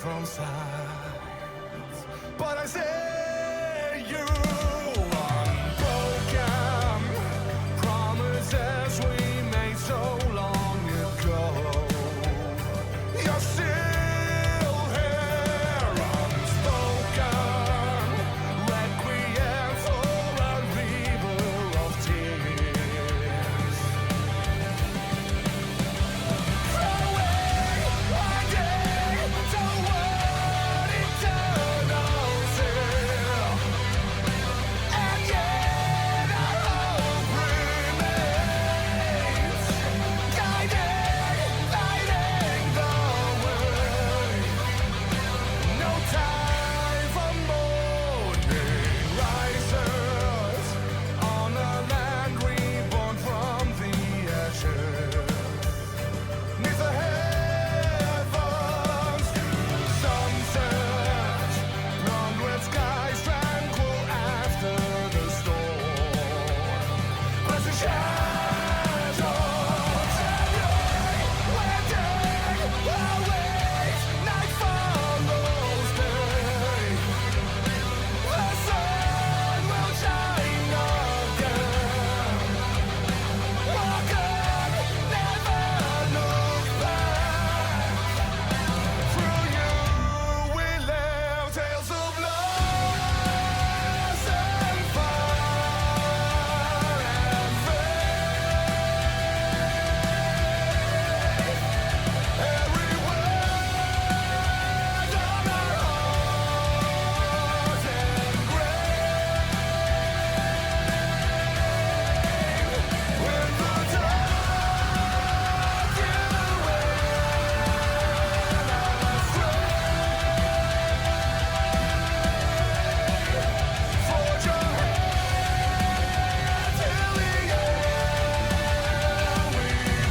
from sight. But I say you unbroken promises we made so long ago. You're still here, unspoken, requiem for a river of tears. Throwing my day toward eternal sin, and yet our hope remains, guiding, lighting the way. No time for mourning rises on a land reborn from the ashes. Neath the heavens, sunsets, blonde with skies tranquil after the storm. Blessed shadows and night, where day awaits, night follows day. The sun will shine again. Walk on, never look back. Through you we live tales of loss and fire and faith. Every word on our hearts engraved. When the dark you forge your hand till the end we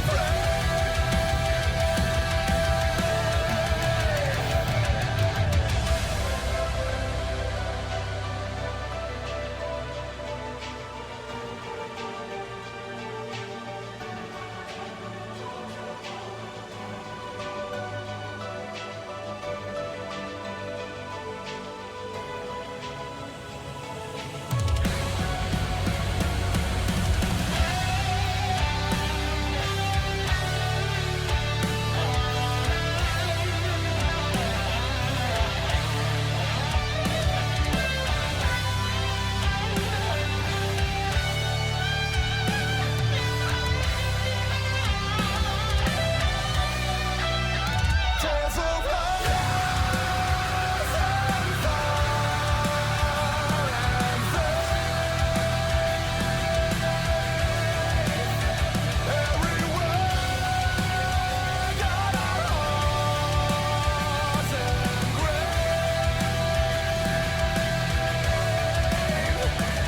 pray. Tales of loss and fire and faith. Every word on our hearts engraved.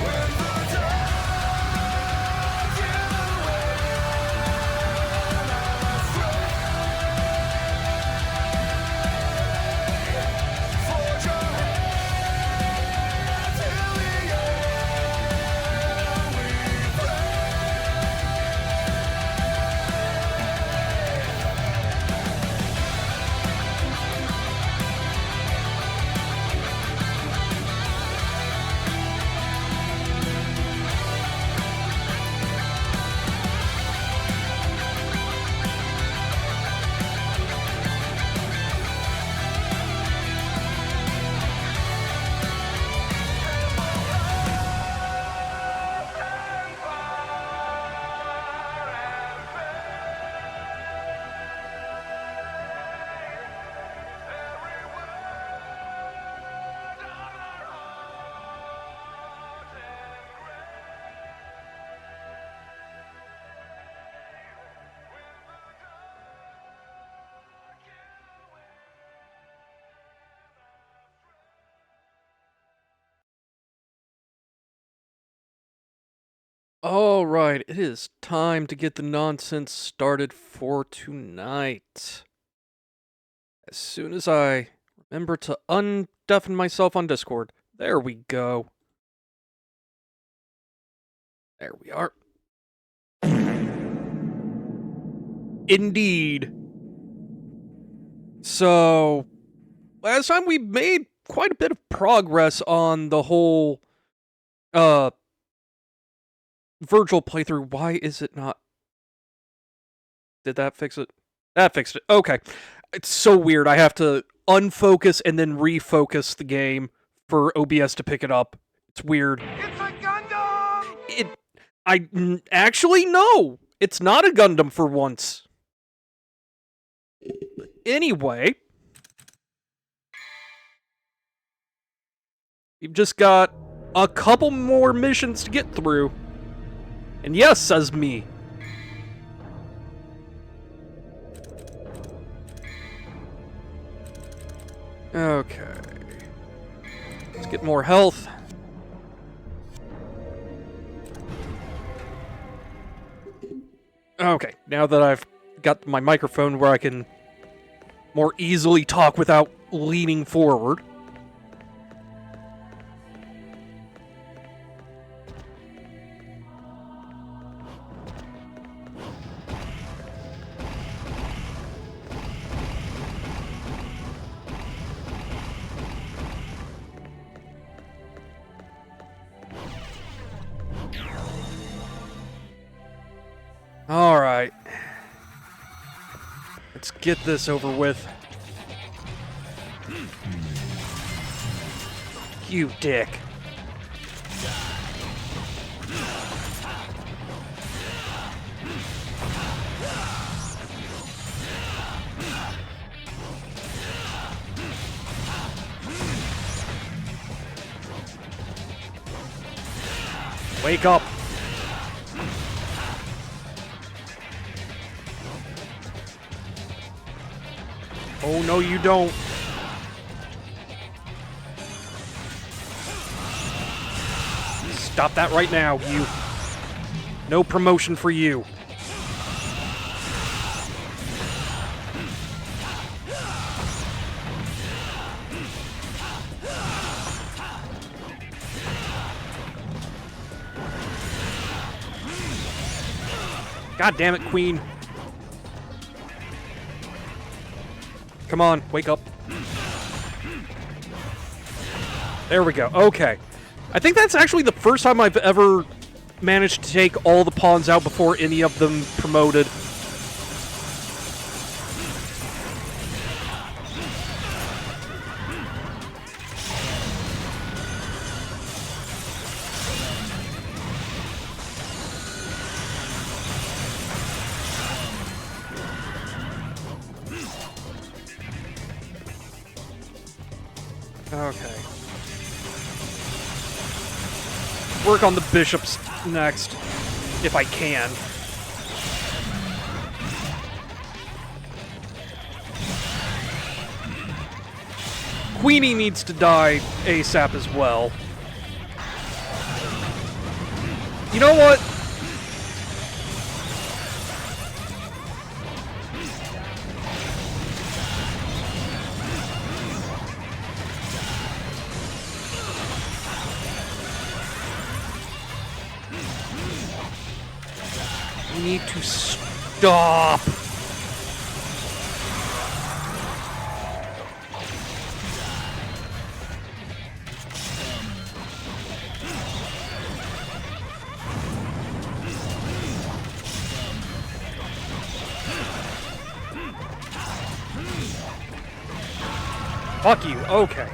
When the dark you forge your hand till the end we pray. Alright, it is time to get the nonsense started for tonight. As soon as I remember to undeafen myself on Discord. There we go. There we are. Indeed. So, last time we made quite a bit of progress on the whole, Virgil playthrough. Why is it not... Did that fix it? That fixed it. Okay. It's so weird. I have to unfocus and then refocus the game for OBS to pick it up. It's weird. It's a Gundam! Actually, no! It's not a Gundam for once. Anyway, we've just got a couple more missions to get through. And yes, says me. Okay. Let's get more health. Okay, now that I've got my microphone where I can more easily talk without leaning forward. Alright. Let's get this over with. You dick. Wake up. Oh, no, you don't. Stop that right now, you. No promotion for you. God damn it, Queen. Come on, wake up. There we go. Okay. I think that's actually the first time I've ever managed to take all the pawns out before any of them promoted. Okay. Work on the bishops next, if I can. Queenie needs to die ASAP as well. You know what? You need to stop. Fuck you. Okay.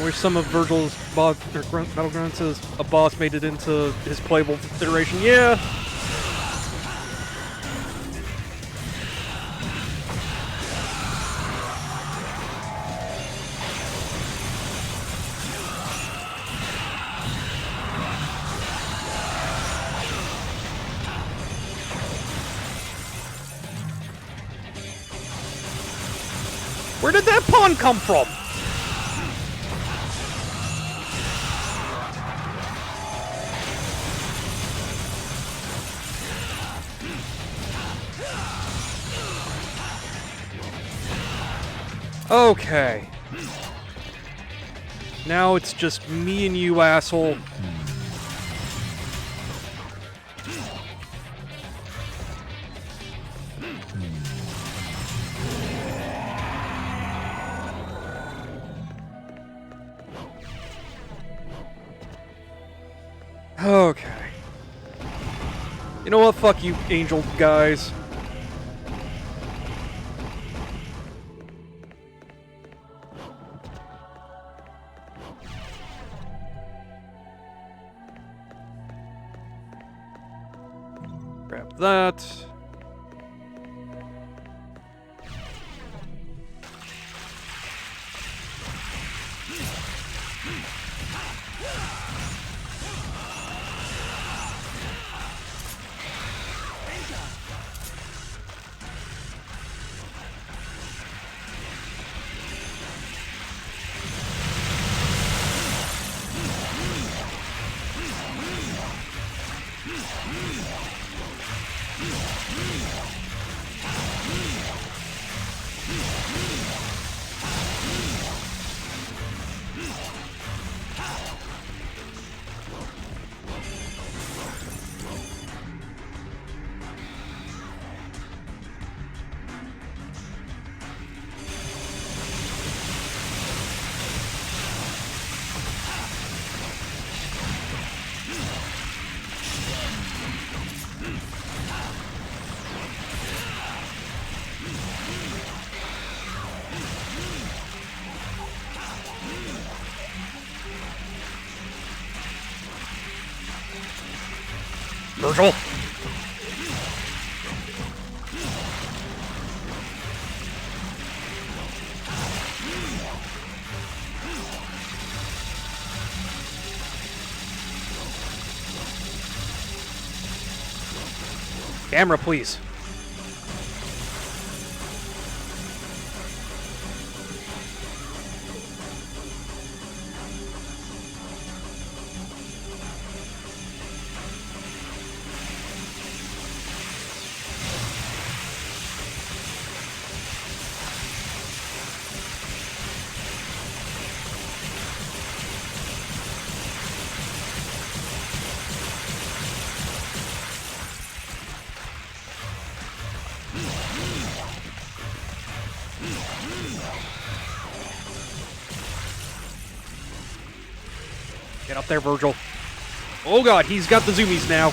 Where some of Virgil's battleground says a boss made it into his playable iteration. Yeah. Where did that pawn come from? Okay. Now it's just me and you, asshole. Okay. You know what? Fuck you, angel guys. Grab that. Virgil! Camera, please. Get up there, Virgil. Oh god, he's got the zoomies now.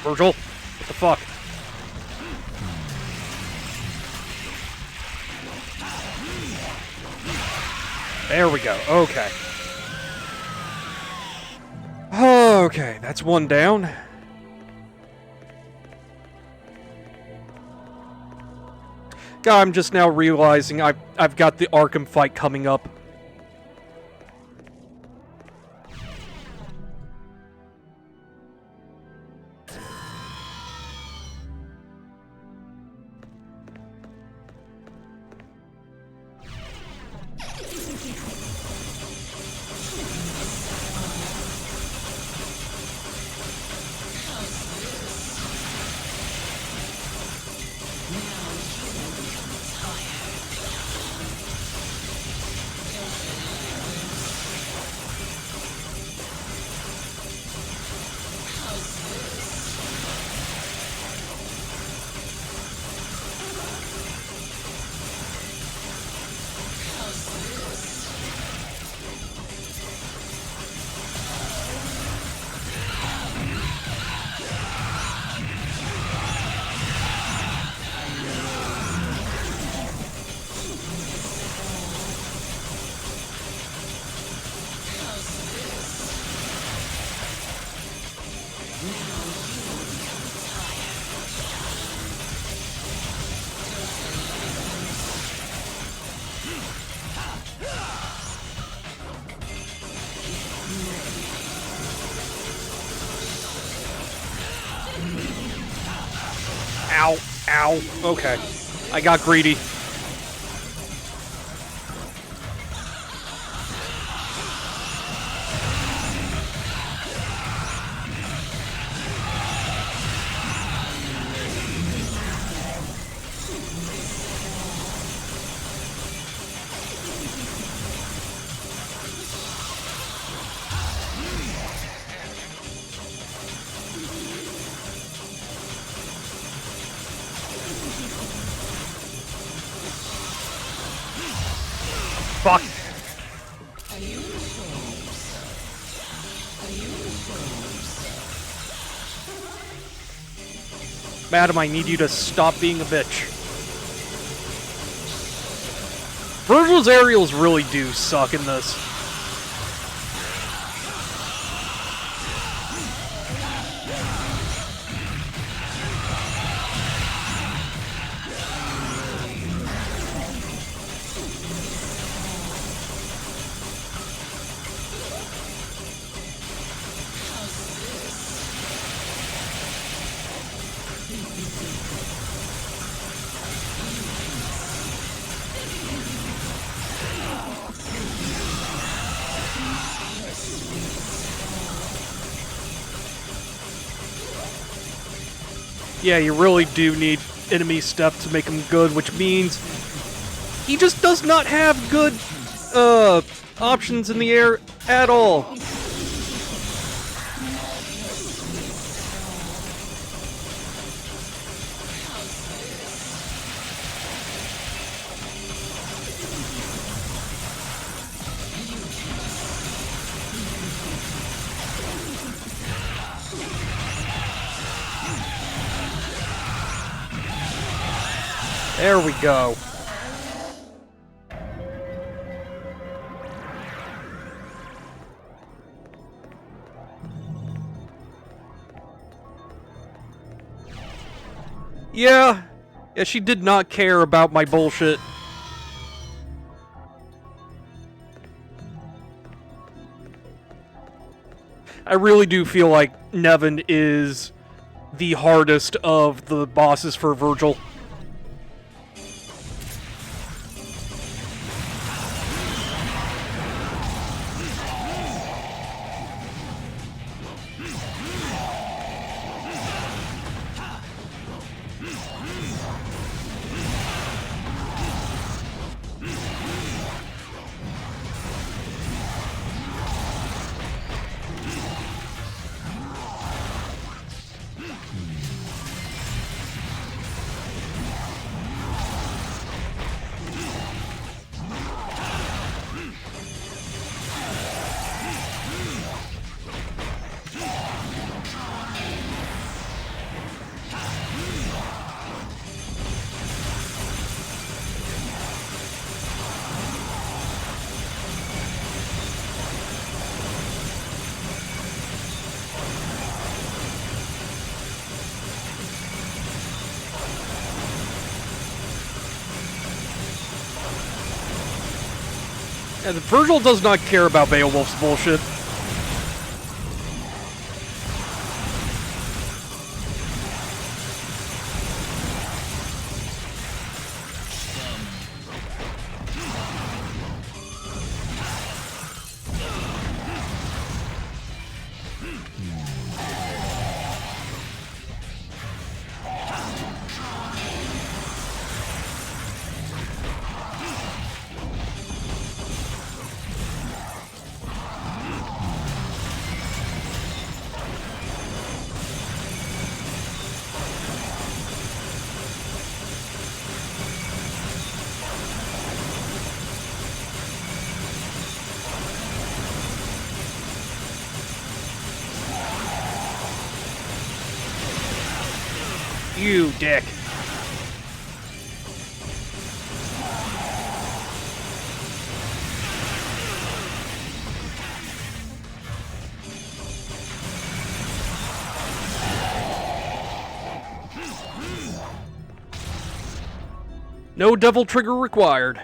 Virgil, what the fuck? There we go, okay. Okay, that's one down. God, I'm just now realizing I've got the Arkham fight coming up. Ow. Ow. Okay. I got greedy. fuck. Madam, I need you to stop being a bitch. Virgil's aerials really do suck in this. Yeah, you really do need enemy step to make him good, which means he just does not have good options in the air at all. There we go. Yeah, she did not care about my bullshit. I really do feel like Nevin is the hardest of the bosses for Virgil. And Virgil does not care about Beowulf's bullshit. You dick. No devil trigger required.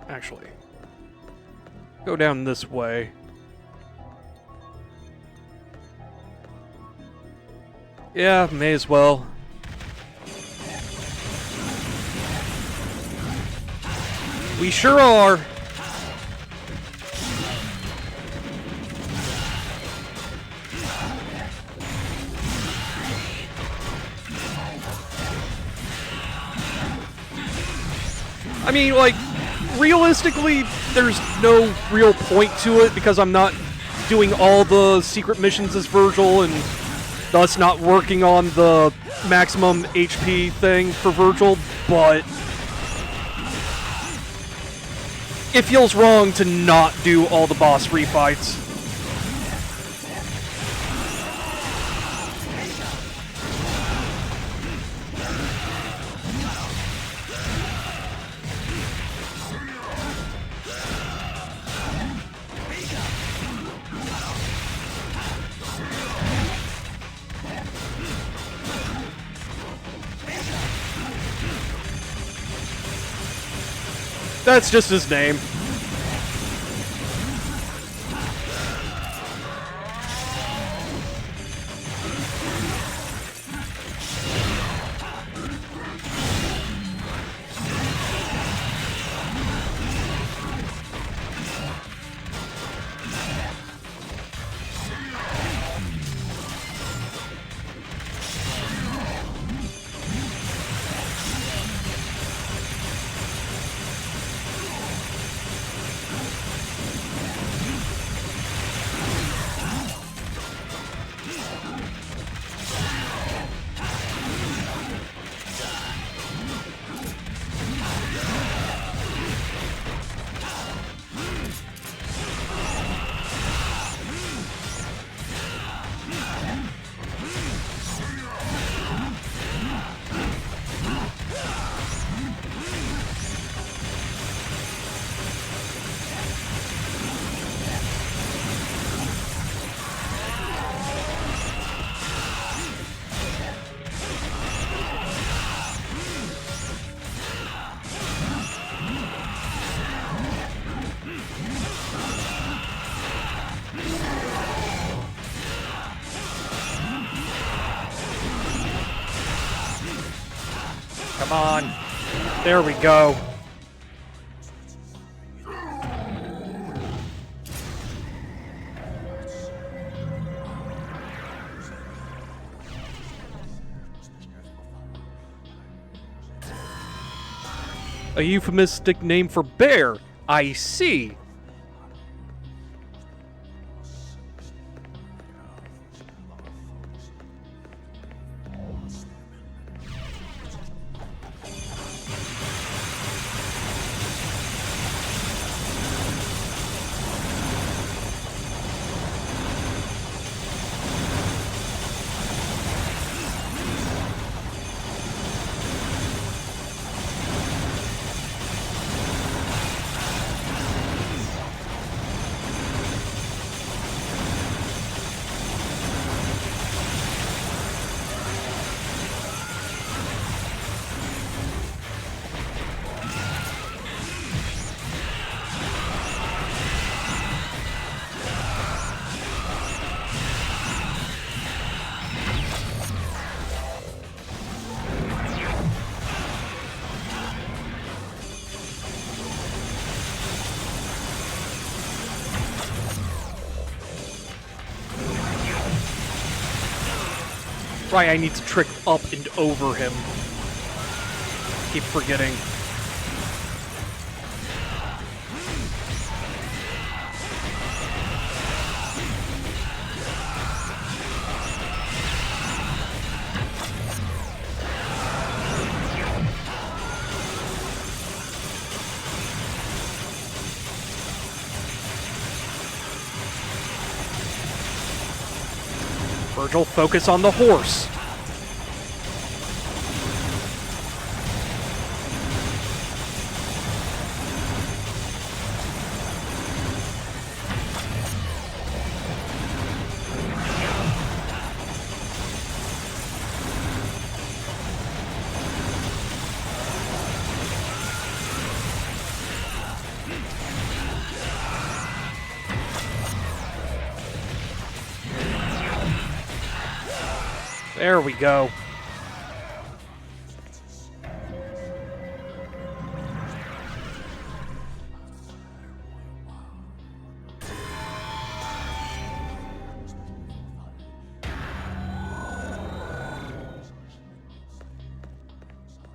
Actually, go down this way. Yeah, may as well. We sure are. I mean, like, realistically, there's no real point to it because I'm not doing all the secret missions as Virgil and thus not working on the maximum HP thing for Virgil, but it feels wrong to not do all the boss refights. That's just his name. Come on. There we go. A euphemistic name for bear. I see. Right, I need to trick up and over him. Keep forgetting. Virgil, focus on the horse. There we go.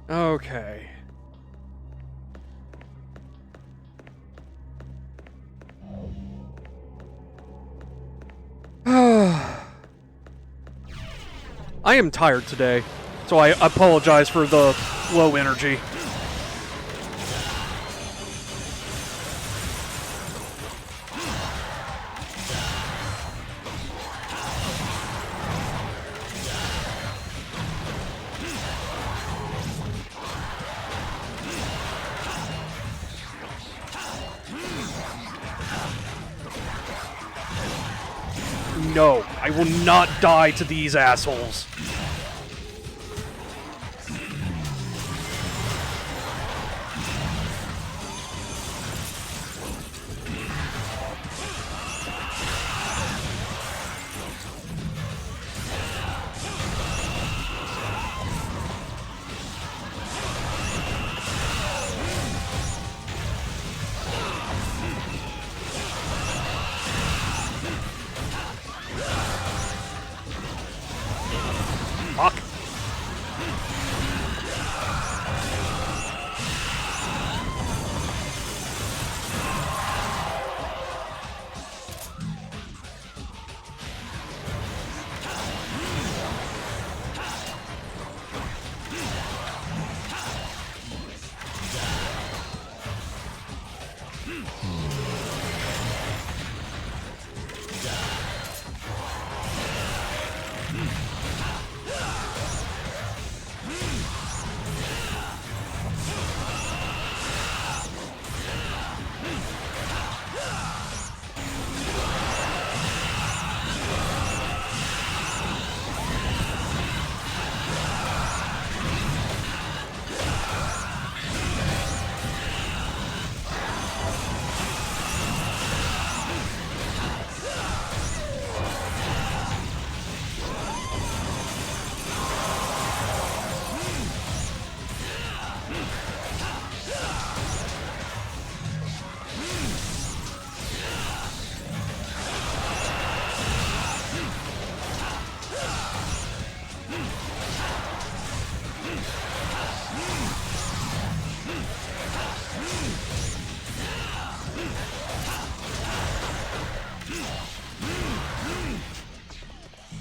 Okay. I am tired today, so I apologize for the low energy. No, I will not die to these assholes. Fuck.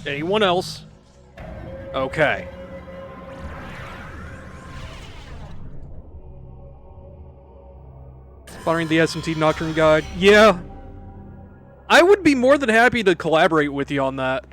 Anyone else? Okay. Following the SMT Nocturne Guide. Yeah. I would be more than happy to collaborate with you on that.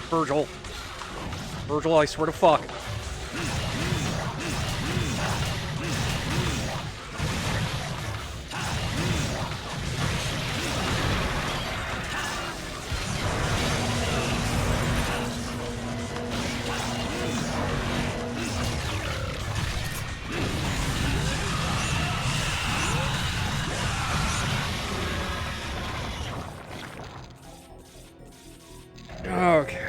Virgil. Virgil, I swear to fuck. Okay.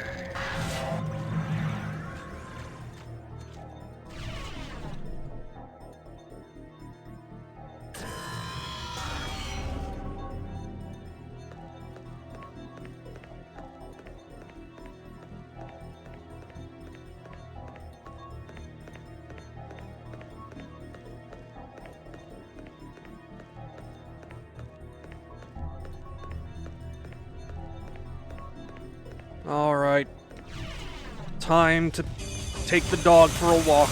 Alright. Time to take the dog for a walk.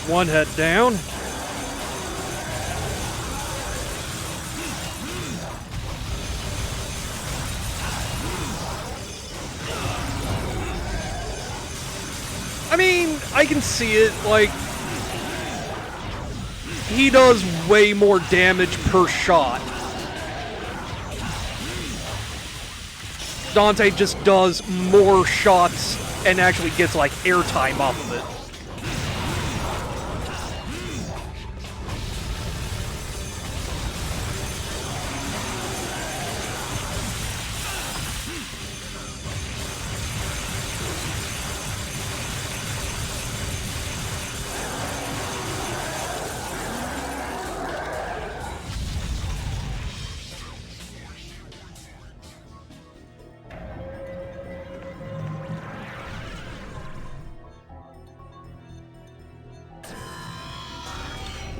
One head down. I mean, I can see it, like, he does way more damage per shot. Dante just does more shots and actually gets, like, airtime off of it.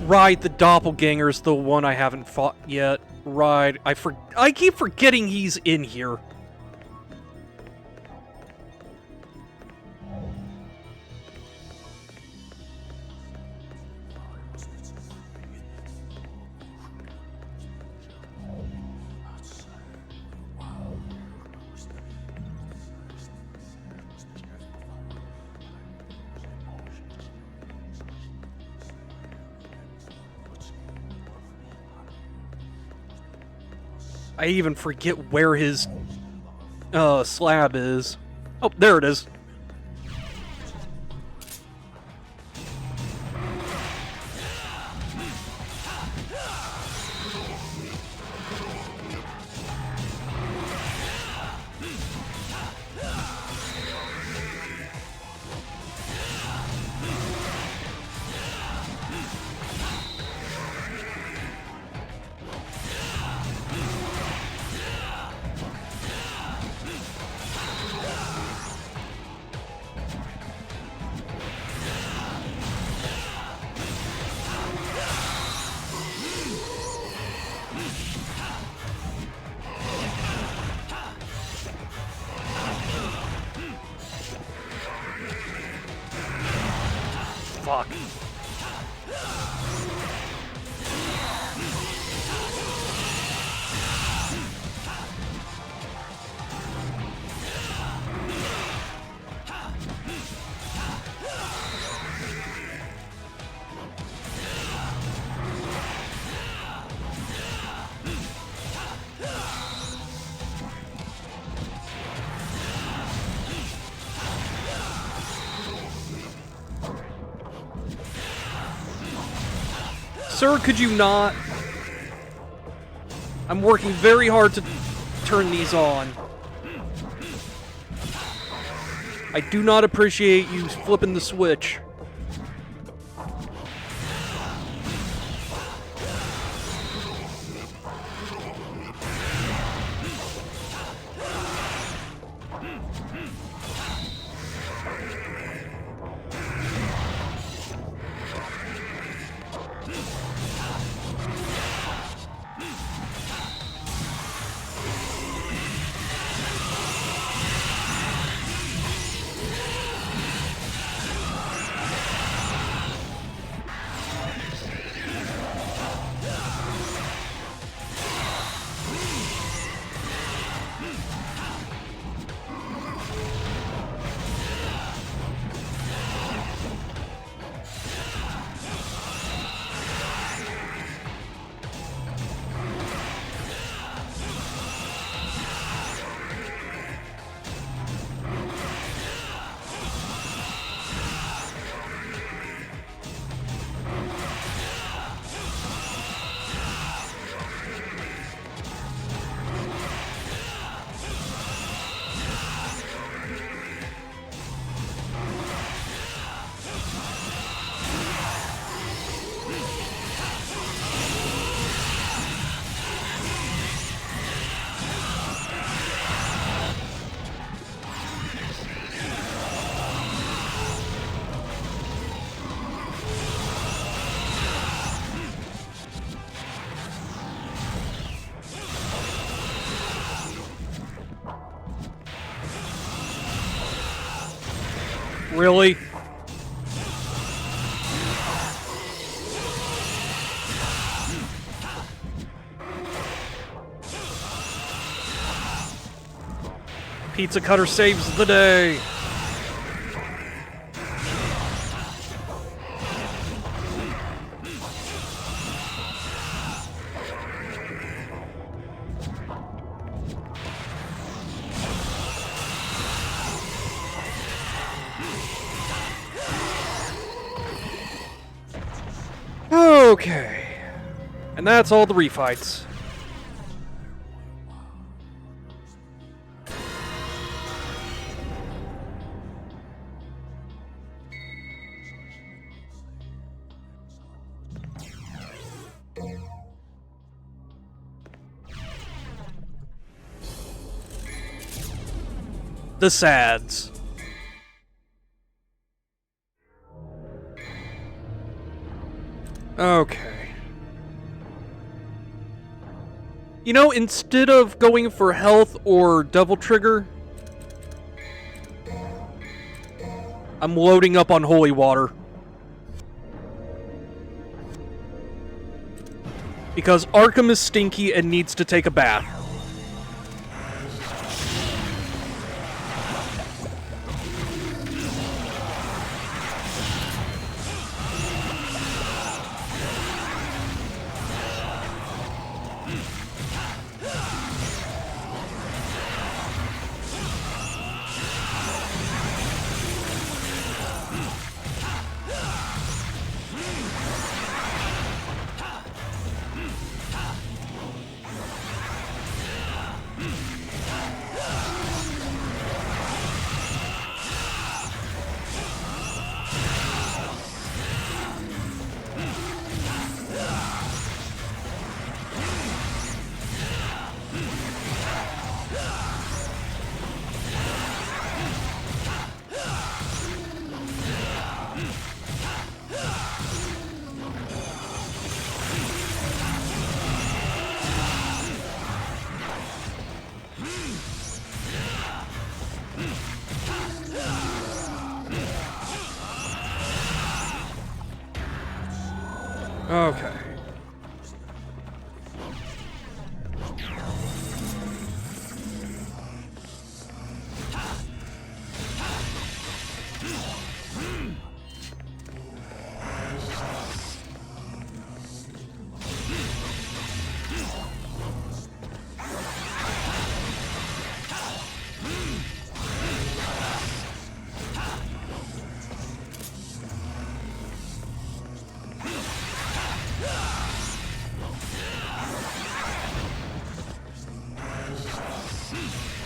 Right, the doppelganger's the one I haven't fought yet. Right, I keep forgetting he's in here. I even forget where his slab is. Oh, there it is. Fuck. Sir, could you not? I'm working very hard to turn these on. I do not appreciate you flipping the switch. Really? Pizza Cutter saves the day. Okay. And that's all the refights. The sads. Okay. You know, instead of going for health or double trigger, I'm loading up on holy water. Because Arkham is stinky and needs to take a bath. Okay.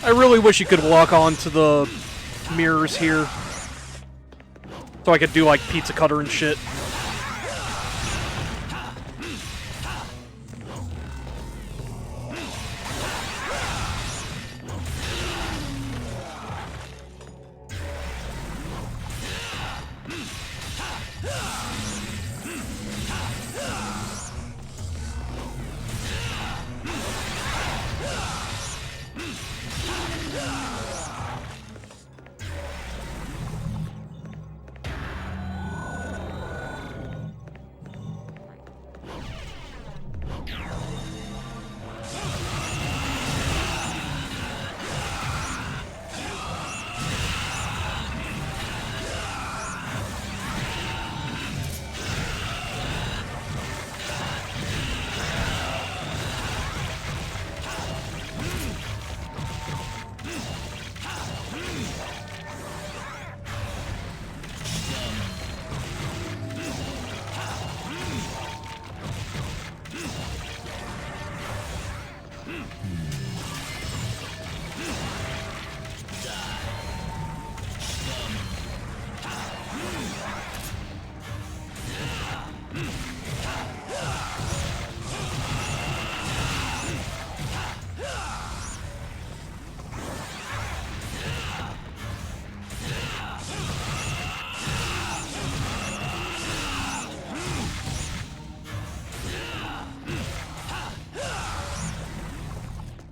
I really wish you could lock on to the mirrors here. So I could do like Pizza Cutter and shit.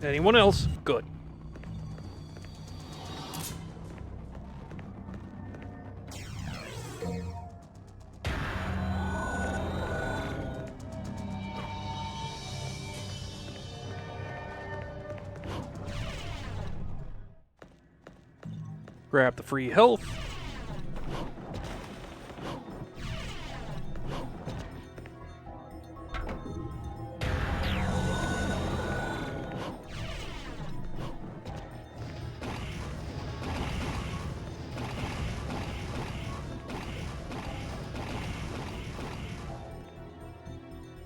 Anyone else? Good. Grab the free health.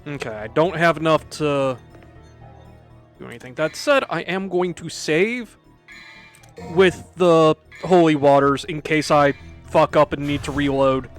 Okay, I don't have enough to do anything. That said, I am going to save with the holy waters in case I fuck up and need to reload.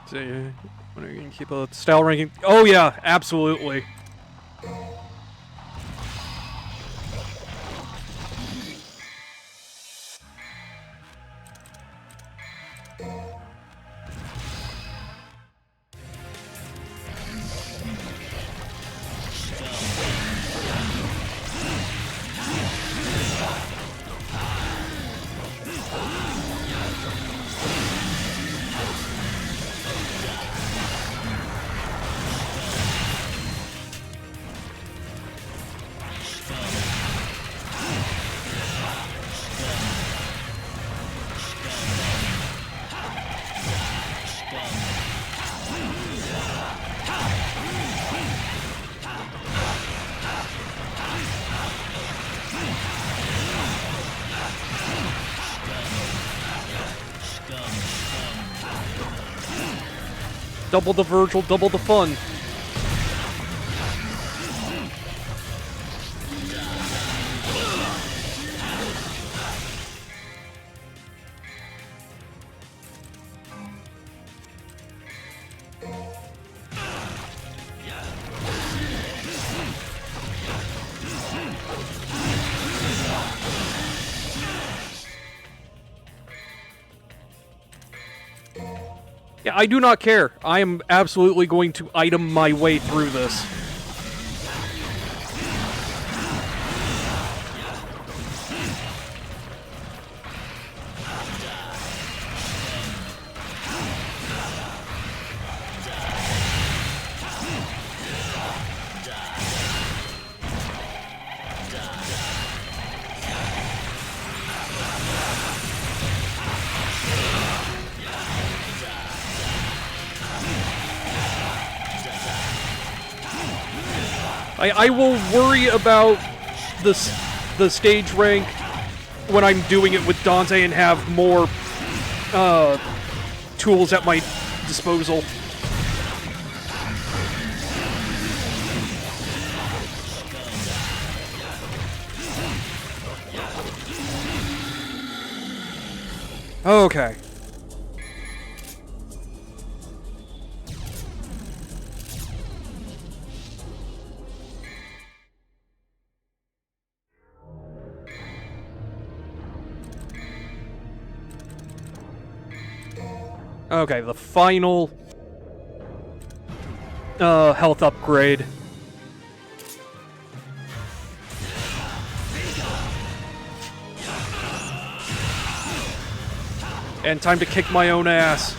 So, when are you gonna keep a style ranking? Oh yeah, absolutely. Double the Virgil, double the fun. Yeah, I do not care. I am absolutely going to item my way through this. I will worry about the stage rank when I'm doing it with Dante and have more tools at my disposal. Okay. Okay, the final health upgrade. And time to kick my own ass.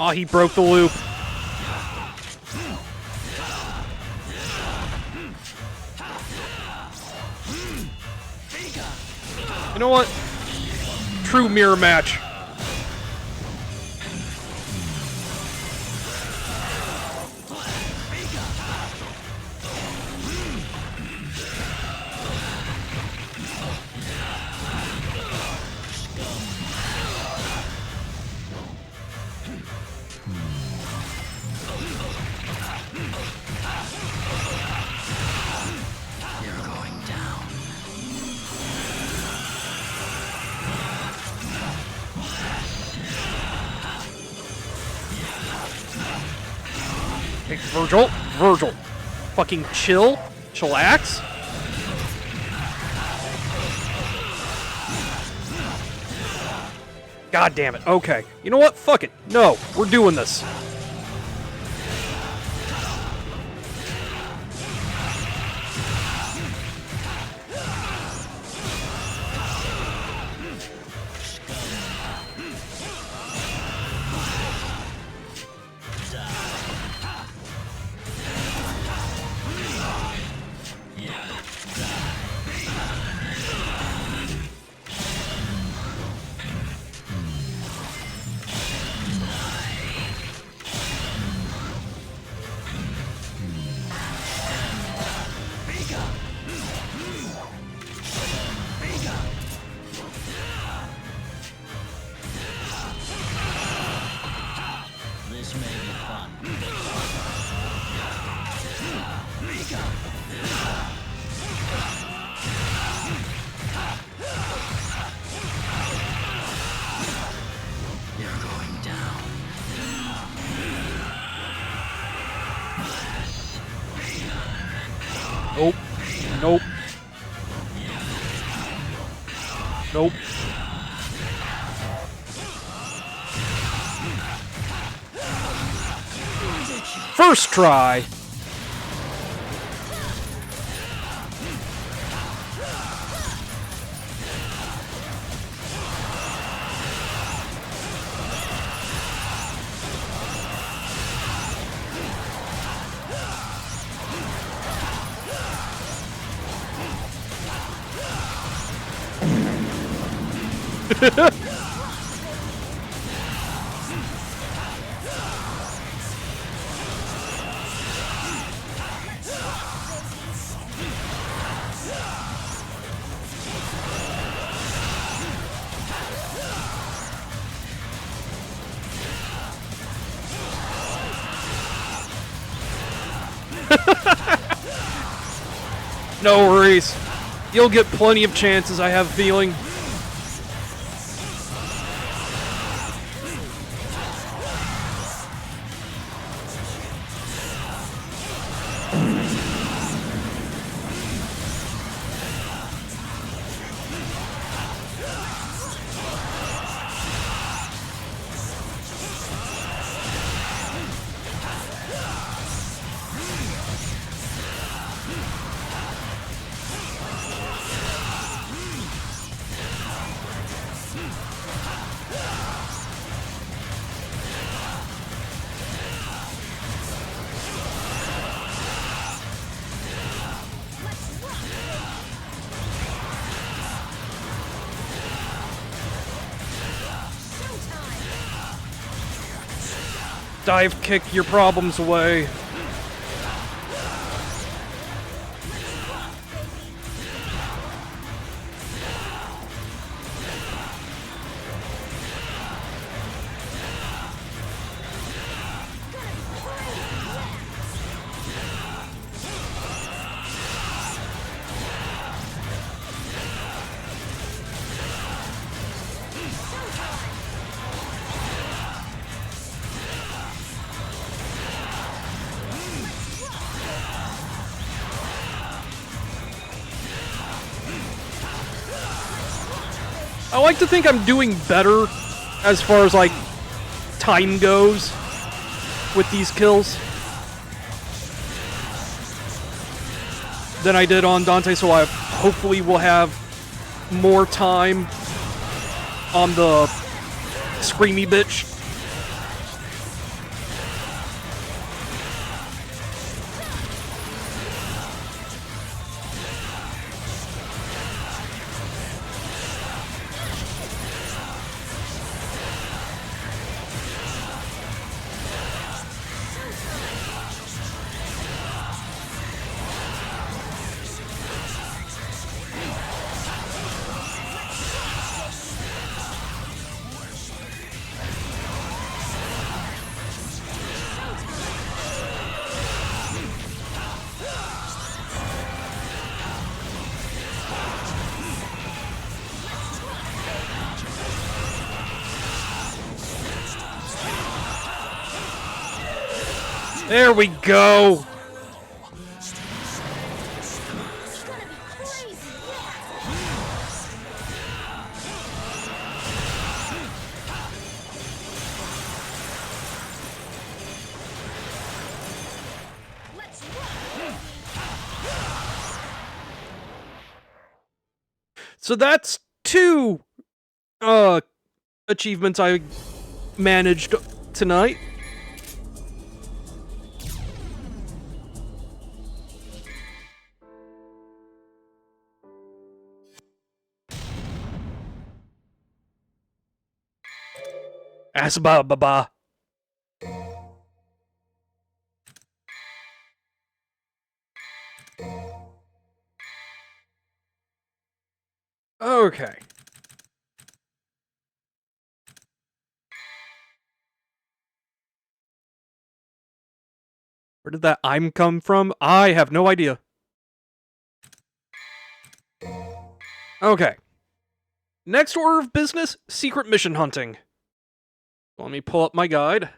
Oh, he broke the loop. You know what? True mirror match. Hey, Virgil, fucking chillax. God damn it. Okay. You know what? Fuck it. No, we're doing this. Nope. Nope. Nope. First try. No worries. You'll get plenty of chances, I have a feeling. Dive kick your problems away. I like to think I'm doing better as far as, like, time goes with these kills than I did on Dante, so I hopefully will have more time on the Screamy Bitch. There we go! So that's 2 achievements I managed tonight. Asba-ba-ba. Okay. Where did that I'm come from? I have no idea. Okay. Next order of business, secret mission hunting. Let me pull up my guide.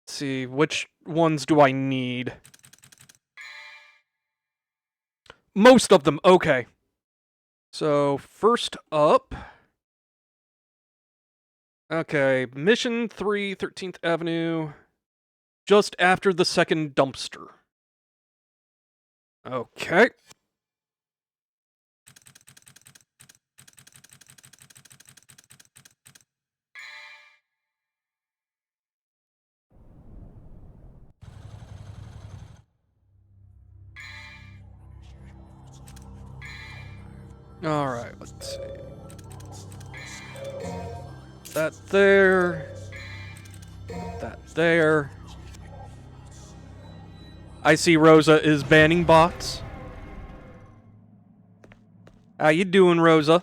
Let's see, which ones do I need? Most of them, okay. So, first up... Okay, Mission 3, 13th Avenue, just after the second dumpster. Okay. Alright, let's see. That there. That there. I see Rosa is banning bots. How you doing, Rosa?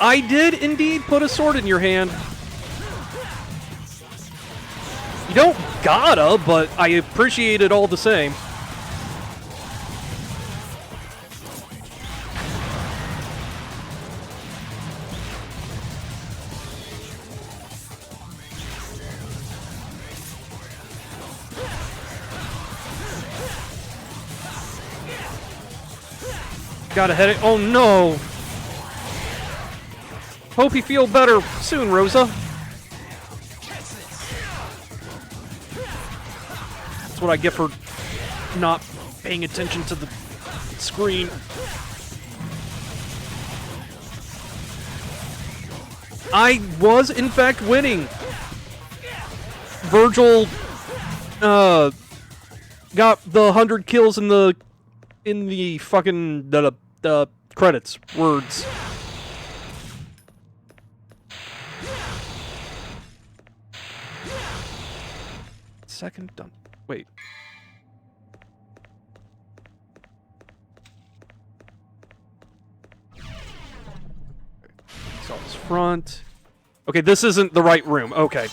I did indeed put a sword in your hand. You don't gotta, but I appreciate it all the same. Got a headache. Oh no! Hope you feel better soon, Rosa. That's what I get for not paying attention to the screen. I was, in fact, winning. Virgil, got the 100 kills in the fucking, the credits, words. Second done. Wait. So it's front. Okay, this isn't the right room. Okay.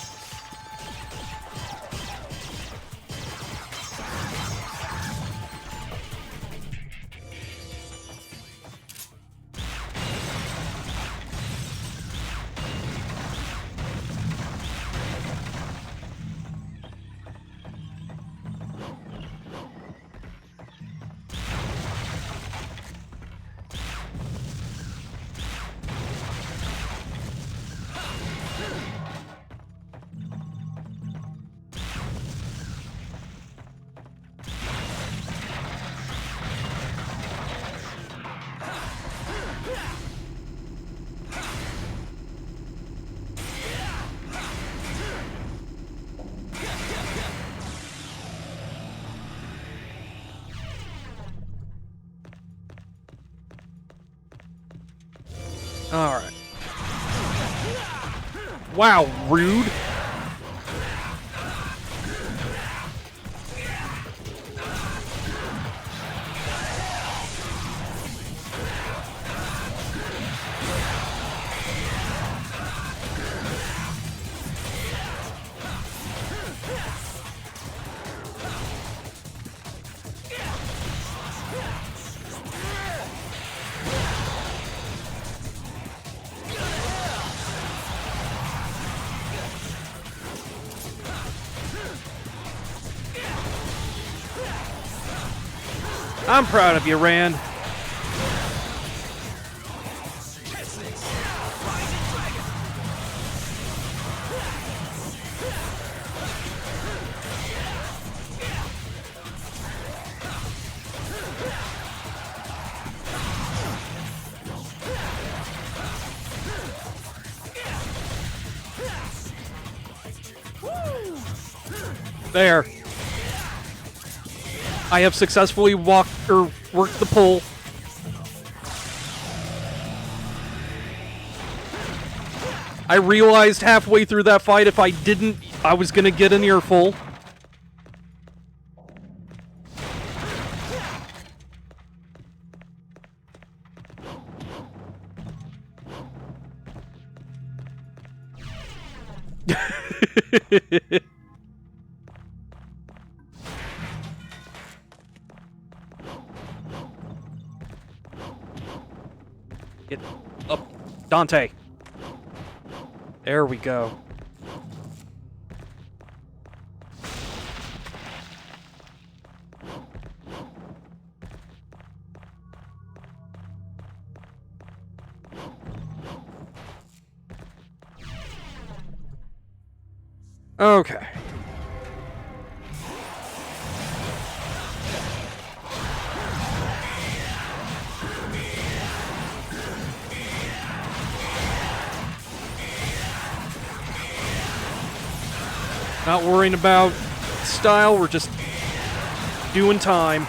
Alright. Wow, rude. I'm proud of you, Rand. There. I have successfully worked the pole. I realized halfway through that fight if I didn't, I was gonna get an earful. Get up, Dante. There we go. Okay. Not worrying about style, we're just doing time.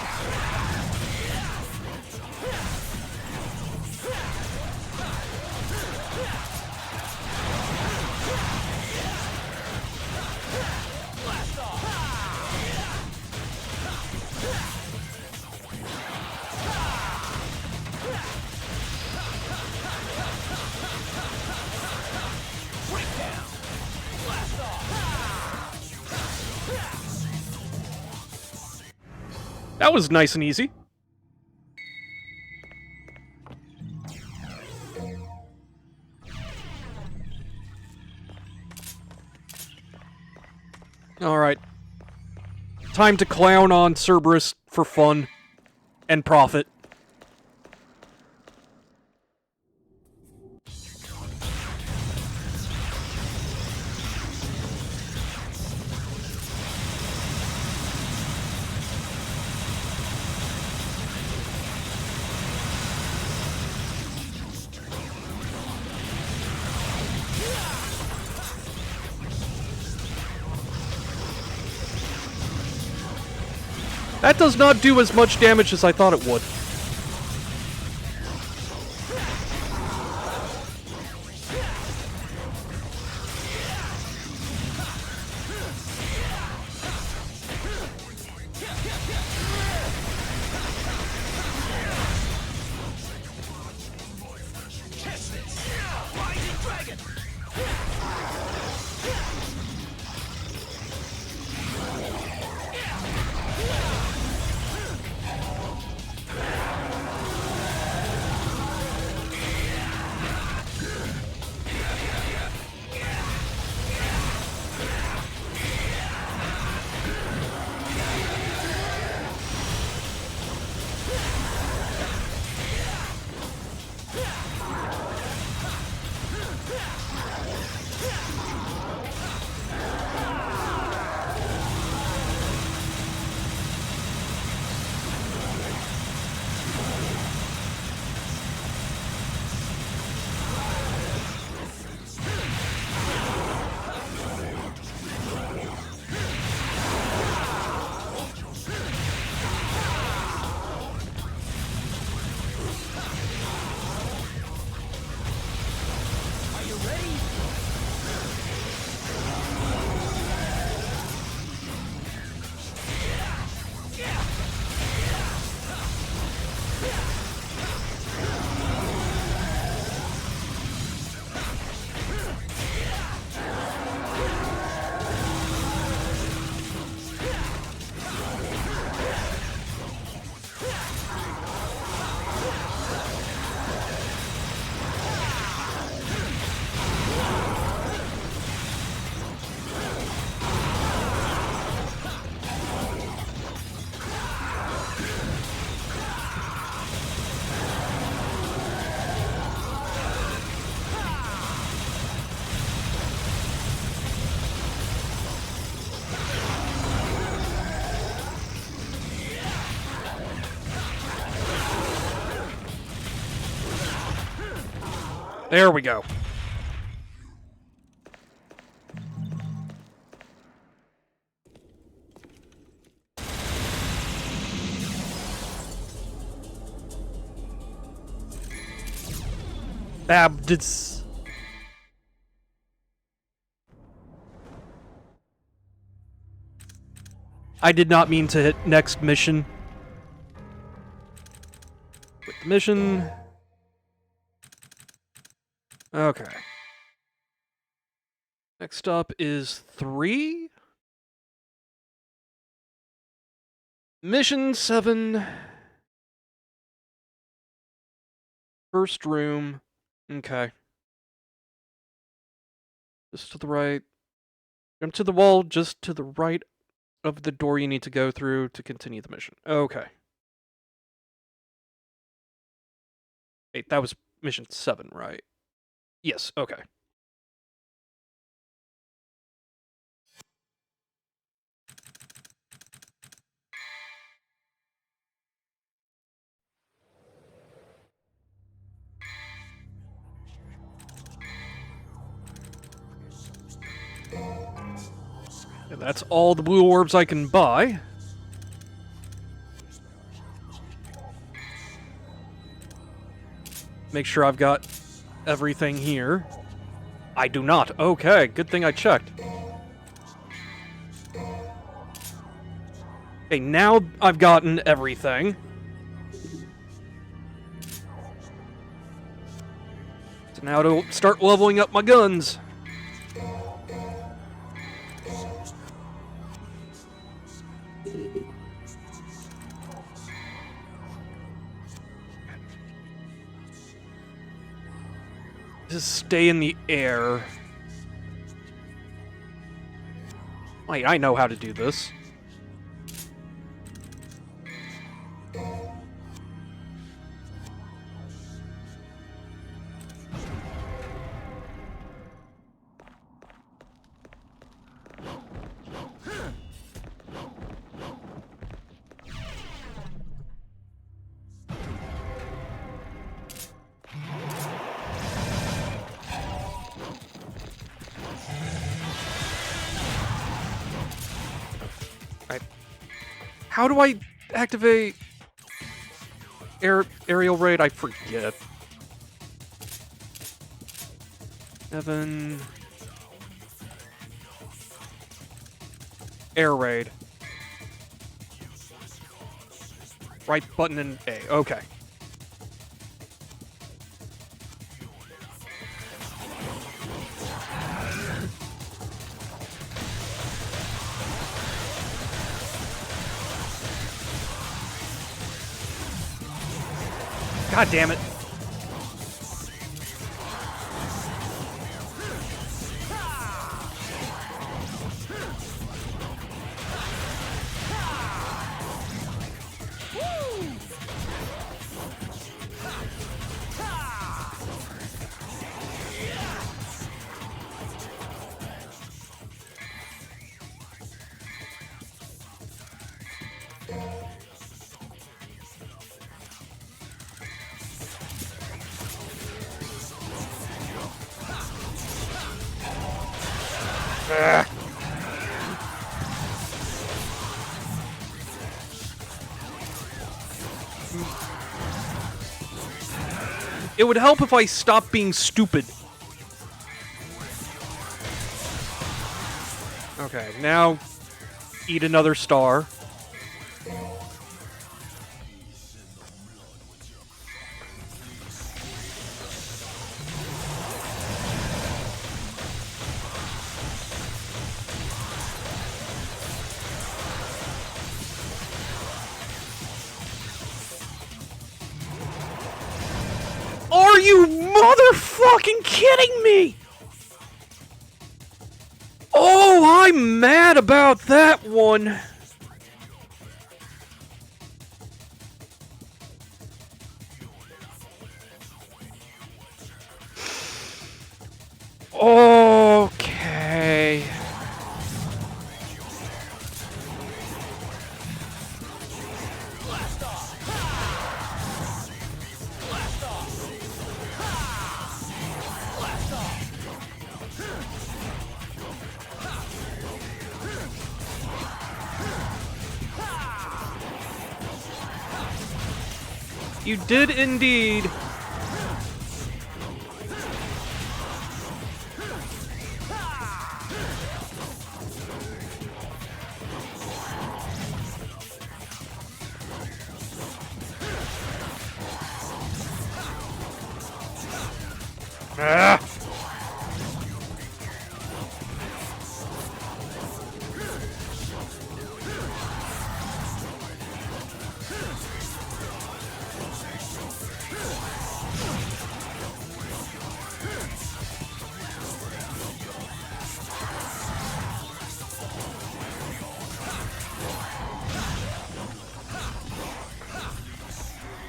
That was nice and easy. Alright. Time to clown on Cerberus for fun and profit. That does not do as much damage as I thought it would. There we go. Babdits. I did not mean to hit next mission. Quit the mission. Okay. Next up is 3. Mission 7. First room. Okay. Just to the right. Jump to the wall just to the right of the door you need to go through to continue the mission. Okay. Wait, that was mission 7, right? Yes, okay. And that's all the blue orbs I can buy. Make sure I've got everything here. I do not. Okay, good thing I checked. Okay, now I've gotten everything. So now to start leveling up my guns. Just stay in the air. Wait, I know how to do this. How do I activate aerial raid? I forget. Evan. Air raid. Right button and A. Okay. God damn it. It would help if I stopped being stupid. Okay, now eat another star. Are you motherfucking kidding me? Oh, I'm mad about that one. Okay. You did indeed. Ah!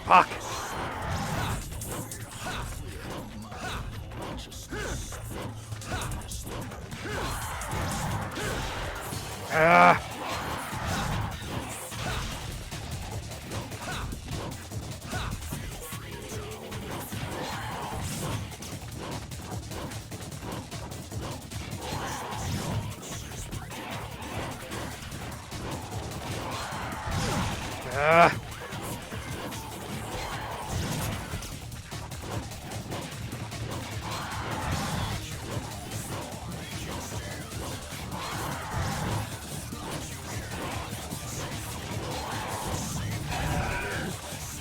Fuck. Ah. Ah.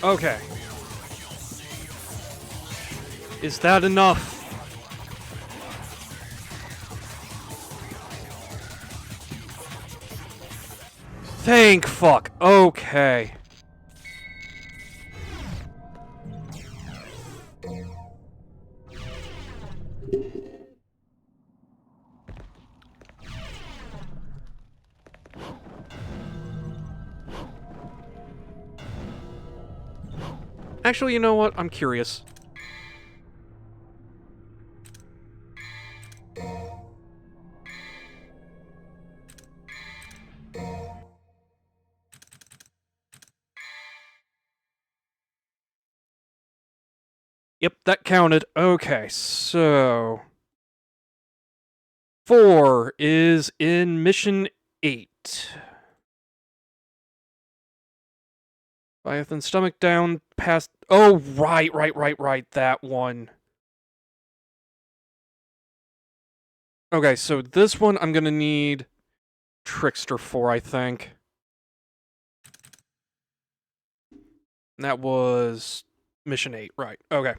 Okay. Is that enough? Thank fuck. Okay. Actually, you know what? I'm curious. Yep, that counted. Okay, so 4 is in mission 8. Leviathan stomach down past... Oh, right, that one. Okay, so this one I'm gonna need Trickster for, I think. And that was mission 8, right. Okay.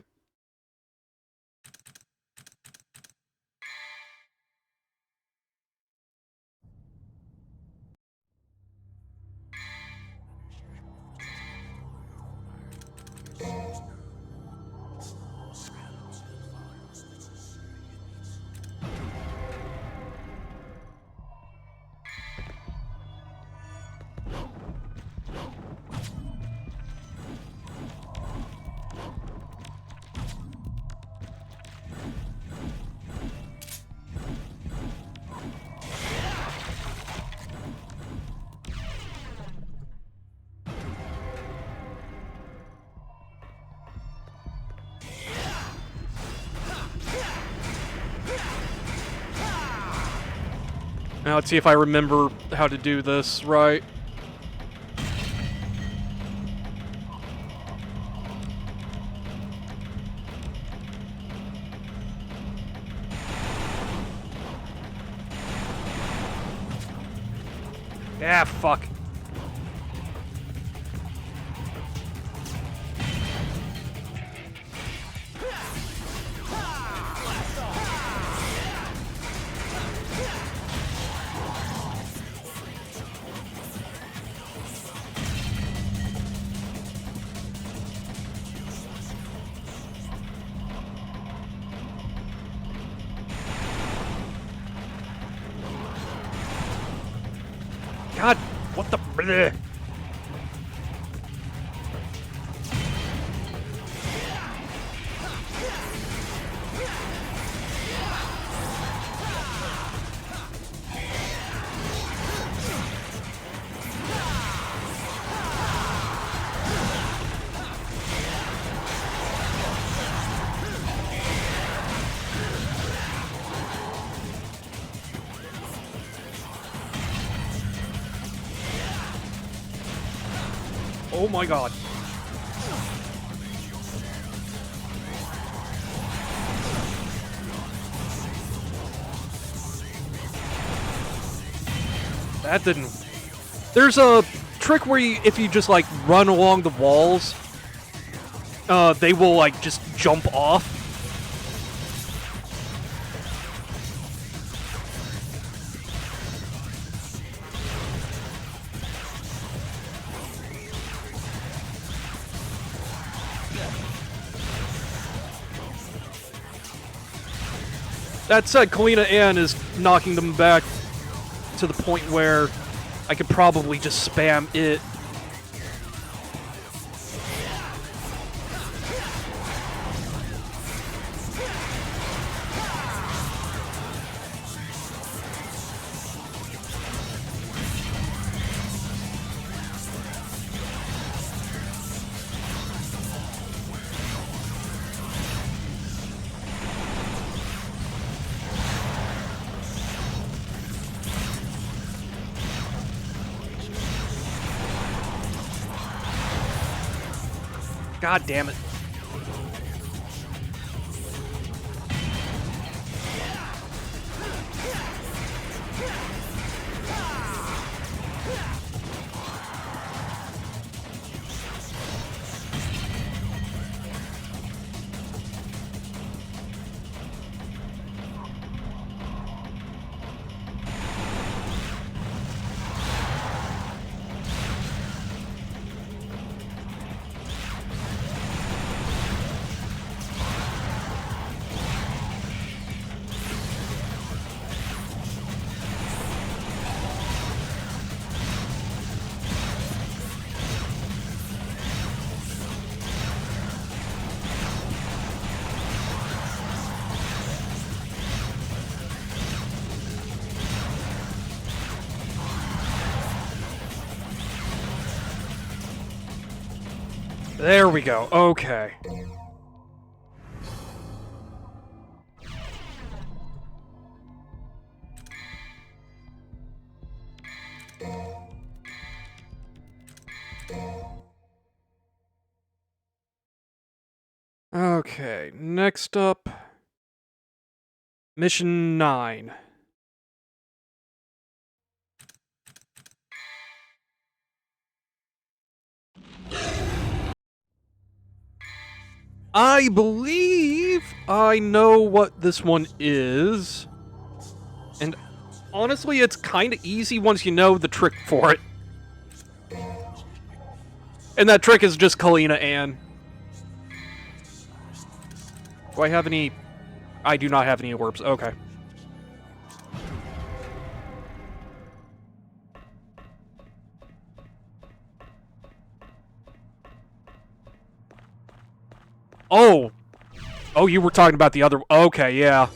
Now let's see if I remember how to do this right. Ah, fuck. God, what the... Bleh. Oh my god. That didn't... There's a trick where if you just, like, run along the walls, they will, like, just jump off. That said, Kalina Ann is knocking them back to the point where I could probably just spam it. God damn it. There we go. Okay. Okay, next up, Mission 9. I believe I know what this one is. And honestly, it's kind of easy once you know the trick for it. And that trick is just Kalina Ann. Do I have any... I do not have any orbs. Okay. Oh! Oh, you were talking about the other... Okay, yeah.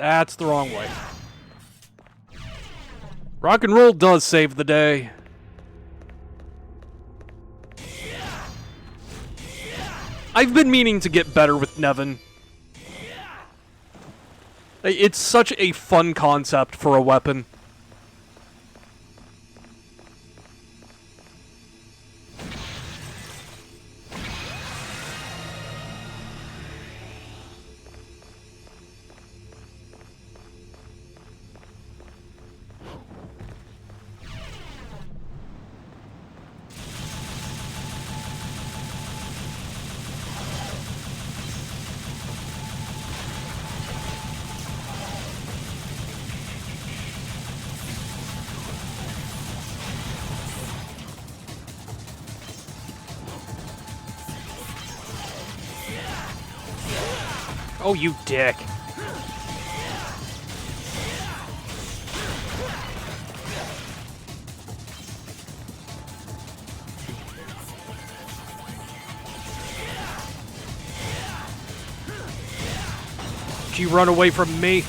That's the wrong way. Rock and roll does save the day. I've been meaning to get better with Nevin. It's such a fun concept for a weapon. Oh, you dick. Did you run away from me?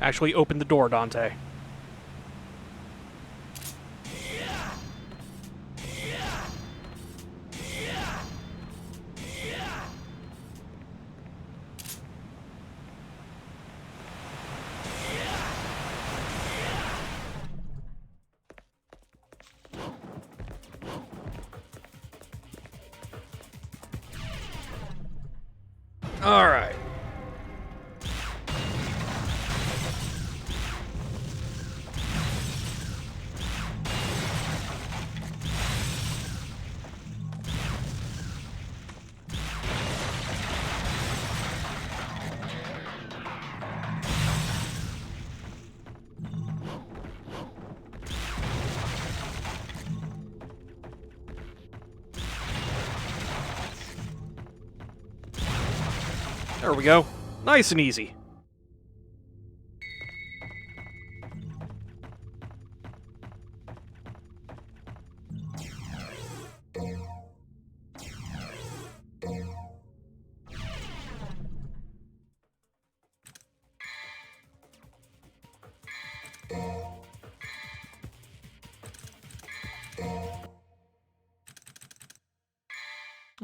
Actually, open the door, Dante. All right. There we go. Nice and easy.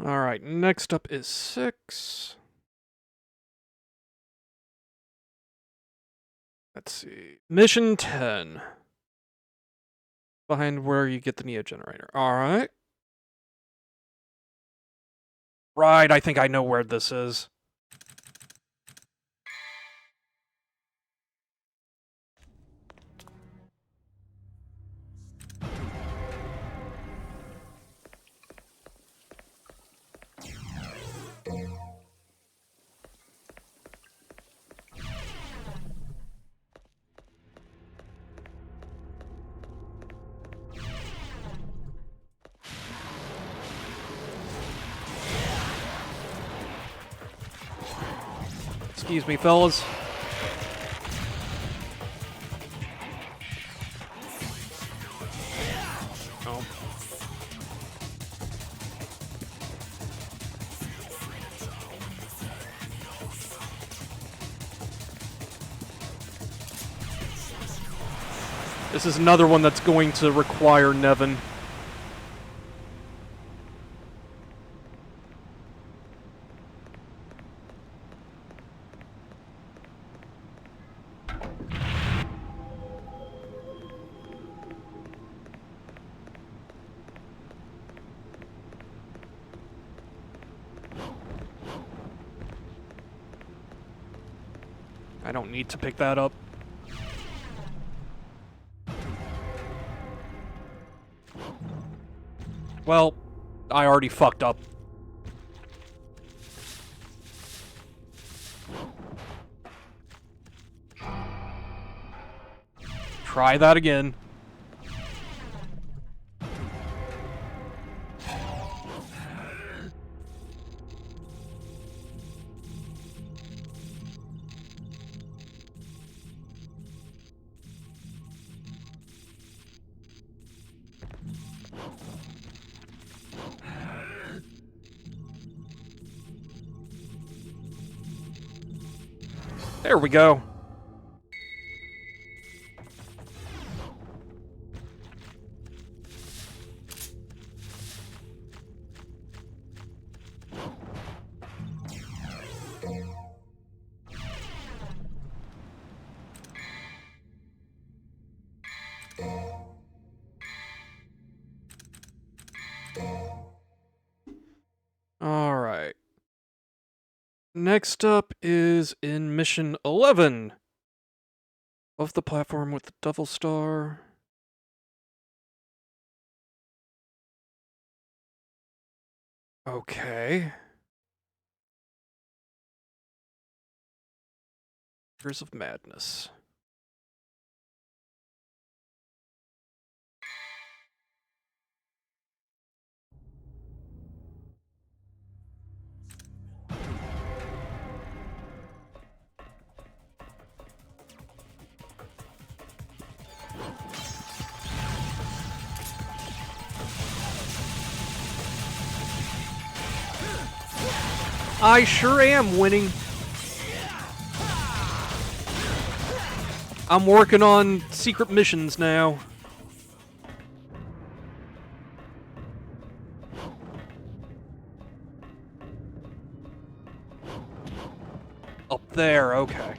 All right, next up is 6. Let's see. Mission 10. Behind where you get the Neo generator. Alright. Right, I think I know where this is. Excuse me, fellas. Oh. This is another one that's going to require Nevin. I don't need to pick that up. Well, I already fucked up. Try that again. There we go. All right. Next up is in Mission 11. Off the platform with the Devil Star. Okay. Years of Madness. I sure am winning. I'm working on secret missions now. Up there, okay.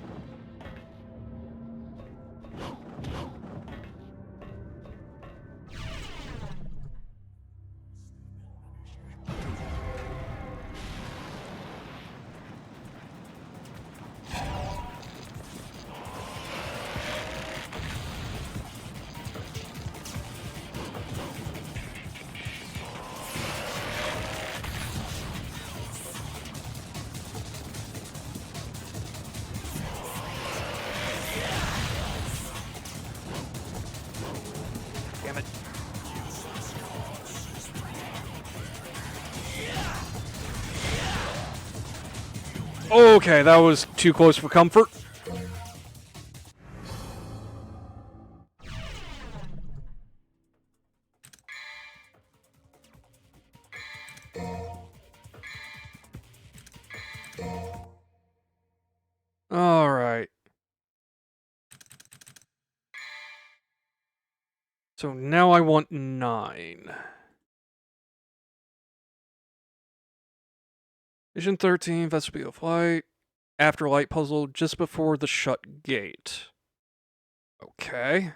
Damn it. Okay, that was too close for comfort. All right. So now I want 9. Mission 13, Vestibule Flight. Afterlight puzzle just before the shut gate. Okay.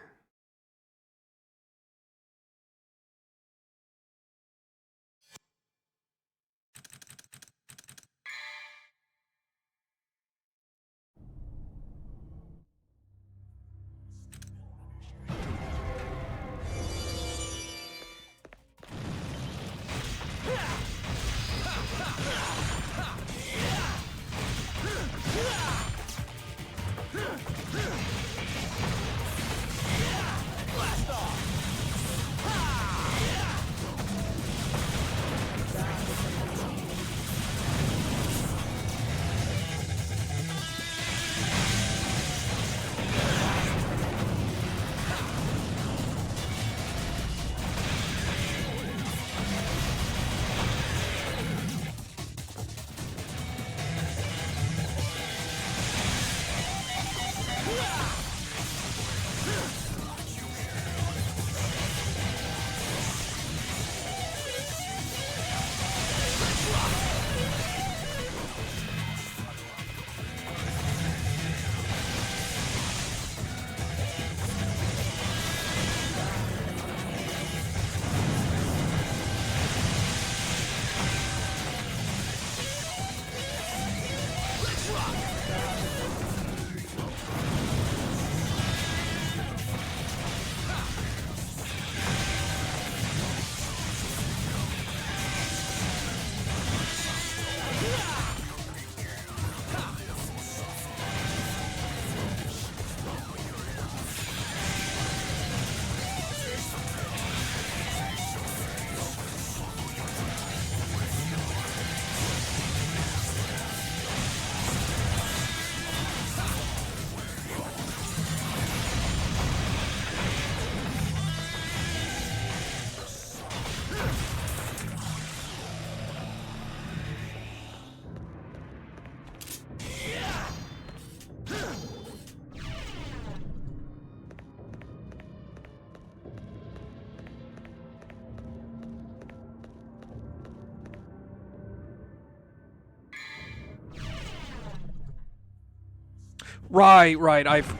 Right, I've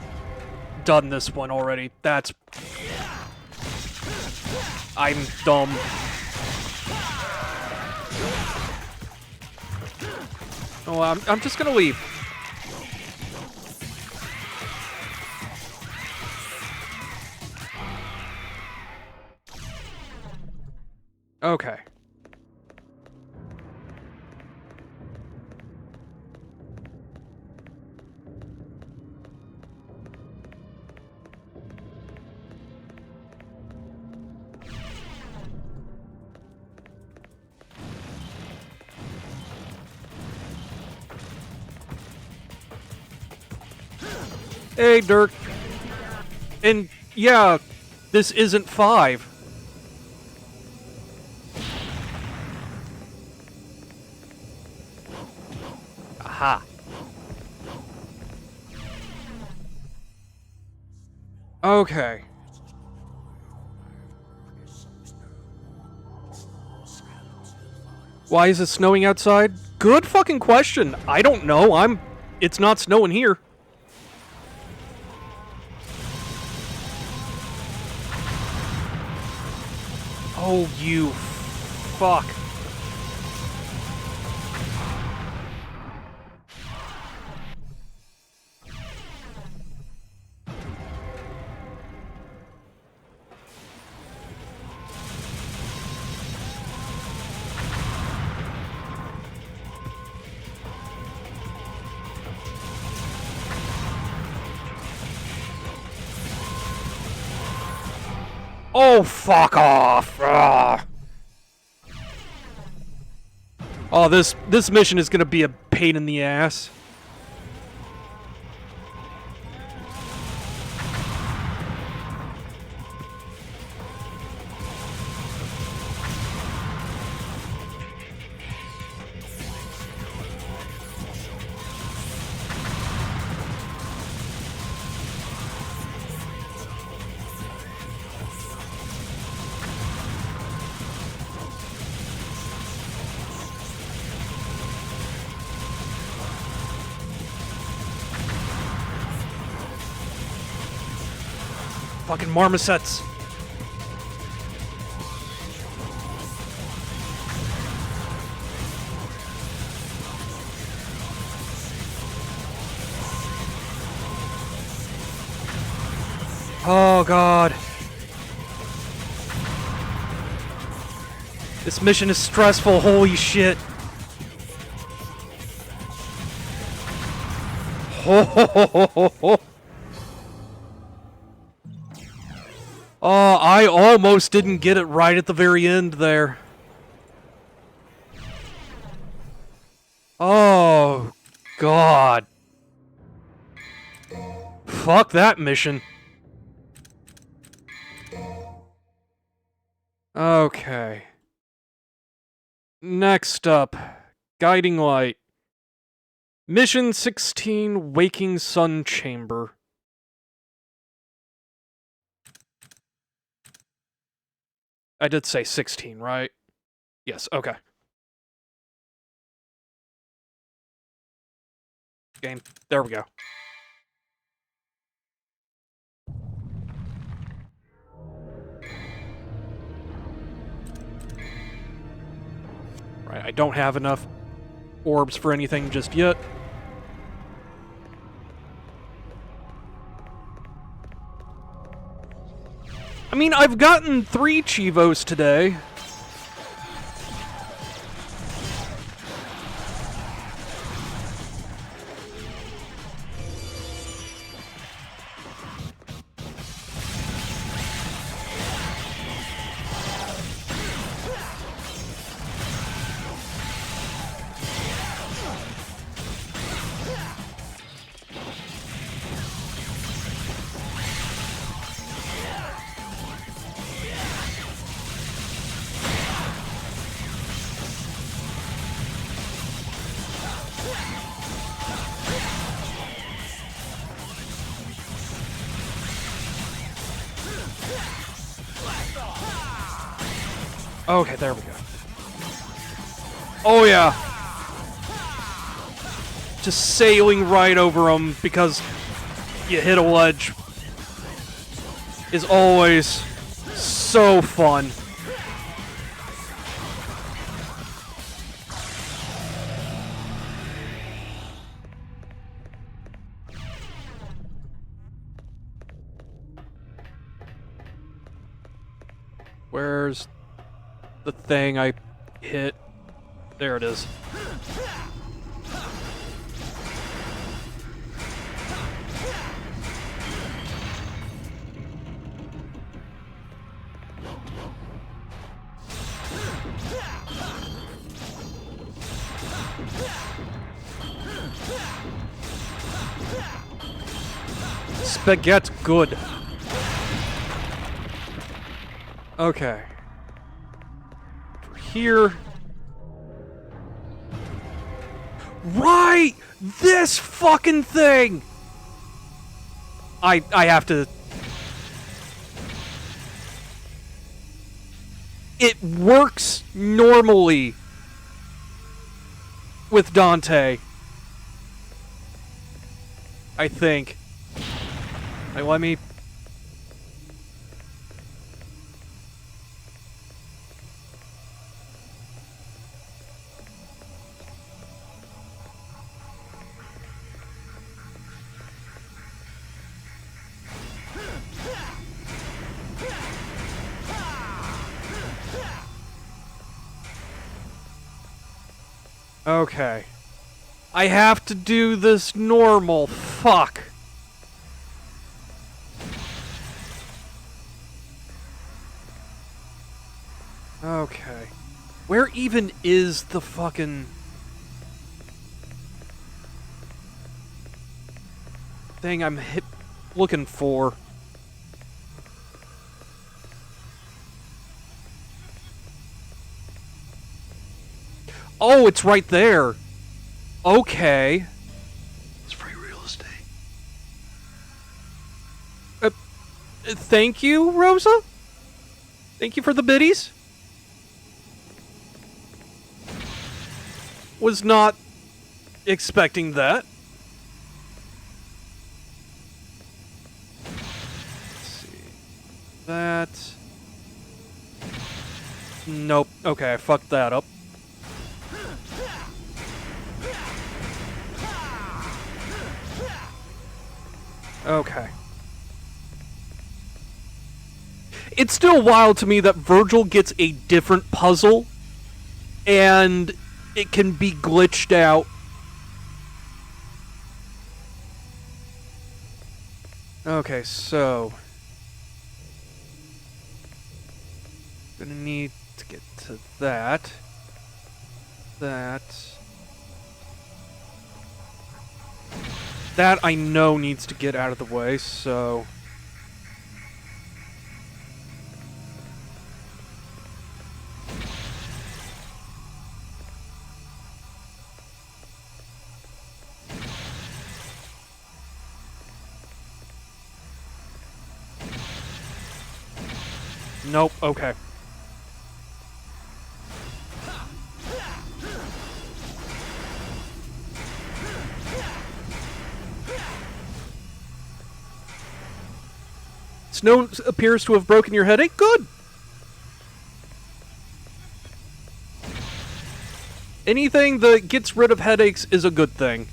done this one already. That's... I'm dumb. Oh, I'm just gonna leave. Okay. Hey, Dirk. And yeah, this isn't 5. Aha. Okay. Why is it snowing outside? Good fucking question. I don't know. It's not snowing here. Oh, you fuck. Oh, fuck off! Ugh. Oh, this mission is gonna be a pain in the ass. Fucking marmosets. Oh god. This mission is stressful, holy shit. Ho ho ho ho ho ho. Oh, I almost didn't get it right at the very end there. Oh, God. Fuck that mission. Okay. Next up, Guiding Light. Mission 16, Waking Sun Chamber. I did say 16, right? Yes, okay. Game. There we go. Right, I don't have enough orbs for anything just yet. I mean, I've gotten 3 Cheevos today. Okay, there we go. Oh, yeah. just sailing right over them because you hit a ledge is always so fun. Where's the thing I hit? There it is. Spaghetti's good. Okay. Over here. Right! This fucking thing! I have to... It works normally with Dante. I think. Like, let me... Okay. I have to do this normal. Fuck. Okay. Where even is the fucking... thing I'm looking for? Oh, it's right there. Okay. It's free real estate. Thank you, Rosa? Thank you for the biddies? Was not expecting that. Let's see. That... Nope. Okay, I fucked that up. Okay. It's still wild to me that Virgil gets a different puzzle, and it can be glitched out. Okay, so... Gonna need to get to that. That I know needs to get out of the way, so... Nope, okay. Snow appears to have broken your headache. Good! Anything that gets rid of headaches is a good thing.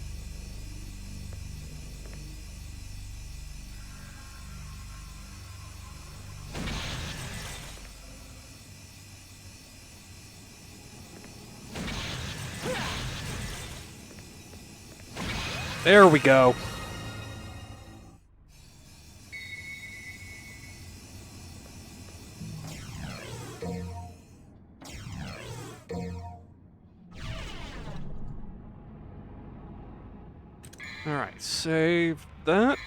There we go. Alright, save that.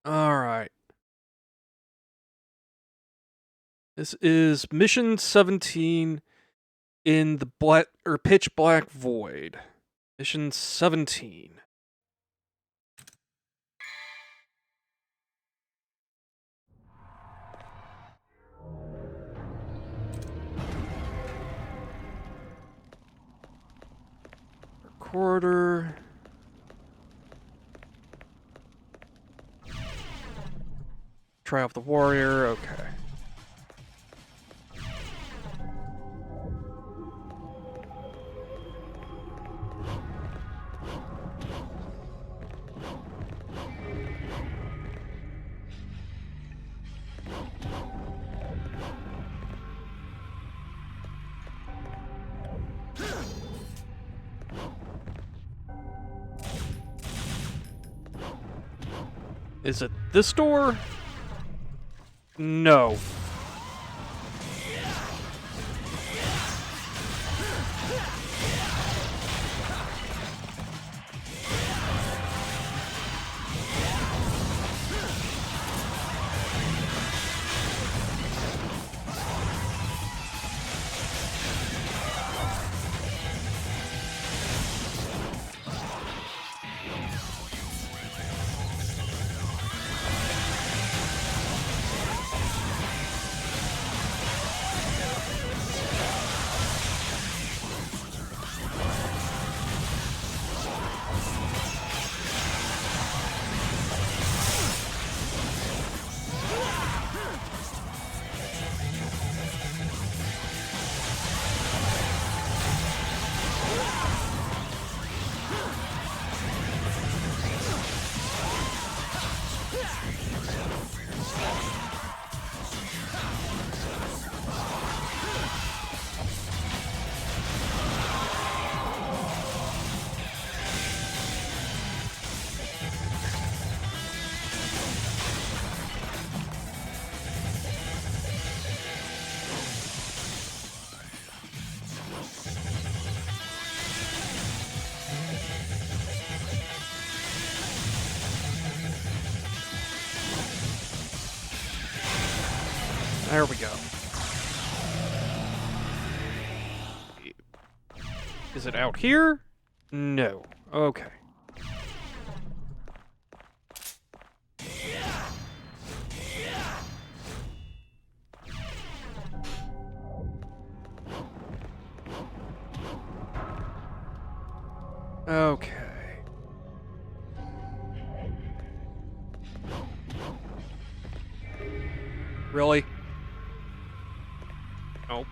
Alright. This is Mission 17 in the Pitch Black Void. Mission 17. quarter. Try out the warrior, okay. Is it this door? No. There we go. Is it out here? No. Okay. Okay. Really? Nope.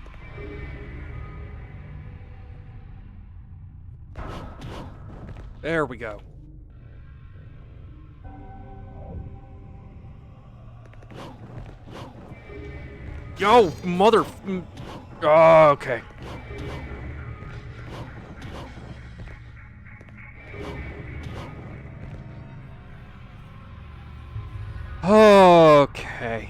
There we go. Yo, mother... Oh, okay. Okay.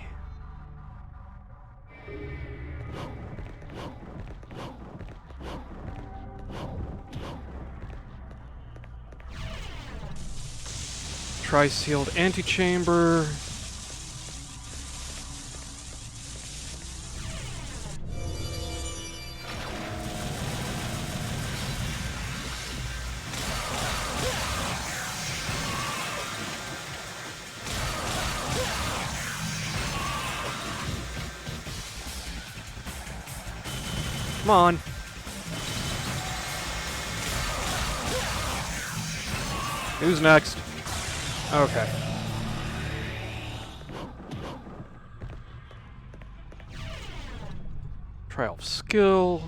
Tri-sealed antechamber. Come on. Who's next? Okay. Trial of skill.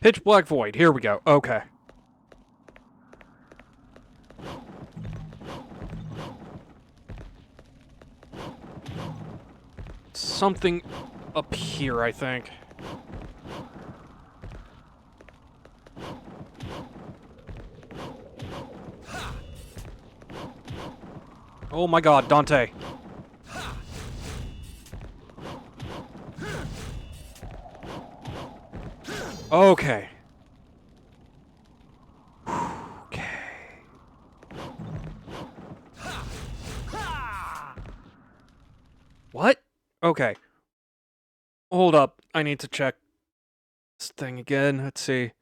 Pitch black void. Here we go. Okay. Something up here, I think. Oh my god, Dante. Okay. Okay. Okay. Hold up. I need to check this thing again. Let's see.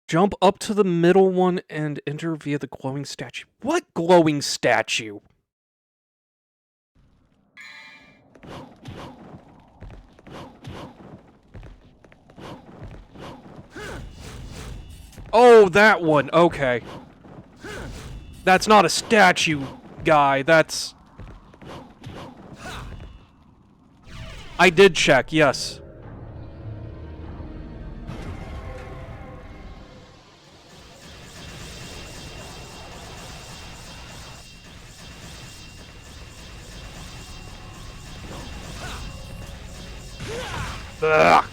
Jump up to the middle one and enter via the glowing statue. What glowing statue? Oh, that one. Okay. That's not a statue, guy. That's... I did check, yes. Ugh.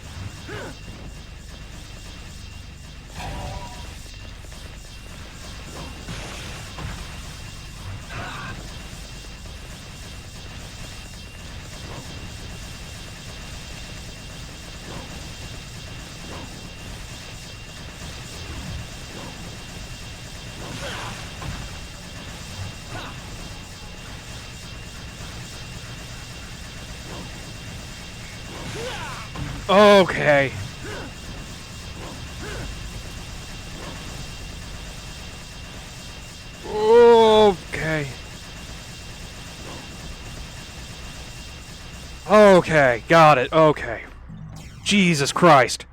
Okay. Okay. Okay, got it. Okay. Jesus Christ.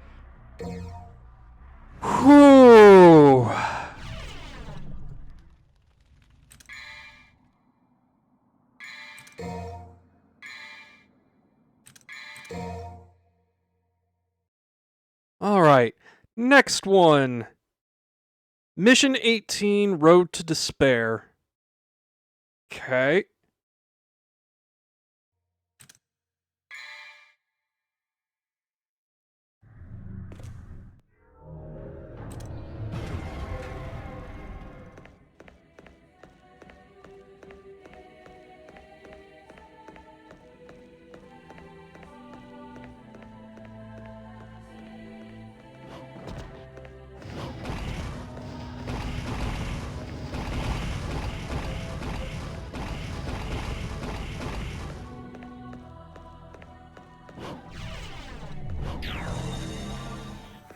Whew. Alright. Next one. Mission 18, Road to Despair. Okay.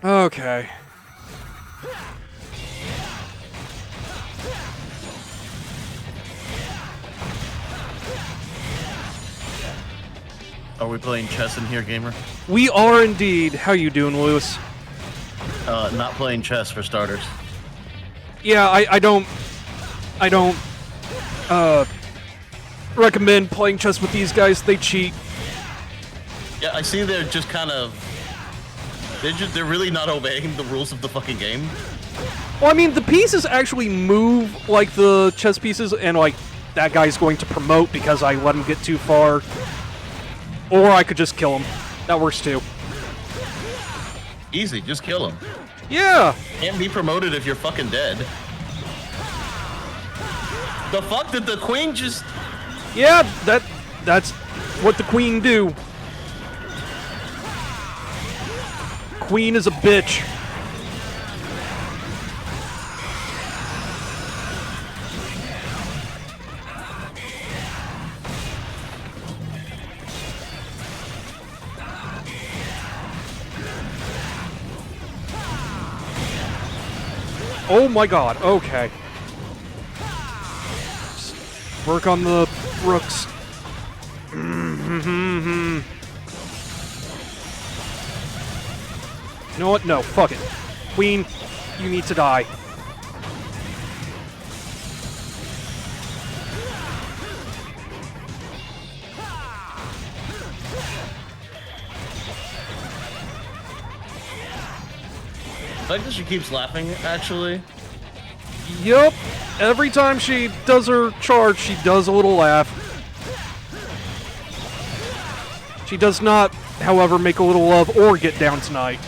Okay. Are we playing chess in here, gamer? We are indeed. How you doing, Lewis? Not playing chess for starters. Yeah, I don't recommend playing chess with these guys. They cheat. Yeah, I see they're just kind of... They're really not obeying the rules of the fucking game. Well, I mean, the pieces actually move like the chess pieces, and like, that guy's going to promote because I let him get too far. Or I could just kill him. That works too. Easy, just kill him. Yeah! Can't be promoted if you're fucking dead. The fuck did the queen just... Yeah, that's what the queen do. Queen is a bitch. Oh my god, okay. Just work on the rooks. You know what? No, fuck it. Queen, you need to die. I like that she keeps laughing, actually. Yup. Every time she does her charge, she does a little laugh. She does not, however, make a little love or get down tonight.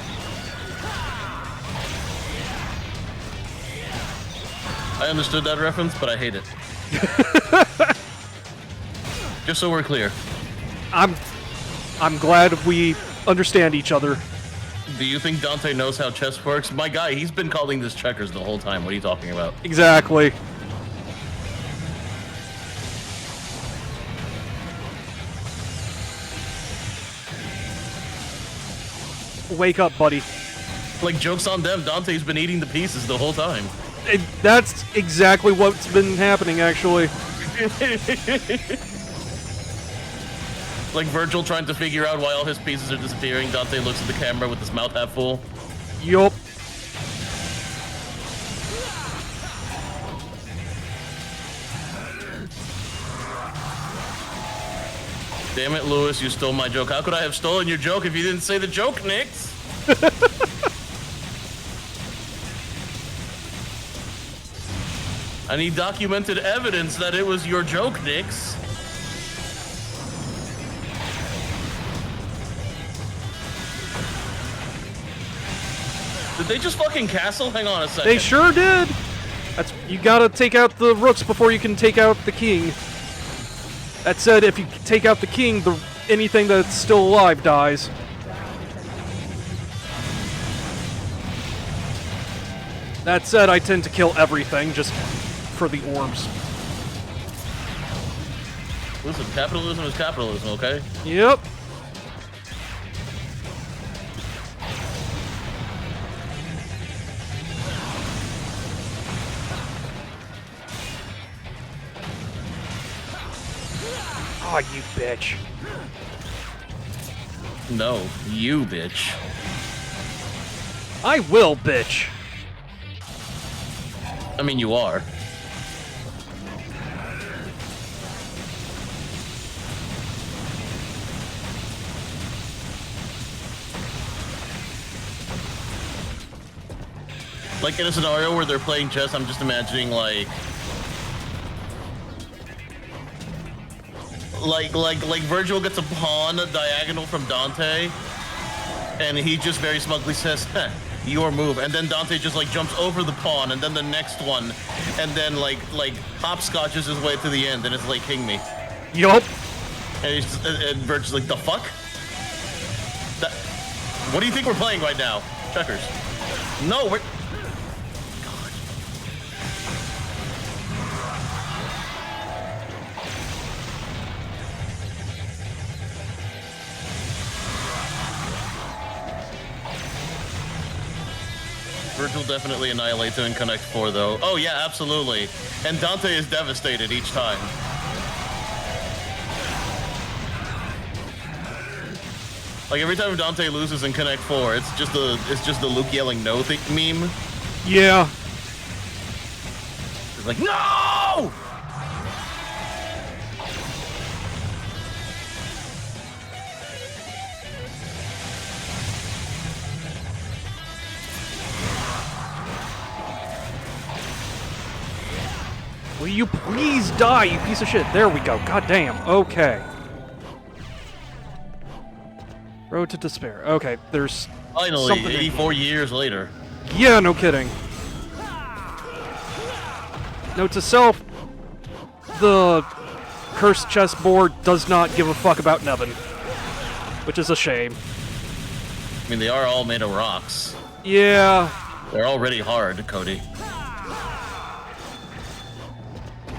I understood that reference, but I hate it. Just so we're clear. I'm glad we understand each other. Do you think Dante knows how chess works? My guy, he's been calling this checkers the whole time. What are you talking about? Exactly. Wake up, buddy. Like, joke's on them, Dante's been eating the pieces the whole time. That's exactly what's been happening, actually. Like Virgil trying to figure out why all his pieces are disappearing. Dante looks at the camera with his mouth half full. Yup. Damn it, Lewis, you stole my joke. How could I have stolen your joke if you didn't say the joke, Nix? I need documented evidence that it was your joke, Nix. Did they just fucking castle? Hang on a second. They sure did. You gotta take out the rooks before you can take out the king. That said, if you take out the king, anything that's still alive dies. That said, I tend to kill everything just for the orbs. Listen, capitalism is capitalism, okay? Yep. Aw, you bitch. No, you bitch. I will, bitch. I mean, you are. Like in a scenario where they're playing chess, I'm just imagining like Virgil gets a pawn diagonal from Dante, and he just very smugly says, "Your move," and then Dante just like jumps over the pawn, and then the next one, and then like hopscotches his way to the end, and it's like king me. Yup. And Virgil's like, "The fuck? What do you think we're playing right now? Checkers? No, we're." Virgil definitely annihilates him in Connect 4, though. Oh, yeah, absolutely. And Dante is devastated each time. Like, every time Dante loses in Connect 4, it's just the Luke yelling no meme. Yeah. It's like, no! Will you please die, you piece of shit? There we go. God damn. Okay. Road to Despair. Okay, there's Finally, something 84 years later. Yeah, no kidding. Note to self, the cursed chessboard does not give a fuck about Nevin. Which is a shame. I mean, they are all made of rocks. Yeah. They're already hard, Cody.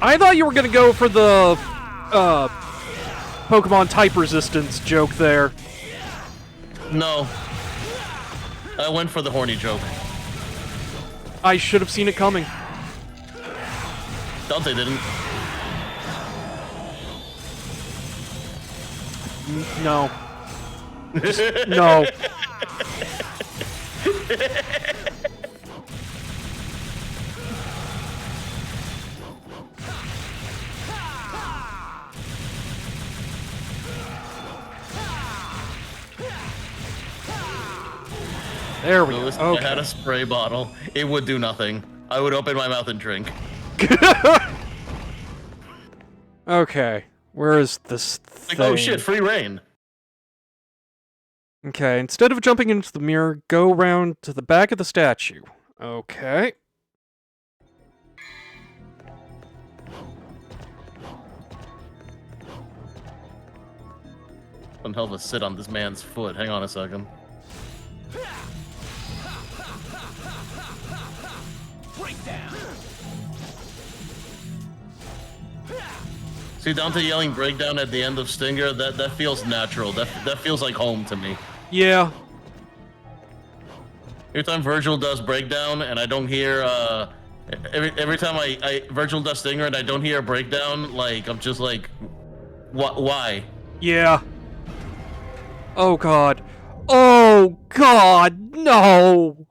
I thought you were gonna go for the Pokemon type resistance joke there. No. I went for the horny joke. I should have seen it coming. Dante didn't. No. Just, no. There we go. Lewis, Okay. I had a spray bottle. It would do nothing. I would open my mouth and drink. Okay. Where is this Like, thing? oh shit, free reign. Okay, instead of jumping into the mirror, go around to the back of the statue. Okay. One hell of a sit on this man's foot. Hang on a second. See Dante yelling breakdown at the end of Stinger? That feels natural. That feels like home to me. Yeah. Every time Virgil does breakdown and I don't hear every time I Virgil does stinger and I don't hear a breakdown, like I'm just like, why? Yeah. Oh god. Oh god, no!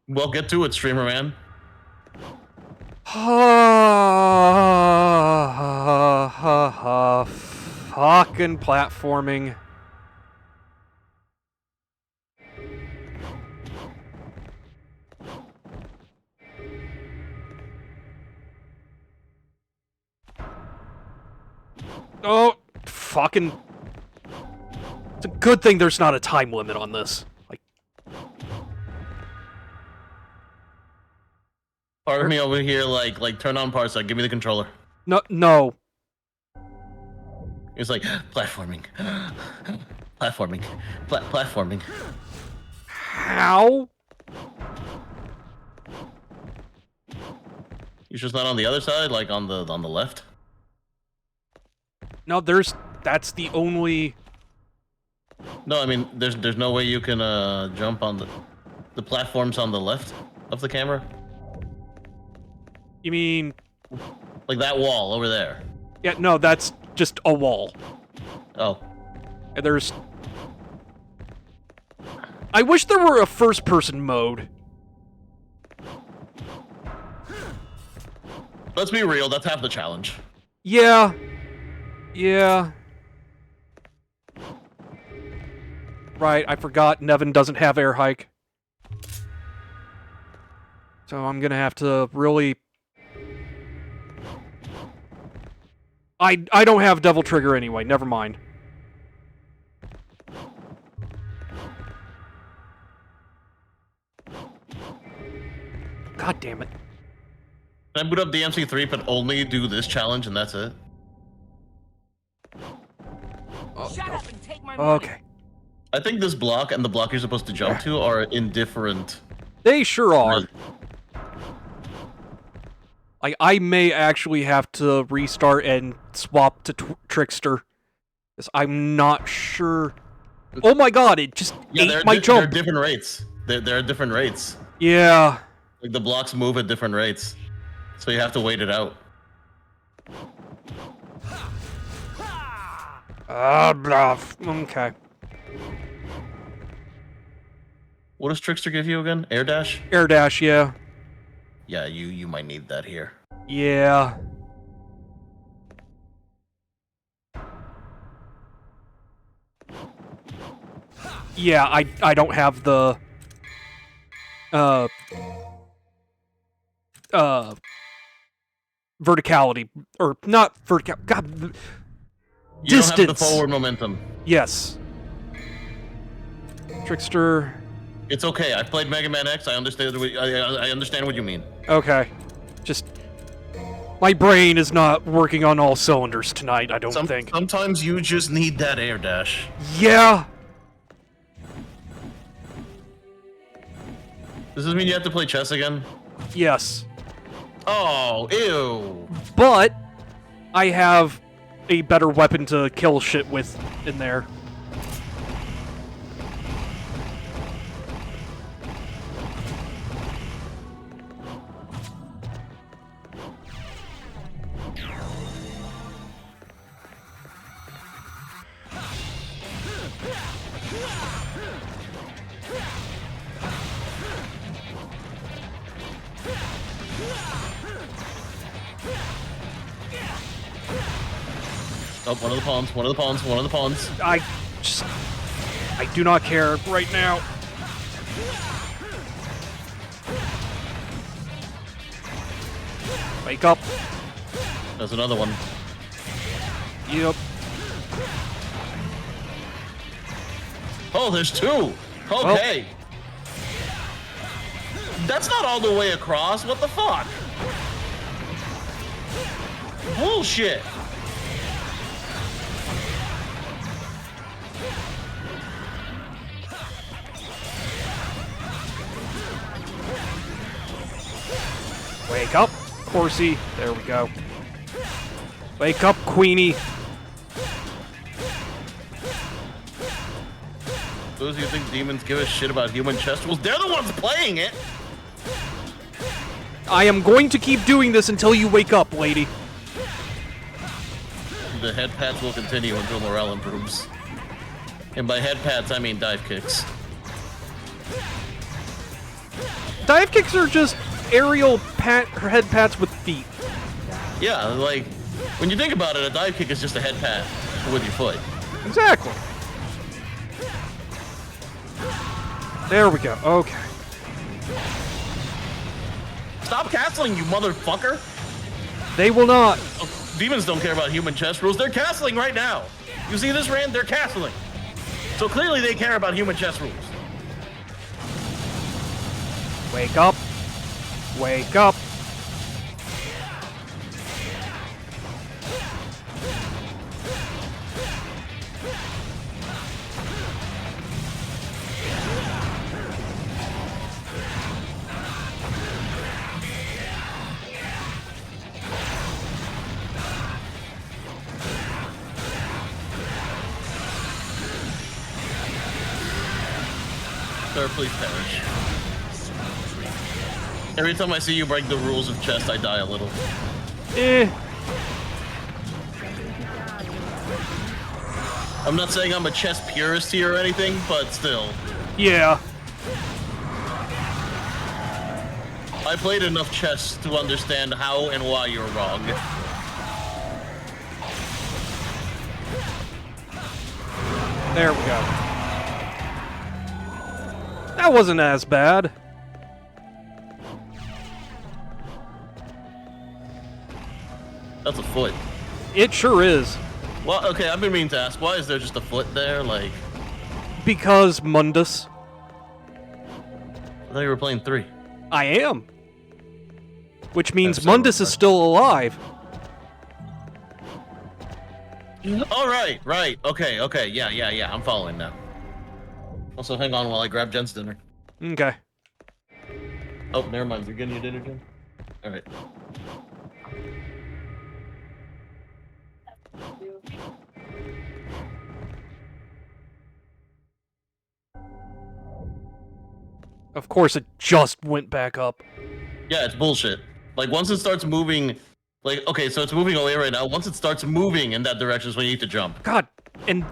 Well, get to it, streamer man. Fucking platforming. Oh, fucking. It's a good thing there's not a time limit on this. Like, part of me over here, like turn on Parsec, give me the controller. no. It's like platforming, platforming, platforming. How? You're just not on the other side, like on the left. No, that's the only... No, I mean there's no way you can jump on the platforms on the left of the camera. You mean... Like that wall over there. Yeah, no, that's just a wall. Oh. And there's... I wish there were a first-person mode. Let's be real, that's half the challenge. Yeah. Yeah. Right, I forgot Nevin doesn't have air hike. So I'm gonna have to really... I don't have Devil Trigger anyway, never mind. God damn it. Can I boot up DMC3 but only do this challenge and that's it? Shut up and take my money. Okay. I think this block and the block you're supposed to jump to are indifferent. They sure are. Like, I may actually have to restart and swap to Trickster. Because I'm not sure... Oh my god, it just ate my jump! They're different rates. There are different rates. Yeah. Like, the blocks move at different rates. So you have to wait it out. Bluff. Okay. What does Trickster give you again? Air dash? Air dash, yeah. Yeah, you might need that here. Yeah. Yeah, I don't have the... verticality. Or, not vertical... God... You Distance! don't have the forward momentum. Yes. Trickster... It's okay. I've played Mega Man X. I understand. I understand what you mean. Okay. Just... My brain is not working on all cylinders tonight, I don't think. Sometimes you just need that air dash. Yeah! Does this mean you have to play chess again? Yes. Oh, ew. But, I have a better weapon to kill shit with in there. Oh, one of the pawns, one of the pawns, one of the pawns. I do not care right now. Wake up. There's another one. Yep. Oh, there's two. Okay. That's not all the way across. What the fuck? Bullshit. Wake up, Corsi. There we go. Wake up, Queenie. Those who think demons give a shit about human chest rules, they're the ones playing it! I am going to keep doing this until you wake up, lady. The head pats will continue until morale improves. And by head pats, I mean dive kicks. Dive kicks are just aerial head pats with feet. Yeah, like, when you think about it, a dive kick is just a head pat with your foot. Exactly. There we go. Okay. Stop castling, you motherfucker! They will not. Demons don't care about human chest rules. They're castling right now. You see this, Rand? They're castling. So clearly they care about human chess rules. Wake up. Wake up. Sir, please perish. Every time I see you break the rules of chess, I die a little. I'm not saying I'm a chess purist here or anything, but still. Yeah. I played enough chess to understand how and why you're wrong. There we go. That wasn't as bad. That's a foot. It sure is. Well, okay, I've been meaning to ask, why is there just a foot there? Like, Because Mundus. I thought you were playing 3. I am. Which means That's Mundus so is still alive. Oh, right. Okay. Yeah. I'm following now. Also, hang on while I grab Jen's dinner. Okay. Oh, never mind. You're getting your dinner, Jen? All right. Of course, it just went back up. Yeah, it's bullshit. Like, once it starts moving... Like, okay, so it's moving away right now. Once it starts moving in that direction is when you need to jump. God, and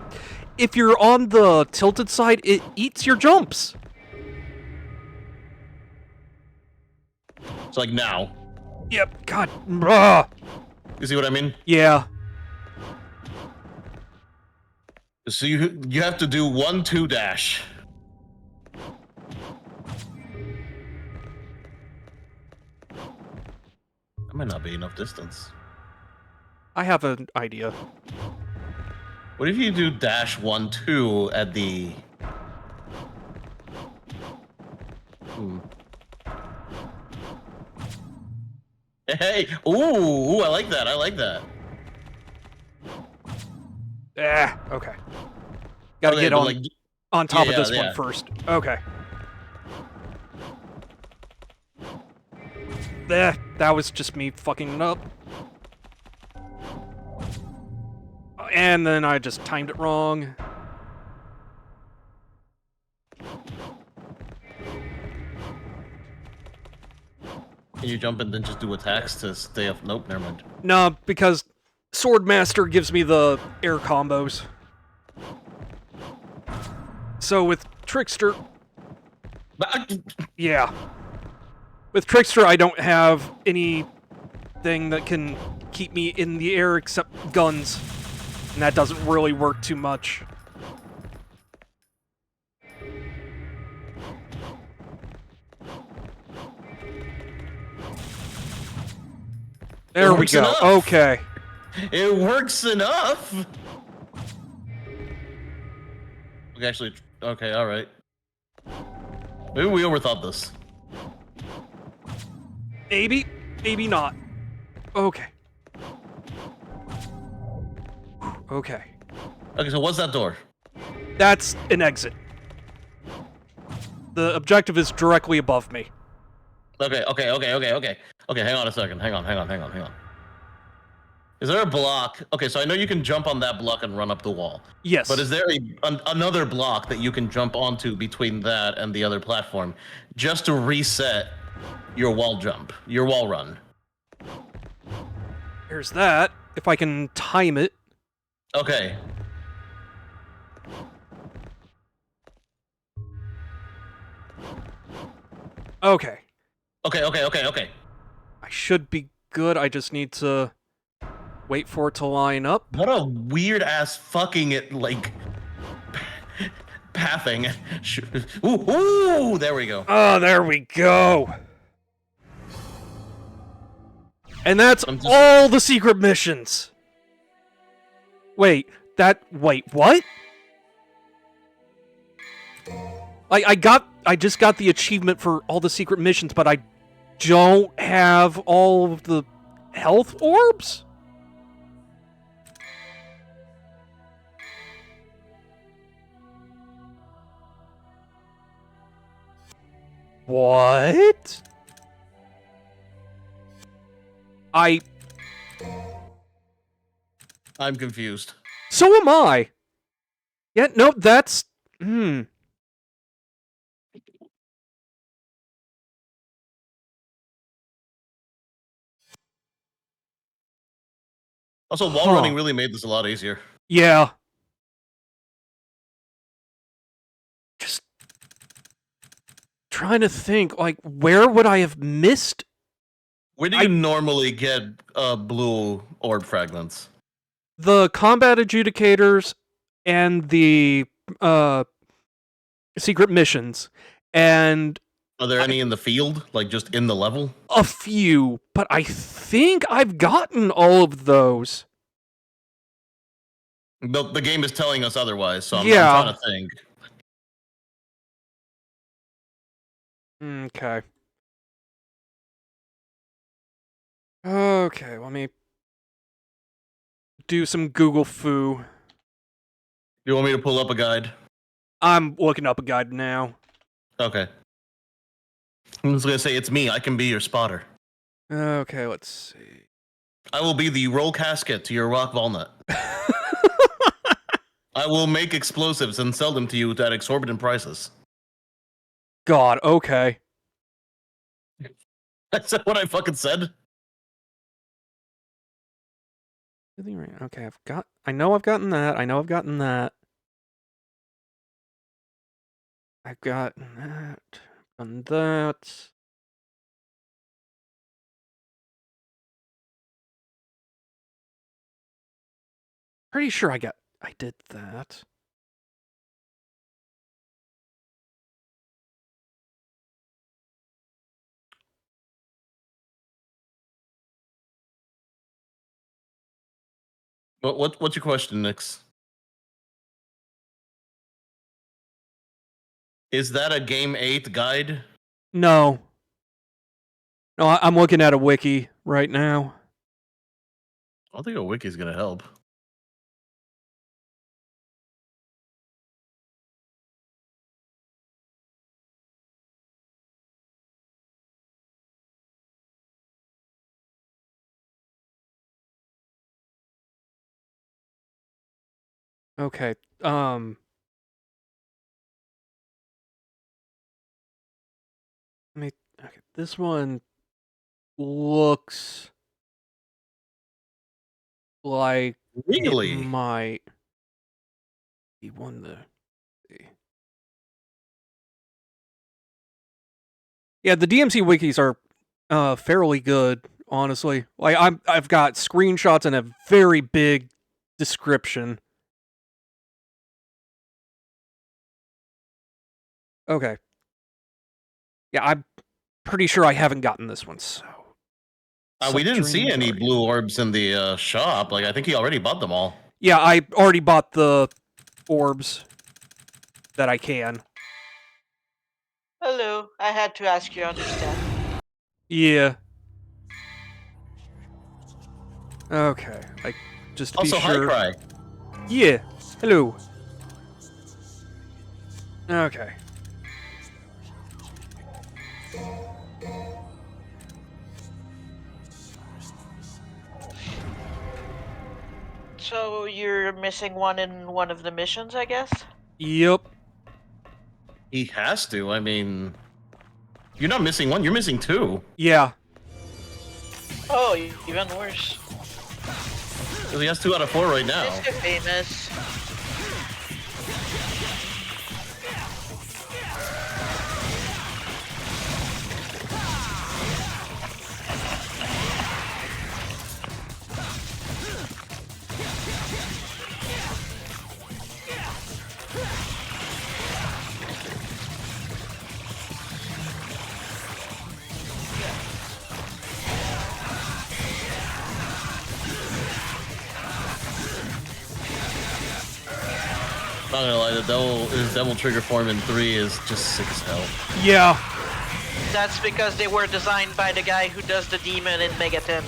if you're on the tilted side, it eats your jumps. It's like now. Yep, God. Ugh. You see what I mean? Yeah. So you have to do 1-2 dash. That might not be enough distance. I have an idea. What if you do dash 1-2 at the... Hey! Ooh, I like that. Okay. Gotta Okay, get but on, like, on top of yeah, this yeah. one first. Okay. That was just me fucking it up. And then I just timed it wrong. Can you jump and then just do attacks to stay up? Nope, never mind. No, because Swordmaster gives me the air combos. So with Trickster... Yeah. With Trickster, I don't have anything that can keep me in the air except guns. And that doesn't really work too much. There we go. Enough. Okay. It works enough. Okay, actually, okay, all right. Maybe we overthought this. Maybe. Maybe not. Okay. Okay. Okay, so what's that door? That's an exit. The objective is directly above me. Okay. Okay, hang on a second. Hang on. Is there a block? Okay, so I know you can jump on that block and run up the wall. Yes. But is there another block that you can jump onto between that and the other platform just to reset your wall jump, your wall run? There's that. If I can time it. Okay. Okay. Okay. I should be good. I just need to wait for it to line up. What a weird ass fucking it like pathing. Ooh, there we go. Oh, there we go. And that's all the secret missions. Wait, what? I just got the achievement for all the secret missions, but I don't have all of the health orbs? What? I'm confused. So am I. Yeah, no, that's... Also, wall running really made this a lot easier. Yeah. Just trying to think, like, where would I have missed? Where do you normally get blue orb fragments? The combat adjudicators and the secret missions. And Are there any in the field, like just in the level? a few, but I think I've gotten all of those. The game is telling us otherwise, so I'm trying to think. Okay. Okay, let me do some Google foo. You want me to pull up a guide? I'm looking up a guide now. Okay. I'm just gonna say it's me. I can be your spotter. Okay, let's see. I will be the roll casket to your rock walnut. I will make explosives and sell them to you at exorbitant prices. God, okay. That's what I fucking said. Okay, I know I've gotten that. I've gotten that. I've gotten that. Done that. Pretty sure I did that. What's your question, Nix? Is that a Game 8 guide? No. No, I'm looking at a wiki right now. I don't think a wiki's gonna help. Okay, okay, this one looks like Really? it might be one to see. Yeah, the DMC wikis are fairly good, honestly. Like I've got screenshots and a very big description. Okay. Yeah, I'm pretty sure I haven't gotten this one, so... We didn't see any blue orbs in the shop. Like, I think he already bought them all. Yeah, I already bought the orbs that I can. Hello, I had to ask you, understand. Yeah. Okay, like, just to Also, be sure... hi, Cry. Yeah, hello. Okay. So you're missing one in one of the missions, I guess? Yep. He has to. I mean, you're not missing one. You're missing two. Yeah. Oh, even worse. He has 2 out of 4 right now. Mr. Famous. Not gonna lie, his devil trigger form in 3 is just sick as hell. Yeah. That's because they were designed by the guy who does the demon in Mega 10.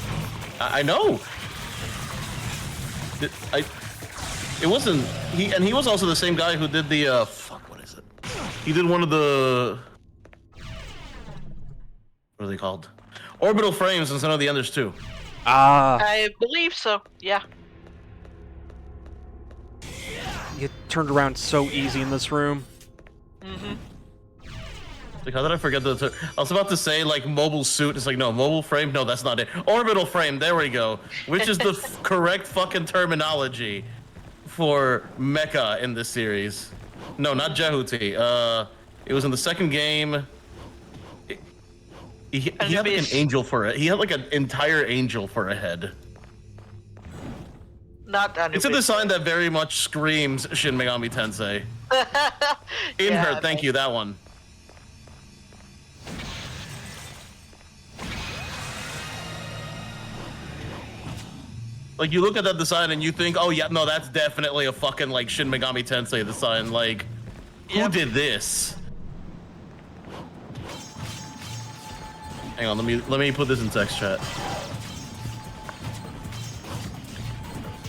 I know. It wasn't he, and he was also the same guy who did the fuck. What is it? He did one of the what are they called? Orbital frames and some of the others too. Ah. I believe so, yeah. You turned around so easy in this room. Mm-hmm. Like, how did I forget the? I was about to say like mobile suit. It's like no, mobile frame. No, that's not it. Orbital frame. There we go. Which is the correct fucking terminology for mecha in this series. No, not Jehuti. It was in the second game. He had like an angel for it. He had like an entire angel for a head. Not Anubis. It's a design that very much screams Shin Megami Tensei. In Yeah, her, thank you, that one. Like, you look at that design and you think, oh yeah, no, that's definitely a fucking, like, Shin Megami Tensei design. Like, who did this? Hang on, let me put this in text chat.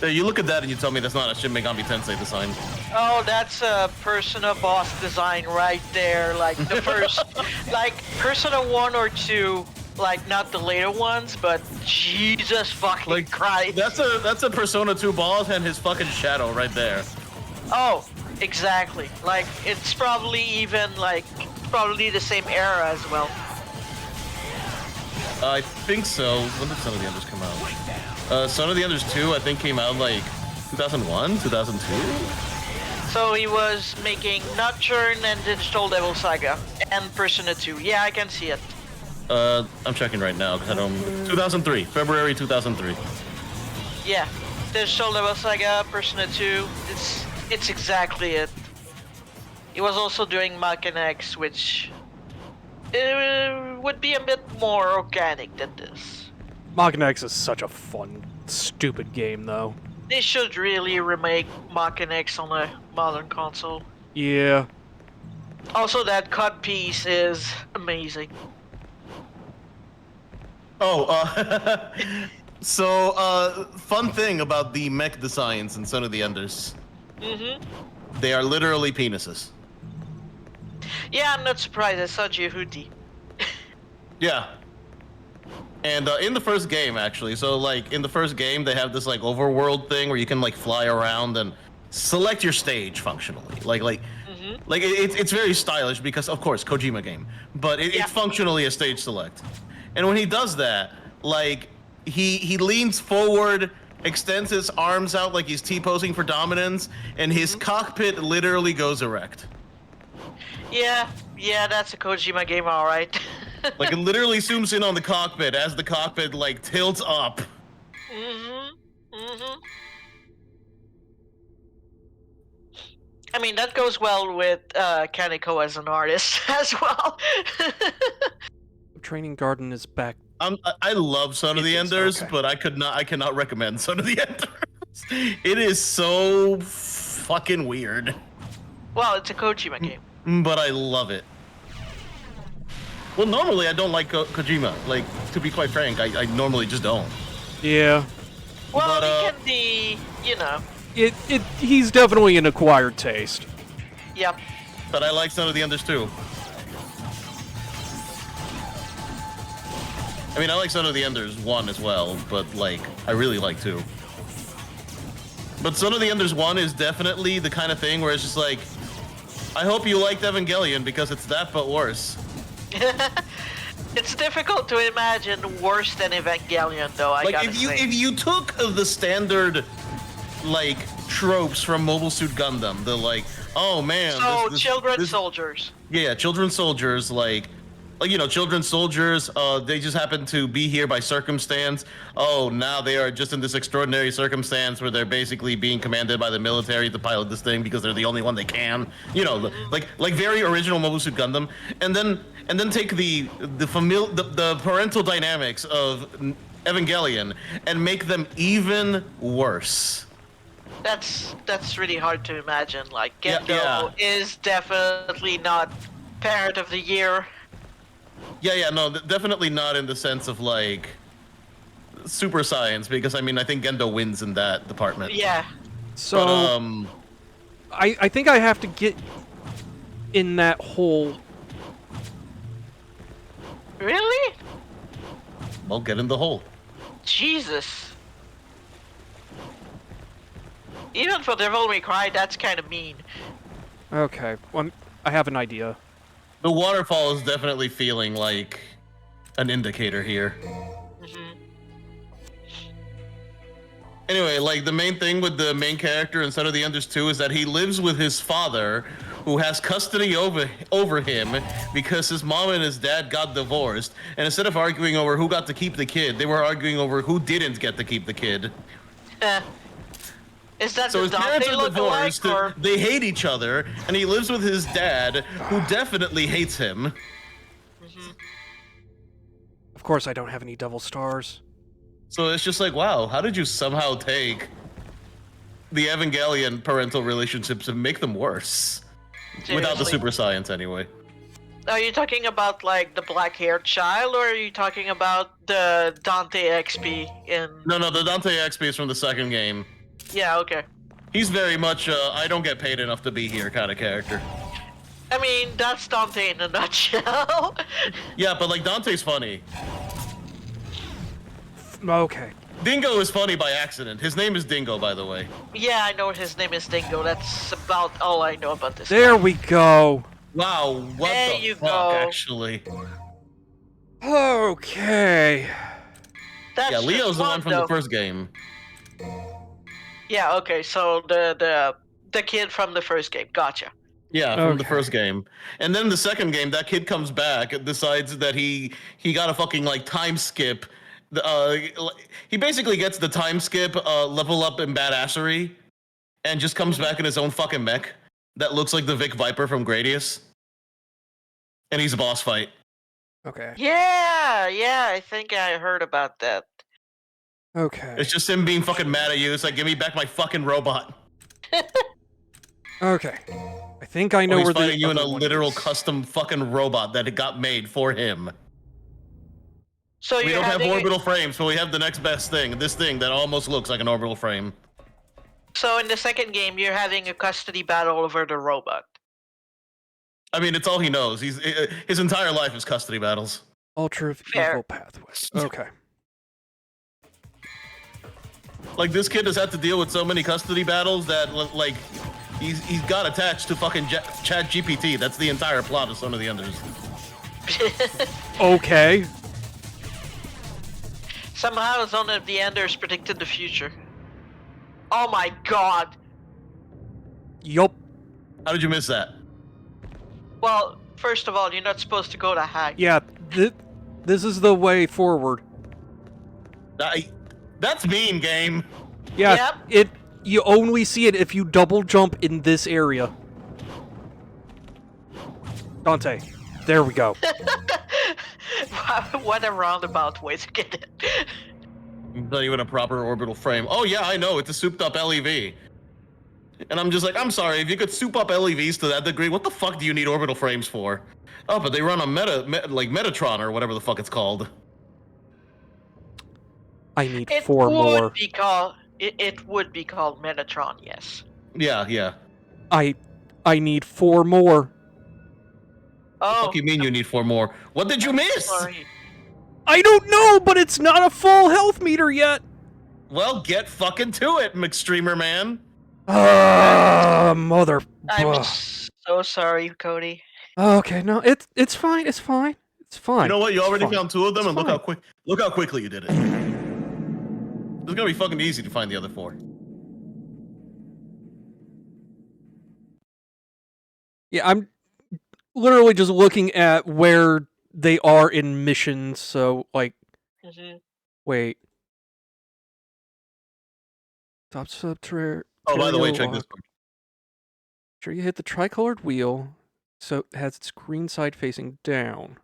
You look at that and you tell me that's not a Shin Megami Tensei design. Oh, that's a Persona boss design right there. Like the first, like Persona 1 or 2, like not the later ones, but Jesus fucking Christ. That's a Persona 2 boss and his fucking shadow right there. Oh, exactly. Like it's probably even like probably the same era as well. I think so. When did Son of the Enders come out? Son of the Enders 2, I think, came out like 2001, 2002? So he was making Nocturne and Digital Devil Saga and Persona 2. Yeah, I can see it. I'm checking right now because I don't. 2003, February 2003. Yeah, Digital Devil Saga, Persona 2. It's exactly it. He was also doing Mach X, which would be a bit more organic than this. Mach X is such a fun, stupid game, though. They should really remake Mach X on a modern console. Yeah. Also, that cut piece is amazing. Oh, so, fun thing about the mech designs in Son of the Enders. Mm-hmm. They are literally penises. Yeah, I'm not surprised. I saw Jehuti. Yeah. And in the first game, actually, so like in the first game, they have this like overworld thing where you can like fly around and select your stage functionally. Like it's very stylish because of course Kojima game, but it's functionally a stage select. And when he does that, like he leans forward, extends his arms out like he's T-posing for dominance, and his cockpit literally goes erect. Yeah, that's a Kojima game, all right. Like it literally zooms in on the cockpit as the cockpit like tilts up. I mean, that goes well with Kaneko as an artist as well. Training Garden is back. I love Son of the Enders, okay. but I cannot recommend Son of the Enders. It is so fucking weird. Well, it's a Kojima game. But I love it. Well, normally I don't like Kojima. Like, to be quite frank, I normally just don't. Yeah. Well, But, it can be, you know. He's definitely an acquired taste. Yep. But I like Son of the Enders too. I mean, I like Son of the Enders 1 as well, but like, I really like 2. But Son of the Enders 1 is definitely the kind of thing where it's just like, I hope you liked Evangelion because it's that but worse. It's difficult to imagine worse than Evangelion, though. I Like gotta if say. you took the standard like tropes from Mobile Suit Gundam, the like, oh man, So, children this- soldiers. yeah, children soldiers, like you know, children soldiers, they just happen to be here by circumstance. Oh, now they are just in this extraordinary circumstance where they're basically being commanded by the military to pilot this thing because they're the only one they can. You know, like very original Mobile Suit Gundam, and then take the parental dynamics of Evangelion and make them even worse. That's really hard to imagine. Like, Yeah, Gendo is definitely not Parent of the Year. Yeah, no, definitely not in the sense of like super science, because I mean I think Gendo wins in that department. Yeah. So, But, I think I have to get in that hole. Really? well, get in the hole. Jesus. Even for Devil May Cry, that's kind of mean. Okay, well, I have an idea. The waterfall is definitely feeling like an indicator here. Mhm. Anyway, like the main thing with the main character in Son of the Enders 2 is that he lives with his father, who has custody over him because his mom and his dad got divorced. And instead of arguing over who got to keep the kid, they were arguing over who didn't get to keep the kid. Is that So the his parents Dante are look-alike, divorced, or? they hate each other, and he lives with his dad, who definitely hates him. Of course, I don't have any devil stars. So it's just like, wow, how did you somehow take the Evangelion parental relationships and make them worse? Without the Seriously. super science, anyway. Are you talking about, like, the black-haired child, or are you talking about the Dante XP in... No, the Dante XP is from the second game. Yeah, okay. He's very much, I don't get paid enough to be here kind of character. I mean, that's Dante in a nutshell. Yeah, but like, Dante's funny. Okay. Dingo is funny by accident. His name is Dingo, by the way. Yeah, I know his name is Dingo. That's about all I know about this There guy. we go. Wow, what There the you fuck, go. actually. Okay. That's Yeah, just Leo's the fun, one from though. the first game. Yeah, okay, so the kid from the first game. Gotcha. Yeah, from the Okay. first game. And then the second game, that kid comes back and decides that he got a fucking like time skip. He basically gets the time skip level up in badassery and just comes back in his own fucking mech that looks like the Vic Viper from Gradius. And he's a boss fight. Okay. Yeah, I think I heard about that. Okay. It's just him being fucking mad at you. It's like, give me back my fucking robot. Okay. I think I know He's where the fighting you in a other one literal is. custom fucking robot that it got made for him. So We you're don't have having orbital frames, so we have the next best thing. This thing that almost looks like an orbital frame. So in the second game, you're having a custody battle over the robot. I mean, it's all he knows. His entire life is custody battles. Ultra Fair. evil pathways. Okay. Like, this kid has had to deal with so many custody battles that, like, he's got attached to fucking Chat GPT. That's the entire plot of Son of the Enders. Okay. Somehow Zone of the Enders predicted the future. Oh my god. Yup. How did you miss that? Well, first of all, you're not supposed to go to high. Yeah. This is the way forward. That's mean, game. Yeah. Yep. You only see it if you double jump in this area. Dante. There we go. What a roundabout way to get it. Not even a proper orbital frame. Oh yeah, I know. It's a souped up LEV. And I'm just like, I'm sorry, if you could soup up LEVs to that degree, what the fuck do you need orbital frames for? Oh, but they run on like Metatron or whatever the fuck it's called. I need It 4 would more. be called. It would be called Metatron, yes. Yeah. I need 4 more. Oh, Fuck you mean you need 4 more? What did you miss? sorry. I don't know, but it's not a full health meter yet. Well, get fucking to it, McStreamer man. Mother. I'm Ugh. so sorry, Cody. Okay, no, it's fine. It's fine. It's fine. You know what? You It's already fine. found 2 of them, It's and fine. look how quickly you did it. It's gonna be fucking easy to find the other 4. Yeah, I'm literally just looking at where they are in missions. So, like, Mhm. wait. Top subterranean. Oh, by the way, check this one. Sure, you hit the tricolored wheel, so it has its green side facing down.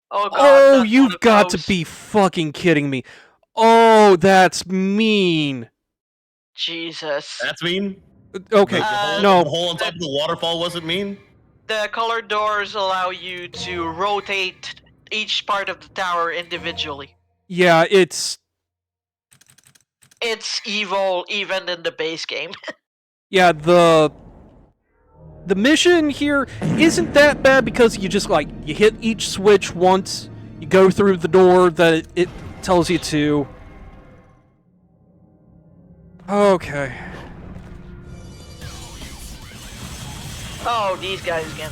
Oh god. Oh, that's one you've of got to those. be fucking kidding me. Oh, that's mean. Jesus. That's mean. Okay, no. The hole on top of the waterfall wasn't mean. The colored doors allow you to rotate each part of the tower individually. Yeah, it's evil even in the base game. yeah, the mission here isn't that bad because you just like you hit each switch once, you go through the door that it tells you to. Okay. Oh, these guys again.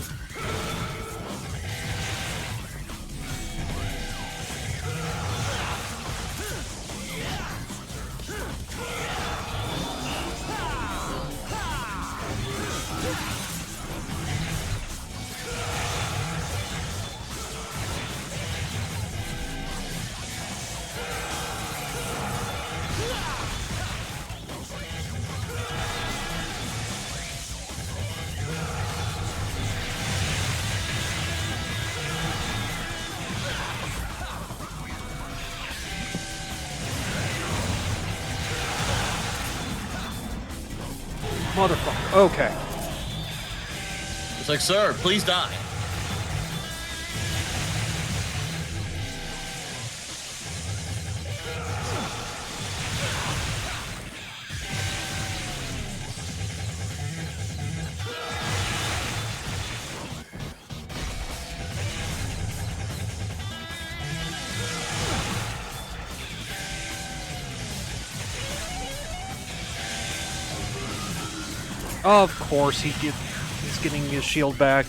Motherfucker. Okay. It's like, sir, please die. Of course, he's getting his shield back.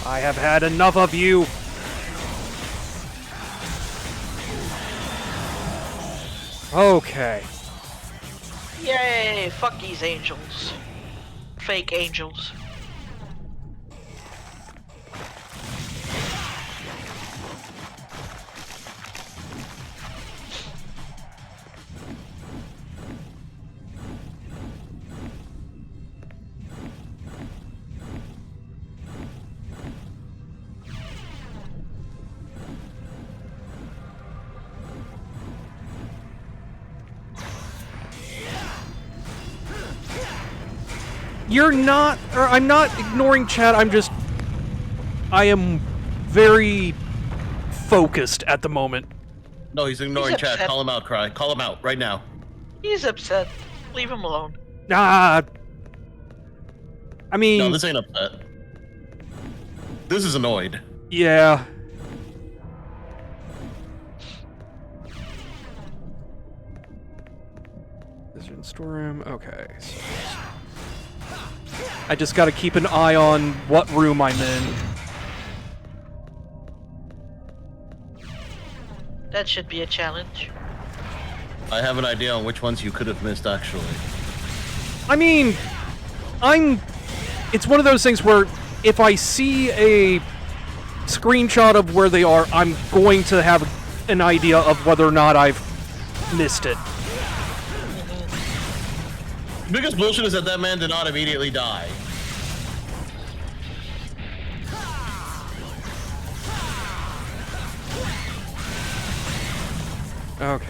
I have had enough of you. Okay. Yay! Fuck these angels. Fake angels. You're not, or I'm not ignoring chat, I am very focused at the moment. No, he's ignoring He's chat. upset. Call him out, Cry. Call him out right now. He's upset. Leave him alone. Ah, I mean, No, this ain't upset. This is annoyed. yeah. Vision storeroom, okay. So I just gotta keep an eye on what room I'm in. That should be a challenge. I have an idea on which ones you could have missed, actually. I mean, it's one of those things where if I see a screenshot of where they are, I'm going to have an idea of whether or not I've missed it. The biggest bullshit is that man did not immediately die. Okay.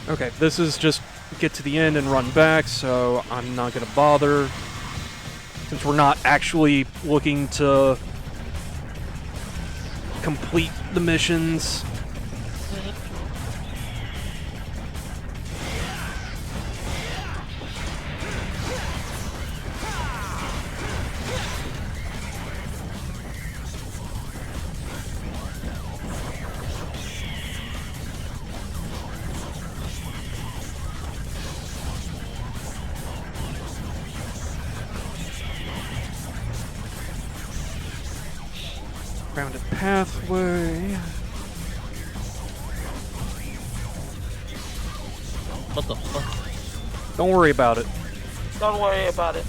Okay, this is just get to the end and run back, so I'm not gonna bother. Since we're not actually looking to complete the missions. Rounded pathway. What the fuck? Don't worry about it. Don't worry about it.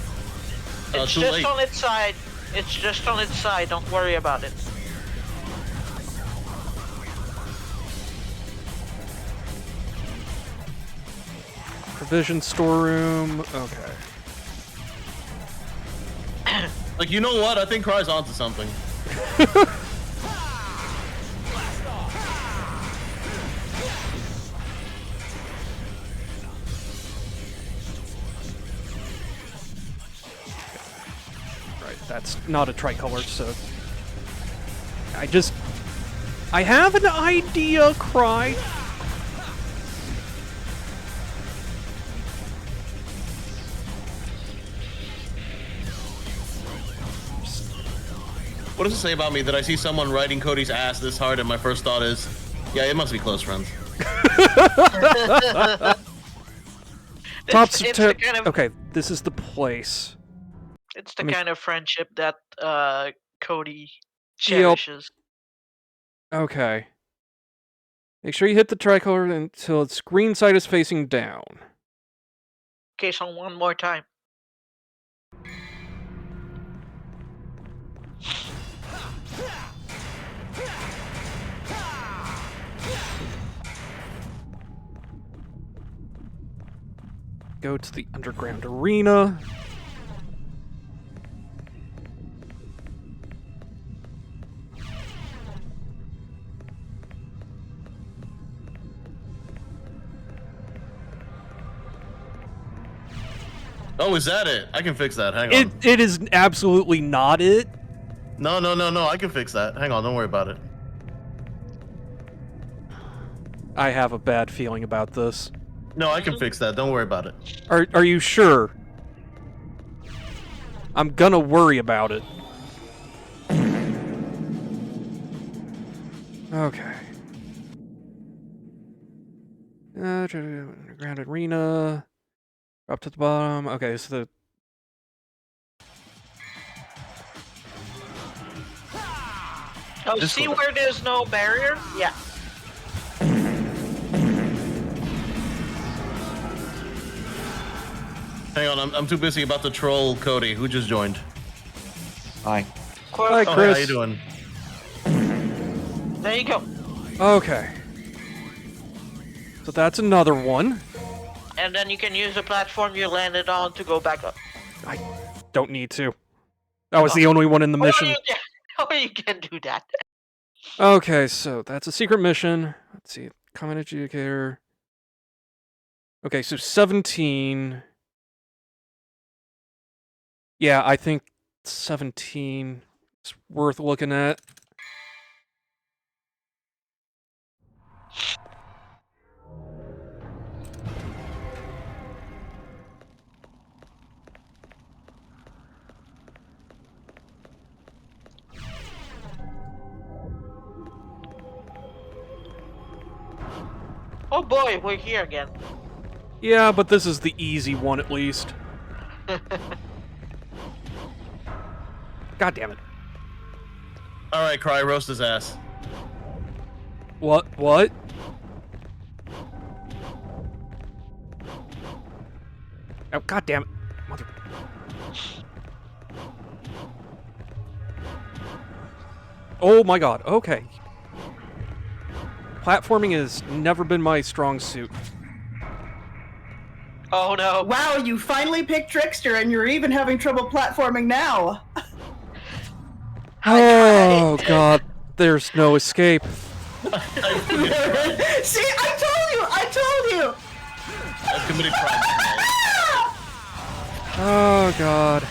It's too just late. on its side. It's just on its side. Don't worry about it. Provision storeroom. Okay. Like, you know what? I think Cry's onto something. Right, that's not a tricolor, so... I have an idea, Cry. What does it say about me that I see someone riding Cody's ass this hard and my first thought is, yeah, it must be close friends. Tops It's to... the kind of Okay, this is the place. it's the I mean- kind of friendship that Cody Yep. cherishes. Okay. Make sure you hit the tricolor until its green side is facing down. Okay, so one more time. Go to the underground arena. Oh, is that it? I can fix that. Hang on. It is absolutely not it. No, I can fix that. Hang on, don't worry about it. I have a bad feeling about this. No, I can fix that. Don't worry about it. Are you sure? I'm gonna worry about it. Okay. Underground arena. Up to the bottom. Okay, so the... Oh, This see one. where there's no barrier? Yeah. Hang on, I'm too busy about to troll Cody, who just joined. Hi. Hi, Oh, hey, Chris. how you doing? There you go. Okay. So that's another one. And then you can use the platform you landed on to go back up. I don't need to. That was the only one in the mission. You can do that. Okay, so that's a secret mission. Let's see. Common adjudicator. Okay, so 17. Yeah, I think 17 is worth looking at. Oh boy, we're here again. Yeah, but this is the easy one at least. God damn it. Alright, Cry, roast his ass. What? What? Oh, god damn it. Mother... Oh my god, okay. Platforming has never been my strong suit. Oh no. Wow, you finally picked Trickster and you're even having trouble platforming now. Oh god, there's no escape. See, I told you! I've committed crime tonight. Oh God.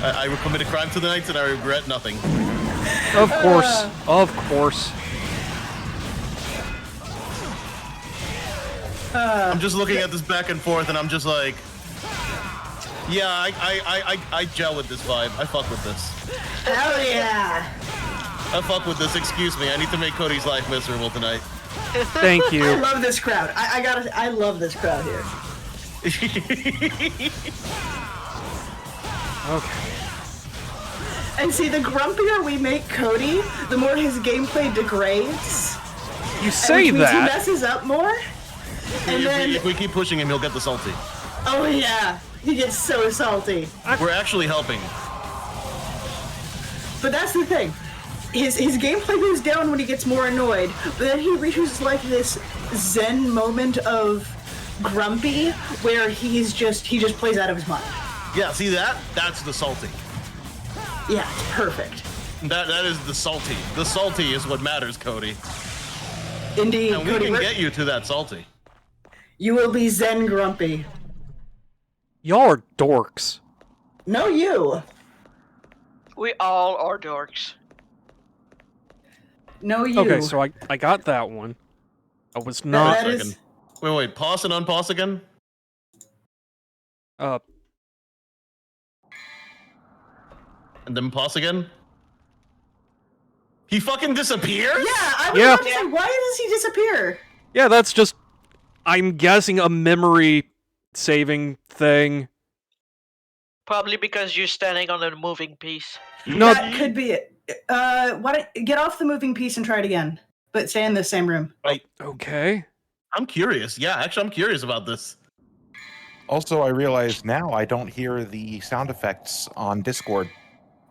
I committed crime tonight and I regret nothing. Of course. Of course. I'm just looking at this back and forth and I'm just like, yeah, I gel with this vibe. I fuck with this. Hell yeah! I fuck with this. Excuse me. I need to make Cody's life miserable tonight. Thank I you. love this crowd. I love this crowd here. Okay. And see, the grumpier we make Cody, the more his gameplay degrades. You say which means he that. messes up more. And then, If we keep pushing him, he'll get the salty. oh yeah, he gets so salty. We're actually helping. But that's the thing. His gameplay goes down when he gets more annoyed, but then he reaches like this zen moment of grumpy where he just plays out of his mind. Yeah, see that? That's the salty. Yeah, it's perfect. That is the salty. The salty is what matters, Cody. Indeed, And we Cody, can get you to that salty. you will be zen grumpy. Y'all are dorks. No, you. We all are dorks. No, you. Okay, so I got that one. I was No, not. that is. Wait. Pause and unpause again? And then pause again? He fucking disappears? Yeah, I was Yeah. about to say, why does he disappear? Yeah, that's just. I'm guessing a memory saving thing. Probably because you're standing on a moving piece. No, That could be it. Why don't get off the moving piece and try it again, but stay in the same room. okay. I'm curious. Yeah, actually, I'm curious about this. Also, I realize now I don't hear the sound effects on Discord.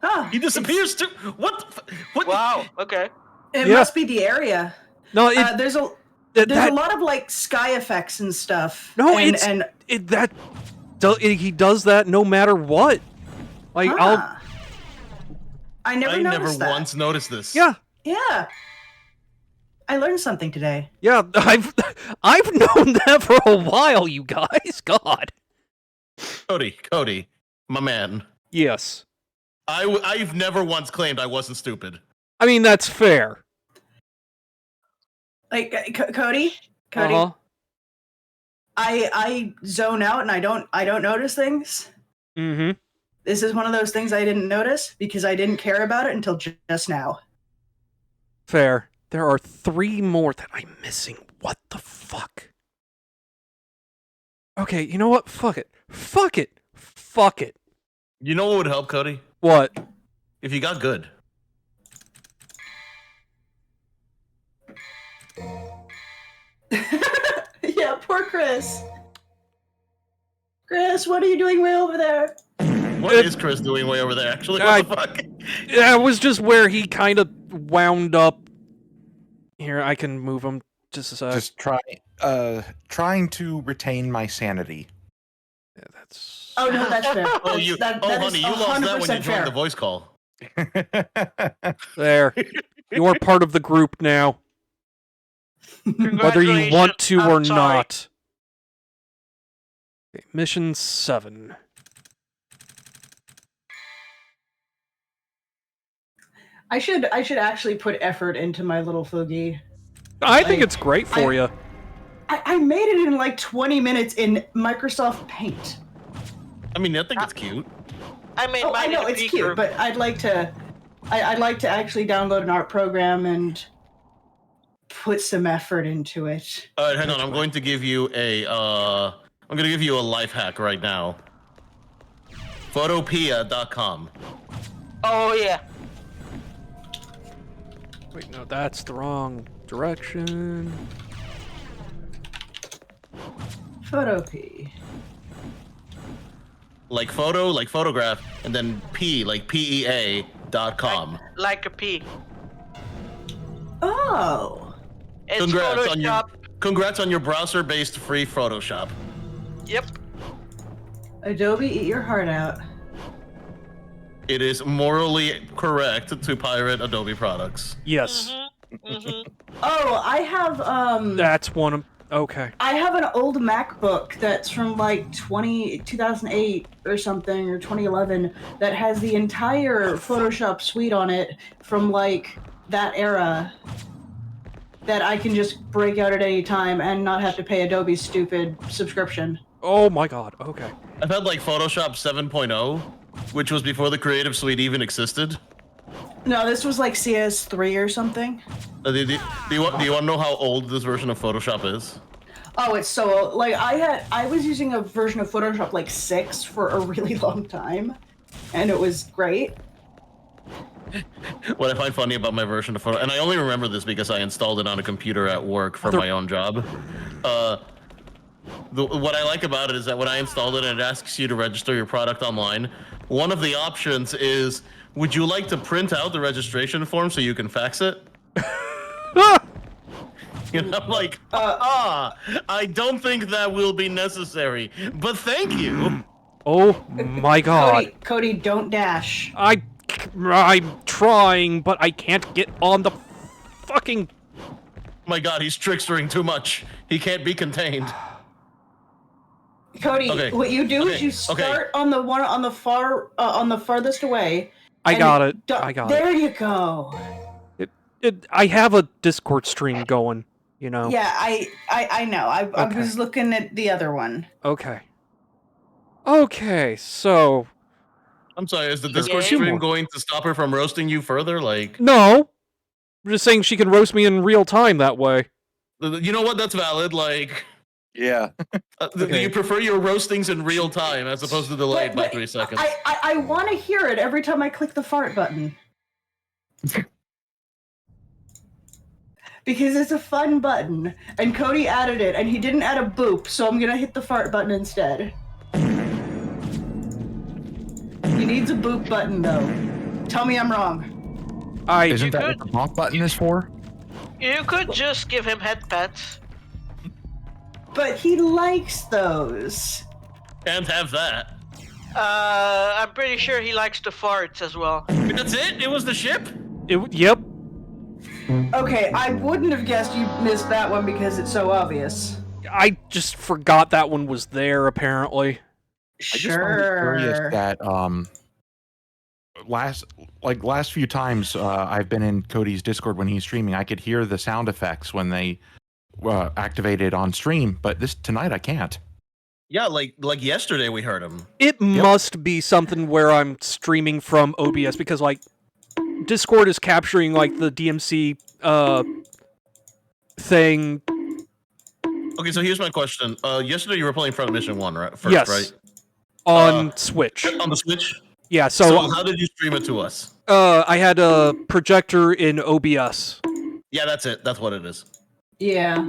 Ah, He disappears too. What? What? Wow. Okay. it Yeah. must be the area. No, it, There's a that, there's a lot of like sky effects and stuff. No, and, it's and he does that no matter what. Like I never I noticed never that. once noticed this. yeah, I learned something today. yeah. I've known that for a while, you guys. God. Cody, my man. Yes. I've never once claimed I wasn't stupid. I mean that's fair. Like Cody, Uh-huh. I zone out and I don't notice things. Mm-hmm. This is one of those things I didn't notice because I didn't care about it until just now. Fair. There are 3 more that I'm missing. What the fuck? Okay, you know what? Fuck it. Fuck it. Fuck it. You know what would help, Cody? What? If you got good. Yeah, poor Chris. Chris, what are you doing way over there? What is Chris doing way over there, actually? What the fuck? That was just where he kind of wound up. Here, I can move him just a sec. Just trying to retain my sanity. Yeah, that's... Oh no, that's fair. Oh, you, that honey, is you lost that when you 100% joined fair. the voice call. There. You are part of the group now. Whether you want to Congratulations. or I'm sorry. not. Okay, mission 7. I should actually put effort into my little foogie. I think it's great for you. I made it in like 20 minutes in Microsoft Paint. I mean, I think it's cute. I made Oh, I mine know in a it's P cute, group. but I'd like to actually download an art program and put some effort into it. All right, hang on. I'm going to give you a life hack right now. Photopia.com. Oh yeah. Wait, no, that's the wrong direction. Photopea. Like photo, like photograph, and then P, like PEA.com. Like a P. Oh. It's Congrats Photoshop. on your browser-based free Photoshop. Yep. Adobe, eat your heart out. It is morally correct to pirate Adobe products. Yes. Mm-hmm. Oh, I have That's one of... Okay. I have an old MacBook that's from like 2008 or something, or 2011, that has the entire Photoshop suite on it from like that era that I can just break out at any time and not have to pay Adobe's stupid subscription. Oh my god, okay. I've had like Photoshop 7.0, which was before the Creative Suite even existed. No, this was like CS3 or something. Do you want to know how old this version of Photoshop is? Oh, it's so old. Like I was using a version of Photoshop like 6 for a really long time, and it was great. What I find funny about my version of Photoshop, and I only remember this because I installed it on a computer at work for my own job. What I like about it is that when I installed it and it asks you to register your product online, one of the options is, would you like to print out the registration form so you can fax it? You know, I'm like, I don't think that will be necessary, but thank you. Oh my god. Cody, don't dash. I'm trying, but I can't get on the fucking... My god, he's trickstering too much. He can't be contained. Cody, Okay. what you do is you start on the one on the farthest away. I got it. I got it. There you go. I have a Discord stream going, you know. Yeah, I know. I was looking at the other one. Okay. Okay, so... I'm sorry, is the Discord stream going to stop her from roasting you further? Like, no! I'm just saying she can roast me in real time that way. You know what? That's valid. Like, Yeah. Do you prefer your roastings in real time as opposed to delayed by 3 seconds? I want to hear it every time I click the fart button. Because it's a fun button, and Cody added it, and he didn't add a boop, so I'm gonna hit the fart button instead. He needs a boop button, though. Tell me I'm wrong. Isn't that what the honk button is for? You could just give him head pats. But he likes those. Can't have that. I'm pretty sure he likes the farts as well. That's it? It was the ship? Yep. Okay, I wouldn't have guessed you missed that one because it's so obvious. I just forgot that one was there, apparently. I just find it curious that last few times I've been in Cody's Discord when he's streaming, I could hear the sound effects when they activated on stream, but tonight I can't. Yeah, like yesterday we heard him. It must be something where I'm streaming from OBS, because, like, Discord is capturing, like, the DMC thing. Okay, so here's my question. Yesterday you were playing Front Mission 1, right? First, yes. Right? On Switch. On the Switch? Yeah, So how did you stream it to us? I had a projector in OBS. Yeah, that's it. That's what it is. Yeah.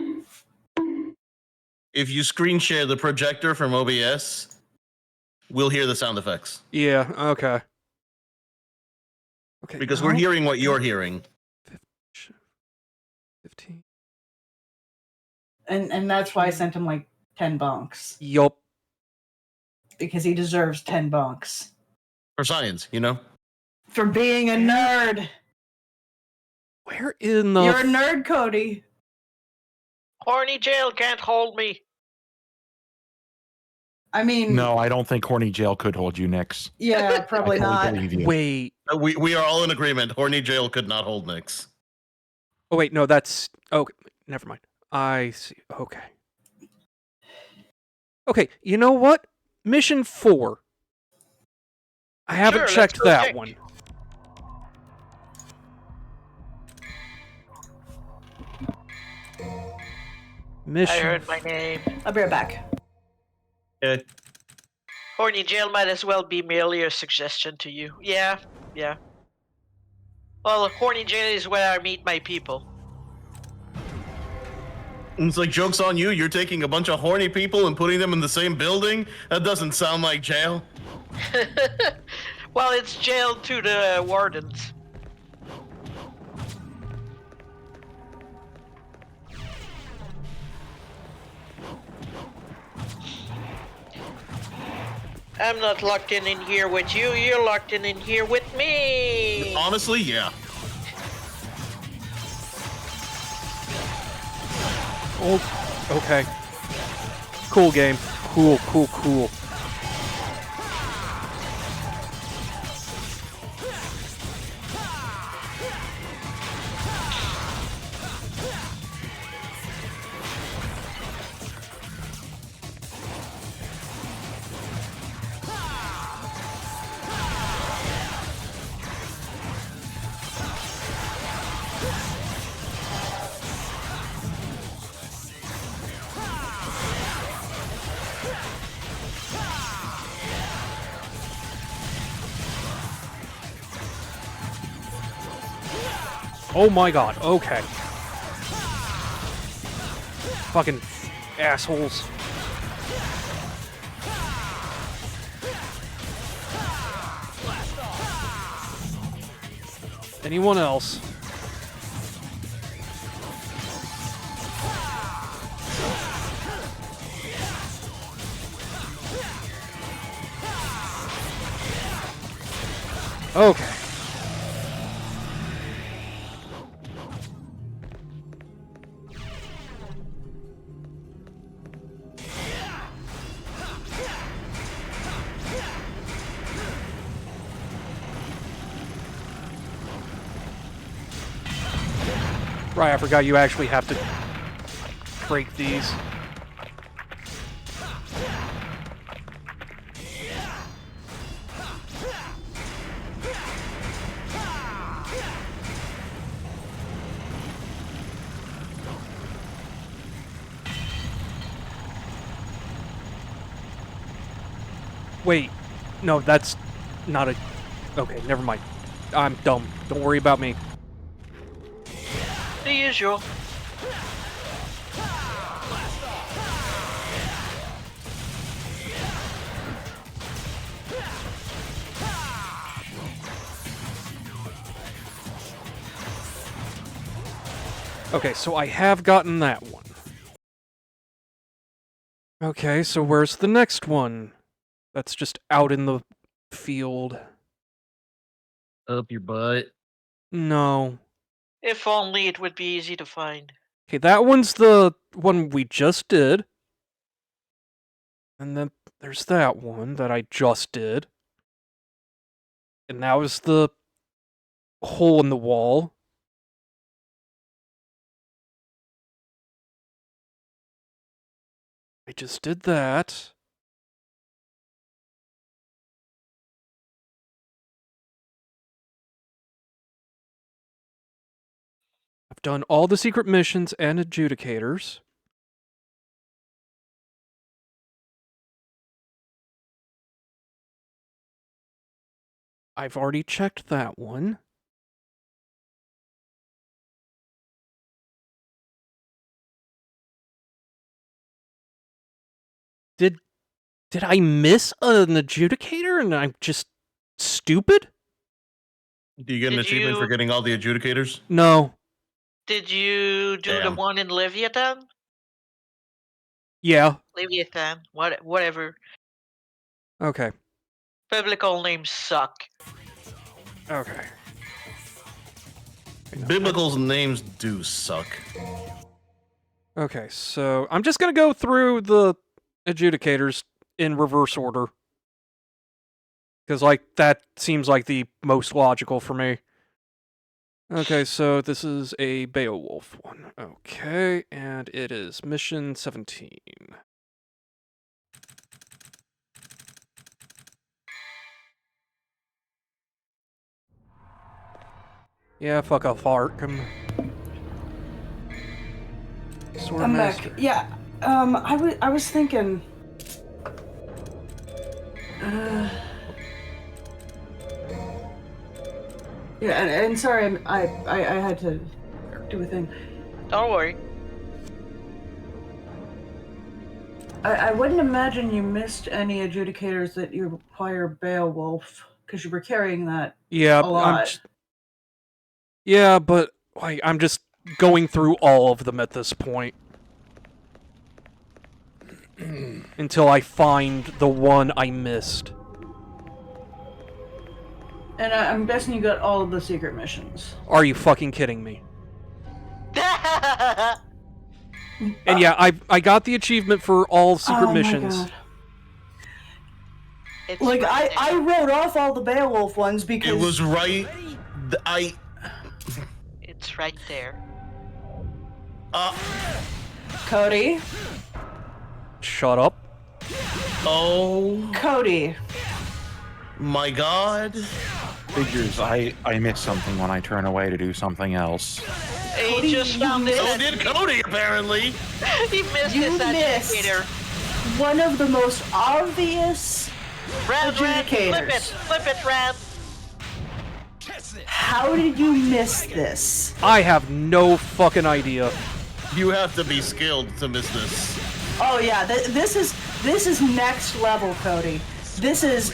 If you screen share the projector from OBS, we'll hear the sound effects. Yeah, okay. Okay. Because we're hearing what you're hearing. 15. And that's why I sent him like 10 bunks. Yup. Because he deserves 10 bunks. For science, you know? For being a nerd. Where in the... You're a nerd, Cody. Horny jail can't hold me. I mean... No, I don't think Horny Jail could hold you, Nix. Yeah, probably not. Wait. We are all in agreement. Horny jail could not hold Nix. Oh, wait, no, that's... Oh, never mind. I see. Okay. Okay, you know what? Mission 4. I haven't checked that one. Mission... I heard my name. I'll be right back. Okay. Horny jail might as well be merely a suggestion to you. Yeah, yeah. Well, horny jail is where I meet my people. It's like, joke's on you. You're taking a bunch of horny people and putting them in the same building? That doesn't sound like jail. Well, it's jail to the wardens. I'm not locked in here with you. You're locked in here with me. Honestly, yeah. Oh, Okay. Cool game. Cool, cool, cool. Oh my god, okay. Fucking assholes. Anyone else? Okay. Right, I forgot you actually have to break these. Wait, no, that's not a... Okay, never mind. I'm dumb. Don't worry about me. The usual. Okay, so I have gotten that one. Okay, so where's the next one? That's just out in the field. Up your butt. No. If only it would be easy to find. Okay, that one's the one we just did. And then there's that one that I just did. And now is the hole in the wall. I just did that. I've done all the secret missions and adjudicators. I've already checked that one. Did I miss an adjudicator and I'm just stupid? Do you get an Did achievement for you- getting all the adjudicators? No. Did you do the Damn. one in Leviathan? Yeah. Leviathan, whatever. Okay. Biblical names suck. Okay. Biblical's names do suck. Okay, so I'm just gonna go through the adjudicators in reverse order. Because, like, that seems like the most logical for me. Okay, so this is a Beowulf one. Okay, and it is mission 17. Yeah, fuck off, Arkham. I'm back. Yeah. I was thinking. Yeah, and sorry, I had to do a thing. Don't worry. I wouldn't imagine you missed any adjudicators that you require Beowulf, because you were carrying that Yeah, a lot. yeah, but like I'm just going through all of them at this point. Until I find the one I missed. And I'm guessing you got all of the secret missions. Are you fucking kidding me? And yeah, I got the achievement for all secret Oh my missions. God. It's Like, right I wrote off all the Beowulf ones because... It was right. It's right there. Cody? Shut up. Oh Cody. my God. Figures I miss something when I turn away to do something else. He just found this. So did Cody, apparently. He missed You this missed. educator. One of the most obvious Ran, flip adjudicators. it, Ran. How did you miss this? I have no fucking idea. You have to be skilled to miss this. Oh yeah, this is next level, Cody. This is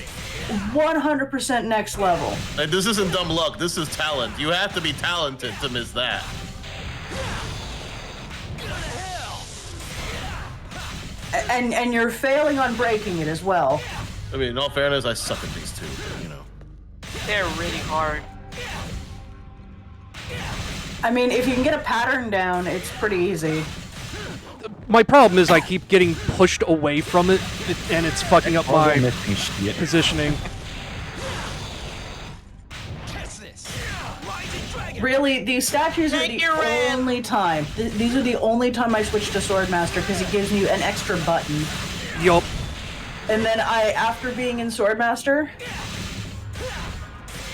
100% next level. Like, this isn't dumb luck. This is talent. You have to be talented to miss that. And you're failing on breaking it as well. I mean, in all fairness, I suck at these two, you know. They're really hard. I mean, if you can get a pattern down, it's pretty easy. My problem is I keep getting pushed away from it, and it's fucking up Also my missing shit. positioning. Really, these statues are Take the your ram. only time. These are the only time I switch to Swordmaster because it gives you an extra button. Yup. And then after being in Swordmaster,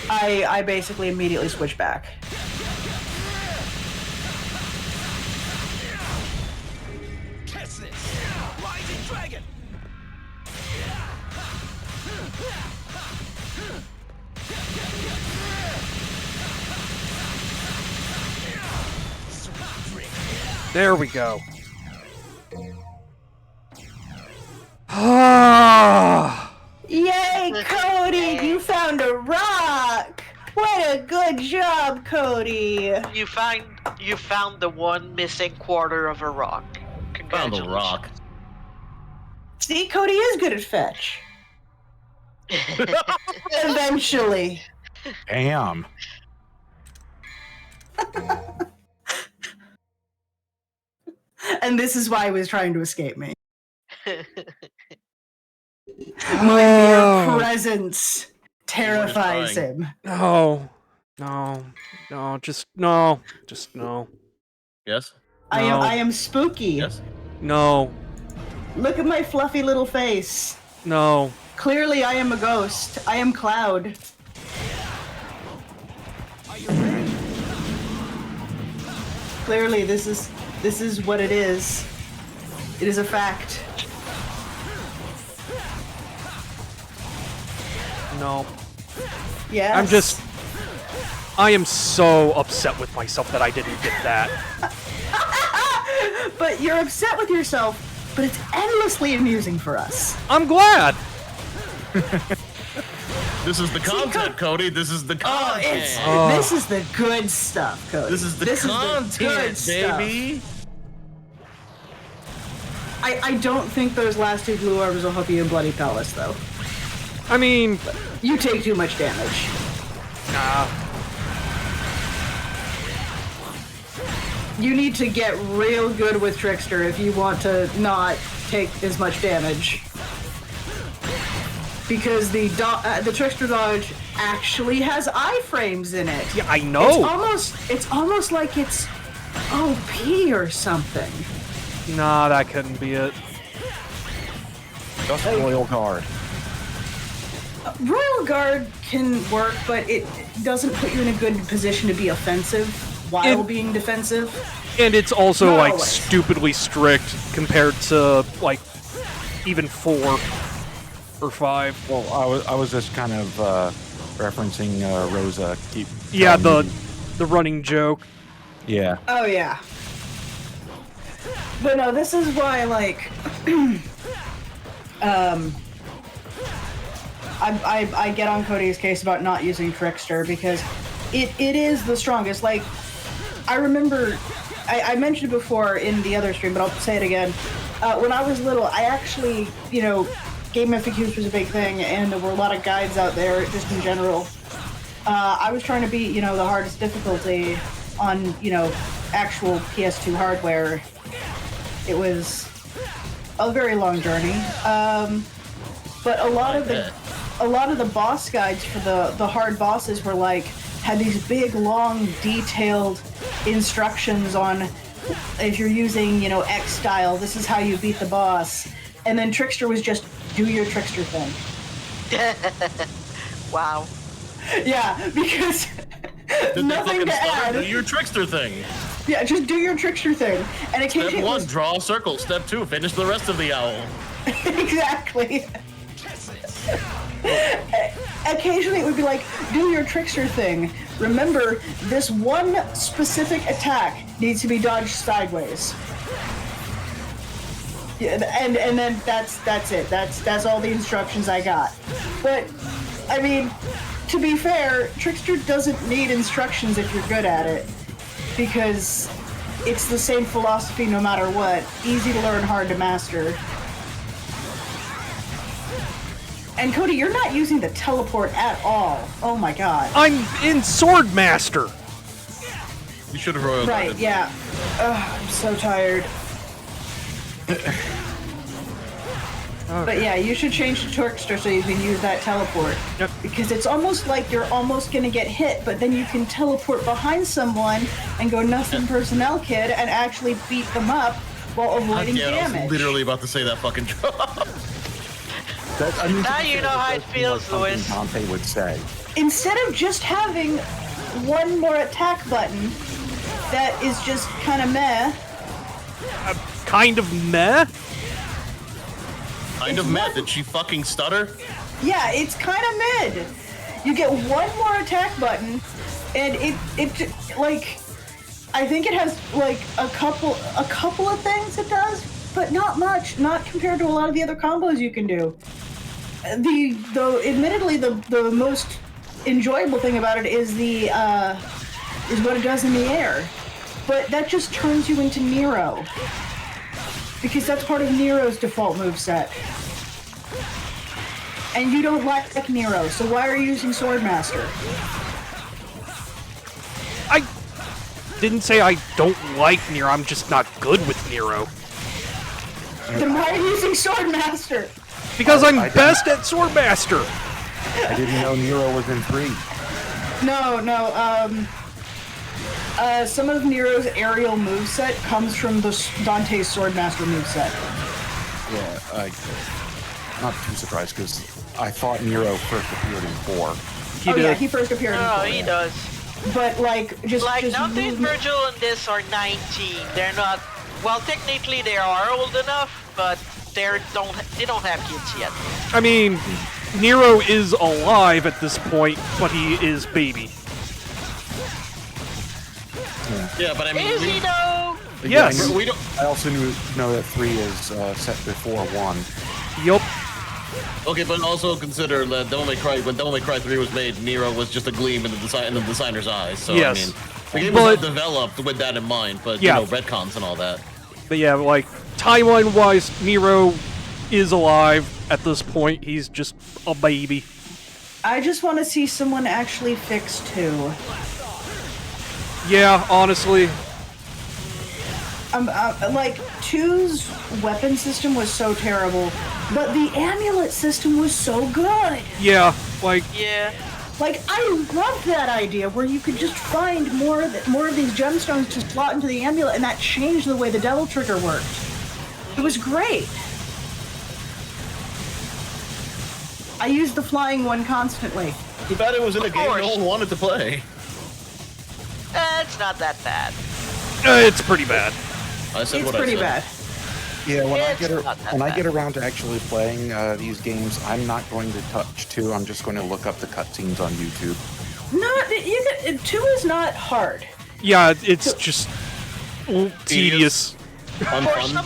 I basically immediately switch back. There we go. Ah. Yay, Cody! You found a rock! What a good job, Cody! You found the one missing quarter of a rock. Found Congratulations. a rock. See, Cody is good at fetch. Eventually. Damn. And this is why he was trying to escape me. My Oh. mere presence terrifies trying. him. No. No, just no. Just no. Yes? I No. am spooky. Yes? No. Look at my fluffy little face. No. Clearly I am a ghost. I am Cloud. Clearly this is what it is. It is a fact. No. Yes. I am so upset with myself that I didn't get that. But you're upset with yourself, but it's endlessly amusing for us. I'm glad. This is the content, Cody. This is the Oh, content. this is the good stuff, Cody. This is the good content, stuff. baby. I don't think those last two blue orbs will help you in Bloody Palace, though. I mean, You take too much damage. nah. You need to get real good with Trickster if you want to not take as much damage. Because the Trickster dodge actually has iframes in it. Yeah, I know. It's almost like it's OP or something. Nah, that couldn't be it. Just Royal Guard. Royal Guard can work, but it doesn't put you in a good position to be offensive while being defensive. And it's also Not like always. stupidly strict compared to like even 4 or 5. Well, I was just kind of referencing Rosa. Yeah, telling the running joke. you- Yeah. Oh yeah. But no, this is why like I get on Cody's case about not using Trickster because it is the strongest. Like I remember I mentioned it before in the other stream, but I'll say it again. When I was little, I actually, game FAQs was a big thing, and there were a lot of guides out there just in general. I was trying to beat, the hardest difficulty on, actual PS2 hardware. It was a very long journey. But a lot of the boss guides for the hard bosses were like had these big, long, detailed instructions on if you're using, you know, X style, this is how you beat the boss. And then Trickster was just do your Trickster thing. Wow. Yeah, because nothing to add. Do your Trickster thing. Yeah, just do your Trickster thing. And occasionally Step 1, draw a circle. Step 2, finish the rest of the owl. Exactly. Occasionally it would be like, do your Trickster thing. Remember, this one specific attack needs to be dodged sideways. Yeah, and then that's it. That's all the instructions I got. But I mean, to be fair, Trickster doesn't need instructions if you're good at it, because it's the same philosophy no matter what. Easy to learn, hard to master. And Cody, you're not using the teleport at all. Oh my god. I'm in Swordmaster. You should have royal Right, guarded. yeah. Ugh, I'm so tired. But yeah, you should change to Trickster so you can use that teleport. Yep. Because it's almost like you're almost gonna get hit, but then you can teleport behind someone and go nothing personnel kid and actually beat them up while avoiding Yeah, I damage. was literally about to say that fucking drop. Now you know how it feels, Louis. Dante would say. Instead of just having one more attack button that is just kind of meh. Kind of meh. Kind of mad. Did she fucking stutter? Yeah, it's kind of mid. You get one more attack button, and it like, I think it has like a couple of things it does, but not much. Not compared to a lot of the other combos you can do. Admittedly, the most enjoyable thing about it is is what it does in the air, but that just turns you into Nero. Because that's part of Nero's default moveset. And you don't like Nero, so why are you using Swordmaster? I didn't say I don't like Nero, I'm just not good with Nero. Then why are you using Swordmaster? Because I'm I best at Swordmaster! I didn't know Nero was in 3. No, some of Nero's aerial moveset comes from the Dante's Swordmaster moveset. Yeah, I'm not too surprised because I thought Nero first appeared in 4. Yeah, he first appeared in Oh, 4. he does. But like, just Dante and move- Virgil and this are 19. They're not. Well, technically they are old enough, but they don't have kids yet. I mean, Nero is alive at this point, but he is baby. Yeah, but I mean, Is he though? Yes. we don't. I also know that 3 is set before 1. Yup. Okay, but also consider that Devil May Cry, when Devil May Cry 3 was made, Nero was just a gleam in the designer's eyes. So Yes. I mean, the game But- was not developed with that in mind, but Yeah. you know, retcons and all that. But yeah, like, timeline-wise, Nero is alive at this point. He's just a baby. I just want to see someone actually fix 2. Yeah, honestly. Like, 2's weapon system was so terrible, but the amulet system was so good. Yeah, like, Yeah. Like, I love that idea where you could just find more of these gemstones to slot into the amulet, and that changed the way the devil trigger worked. It was great. I used the flying one constantly. Too bad it was in a game course. no one wanted to play. It's not that bad. it's pretty bad. I said It's what pretty I said. bad. Yeah, when It's not that I bad. get around to actually playing these games, I'm not going to touch 2. I'm just going to look up the cutscenes on YouTube. No, 2 is not hard. Yeah, it's just tedious. Unfun.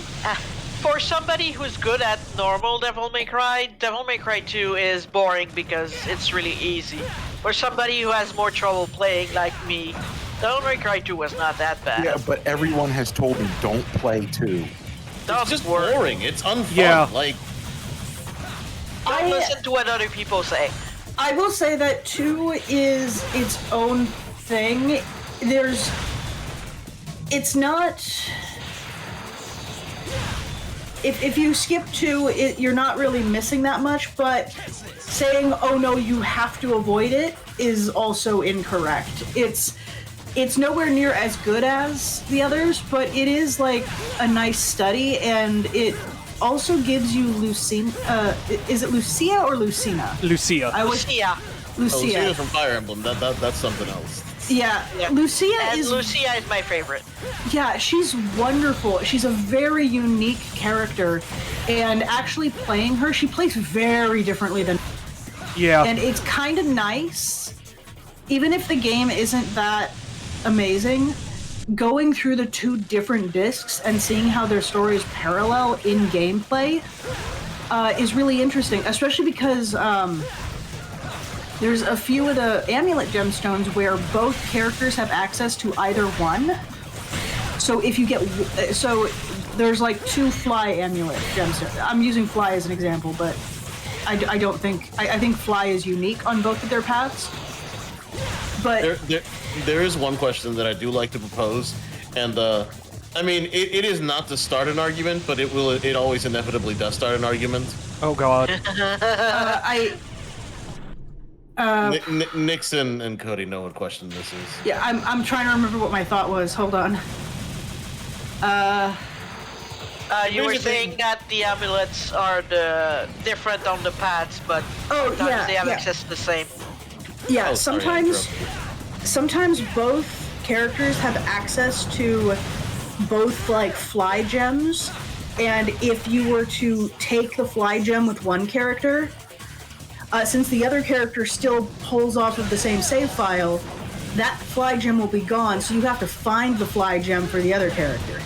For somebody who's good at normal Devil May Cry 2 is boring because it's really easy. For somebody who has more trouble playing like me, Devil May Cry 2 was not that bad. Yeah, but everyone has told me don't play 2. It's just boring. It's unfun. Yeah. Like, Don't listen to what other people say. I will say that 2 is its own thing. It's not... if you skip 2, you're not really missing that much, but saying, oh no, you have to avoid it is also incorrect. It's nowhere near as good as the others, but it is like a nice study, and it also gives you Lucina. Is it Lucia or Lucina? Lucia. Lucia. Lucia. from Fire Emblem. That's something else. Yeah, Yeah. Lucia And is. Lucia is my favorite. Yeah, she's wonderful. She's a very unique character, and actually playing her, she plays very differently than. Yeah. And it's kind of nice, even if the game isn't that amazing, going through the 2 different discs and seeing how their stories parallel in gameplay is really interesting, especially because there's a few of the amulet gemstones where both characters have access to either one. So if you get, so there's like 2 fly amulet gemstones. I'm using fly as an example, but I don't think, I think fly is unique on both of their paths. But There is one question that I do like to propose, and I mean, it is not to start an argument, but it always inevitably does start an argument. Oh God. Nixon and Cody know what question this is. yeah, I'm trying to remember what my thought was. Hold on. You were Here's the saying thing. that the amulets are different on the paths, but Oh, sometimes yeah, they have yeah. access to the same. Yeah, Oh, sorry, I sometimes both characters have access to both like fly gems, and if you were to take the fly gem with one character, since the other character still pulls off of the same save file, that fly gem will be gone, so you have to find the fly gem for the other character.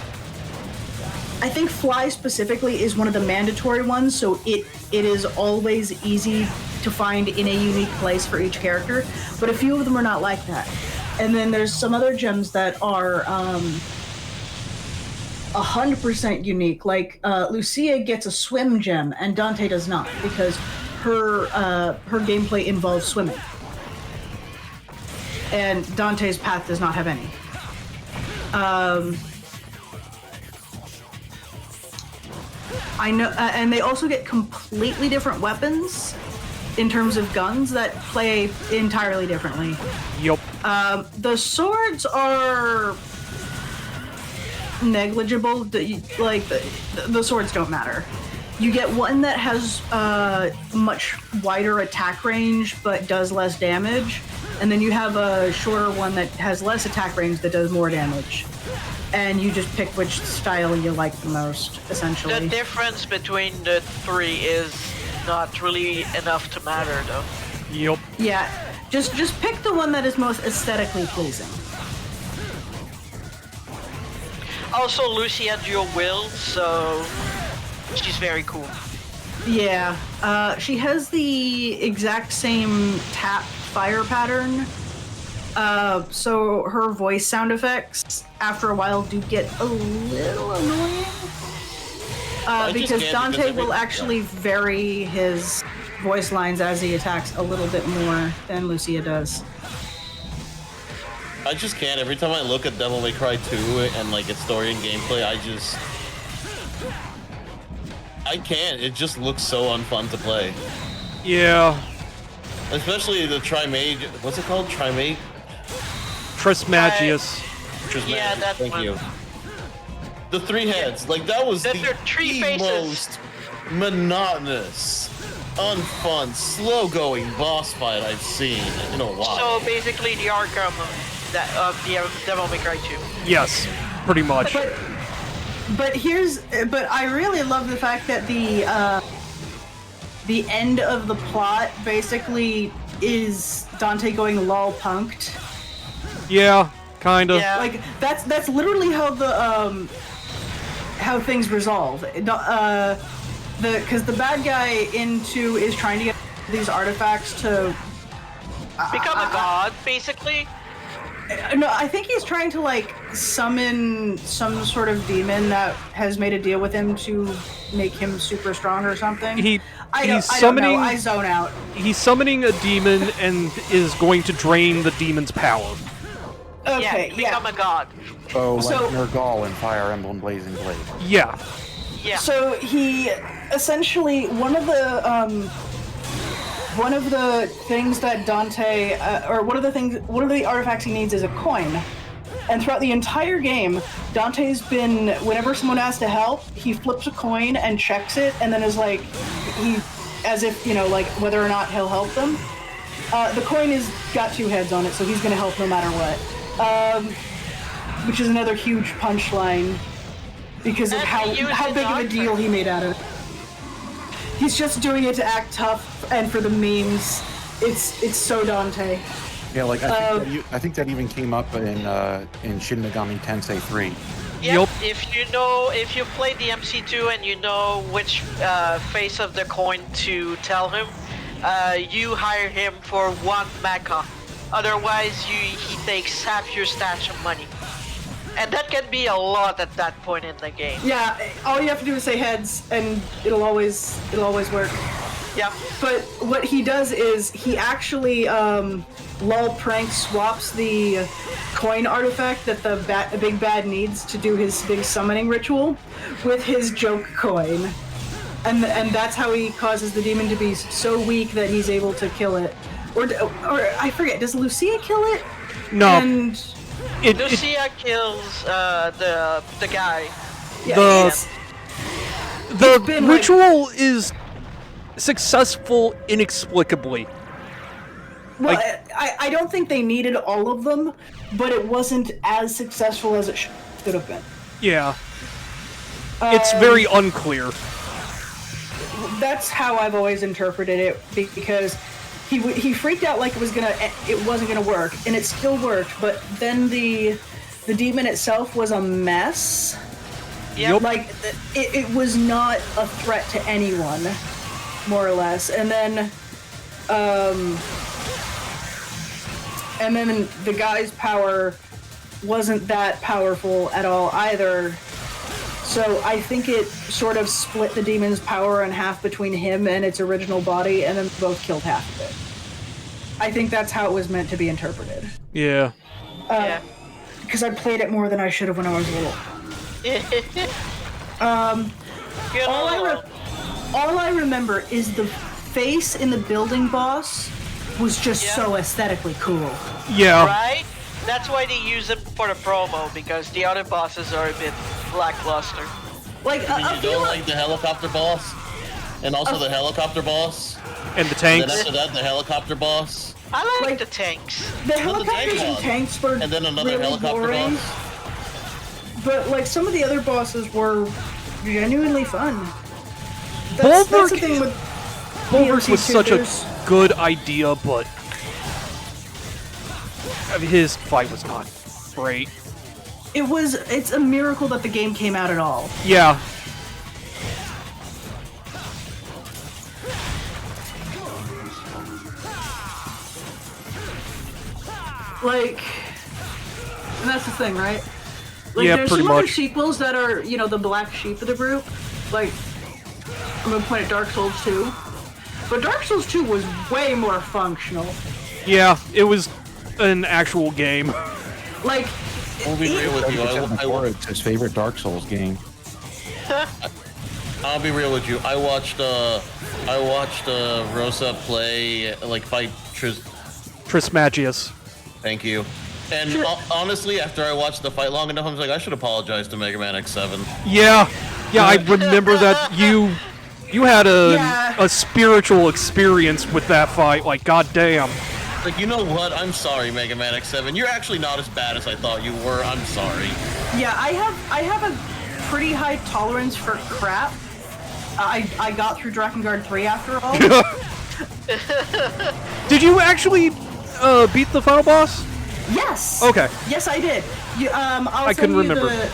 I think fly specifically is one of the mandatory ones, so it is always easy to find in a unique place for each character, but a few of them are not like that. And then there's some other gems that are 100% unique, like Lucia gets a swim gem and Dante does not, because her gameplay involves swimming. And Dante's path does not have any. I know, and they also get completely different weapons in terms of guns that play entirely differently. Yup. The swords are negligible. The swords don't matter. You get one that has much wider attack range but does less damage, and then you have a shorter one that has less attack range that does more damage. And you just pick which style you like the most, essentially. The difference between the 3 is not really enough to matter, though. Yup. Yeah, just pick the one that is most aesthetically pleasing. Also, Lucy had dual wield, so she's very cool. Yeah, she has the exact same tap fire pattern. So her voice sound effects, after a while, do get a little annoying. Because Dante will actually vary his voice lines as he attacks a little bit more than Lucia does. I just can't. Every time I look at Devil May Cry 2 and like its story and gameplay, I can't. It just looks so unfun to play. Yeah. Especially the Trimage. What's it called? Trimage? Trismagius. Yeah, that Thank one. you. The 3 heads. Like, that was There are 3 faces. most monotonous, unfun, slow-going boss fight I've seen in a while. So basically, the Arkham of the Devil May Cry 2. Yes, pretty much. But I really love the fact that the end of the plot basically is Dante going lol punked. Yeah, kinda. Yeah. Like that's literally how the how things resolve. Because the bad guy in 2 is trying to get these artifacts to Become a god, basically. No, I think he's trying to like summon some sort of demon that has made a deal with him to make him super strong or something. I don't know. I zone out. He's summoning a demon and is going to drain the demon's power. Okay, Become a god. Oh, So- like Nergal in Fire Emblem Blazing Blade. Yeah. Yeah. So he essentially one of the things that Dante, one of the artifacts he needs is a coin. And throughout the entire game, Dante's been, whenever someone asks to help, he flips a coin and checks it, and then is like, as if, like whether or not he'll help them. The coin has got 2 heads on it, so he's going to help no matter what. Which is another huge punchline because of how big of a deal he made out of it. He's just doing it to act tough and for the memes. It's so Dante. Yeah, like I think that even came up in Shin Megami Tensei 3. Yep. If you play DMC2 and you know which face of the coin to tell him, you hire him for 1 mecha. Otherwise, he takes half your stash of money. And that can be a lot at that point in the game. Yeah, all you have to do is say heads, and it'll always work. Yeah. But what he does is he actually lol prank swaps the coin artifact that the big bad needs to do his big summoning ritual with his joke coin, and that's how he causes the demon to be so weak that he's able to kill it. Or I forget, does Lucia kill it? No. And Lucia kills the guy. yeah, the ritual is successful inexplicably. well, I don't think they needed all of them, but it wasn't as successful as it should have been. Yeah. It's very unclear. That's how I've always interpreted it, because he freaked out like it wasn't gonna work, and it still worked. But then the demon itself was a mess. Yep. Like it was not a threat to anyone, more or less. And then the guy's power wasn't that powerful at all either. So I think it sort of split the demon's power in half between him and its original body, and then both killed half of it. I think that's how it was meant to be interpreted. Yeah. Because I played it more than I should have when I was little. All I remember is the face in the building boss was just so aesthetically cool. Yeah. Right? That's why they use him for the promo, because the other bosses are a bit lackluster. Like You don't like the helicopter boss? And also the helicopter boss? And the And tanks. then after that, the helicopter boss? I like Like- the tanks. the Well, the tank helicopters and boss. tanks were And then another really helicopter boring, boss? but like some of the other bosses were genuinely fun. That's the Bulwark thing with Bulwark was DMC2, such a there's- good idea, but I mean, his fight was not great. It's a miracle that the game came out at all. Yeah. Like, and that's the thing, right? Like, Yeah, there's pretty some other much. sequels that are, the black sheep of the group. Like, I'm gonna point at Dark Souls 2. But Dark Souls 2 was way more functional. Yeah, it was an actual game. Like, I'll be real with you. It's his favorite Dark Souls game. I'll be real with you. I watched Rosa play, fight Trismagius. Thank you. And honestly, after I watched the fight long enough, I was like, I should apologize to Mega Man X7. Yeah. Yeah, I remember that you had Yeah. a spiritual experience with that fight. Like, goddamn. Like, you know what? I'm sorry, Mega Man X7. You're actually not as bad as I thought you were. I'm sorry. yeah, I have a pretty high tolerance for crap. I got through Drakengard 3 after all. Did you actually beat the final boss? Yes. Okay. Yes, I did. I'll I couldn't send you remember.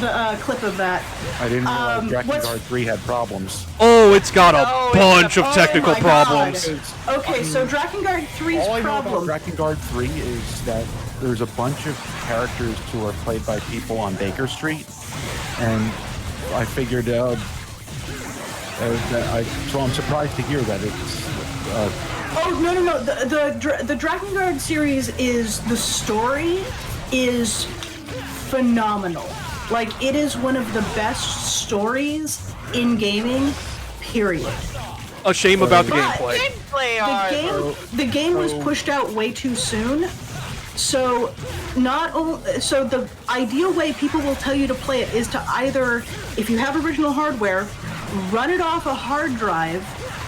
the clip of that. I didn't realize what's- Drakengard 3 had problems. Oh, it's got a No, bunch it's of oh technical my problems. God. Okay, so Drakengard 3's All I know problem. about Drakengard 3 is that there's a bunch of characters who are played by people on Baker Street, and I figured so I'm surprised to hear that it's Oh no! The Drakengard series the story is phenomenal. Like, it is one of the best stories in gaming, period. A shame about the But- gameplay. Gameplay The game was pushed out way too soon. So the ideal way people will tell you to play it is to either, if you have original hardware, run it off a hard drive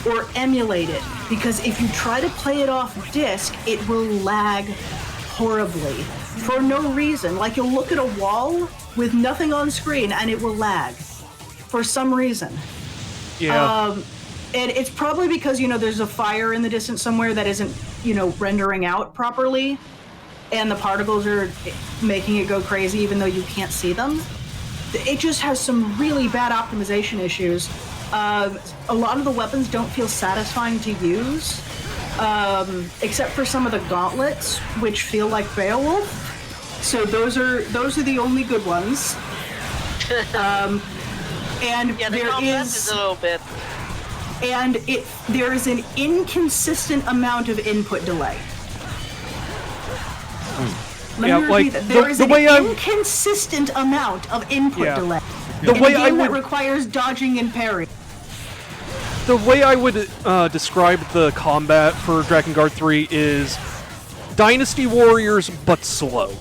or emulate it. Because if you try to play it off disk, it will lag horribly for no reason. Like, you'll look at a wall with nothing on screen and it will lag for some reason. Yeah. And it's probably because, there's a fire in the distance somewhere that isn't, rendering out properly, and the particles are making it go crazy even though you can't see them. It just has some really bad optimization issues. A lot of the weapons don't feel satisfying to use, except for some of the gauntlets, which feel like Beowulf. So those are the only good ones. And Yeah, the combat is a little bit. And there is an inconsistent amount of input delay. Let Yeah, me like, repeat that. There is the an way I'm- inconsistent amount of input Yeah. delay. The in way a I game that would requires dodging and parry. the way I would describe the combat for Dragon Guard 3 is Dynasty Warriors, but slow.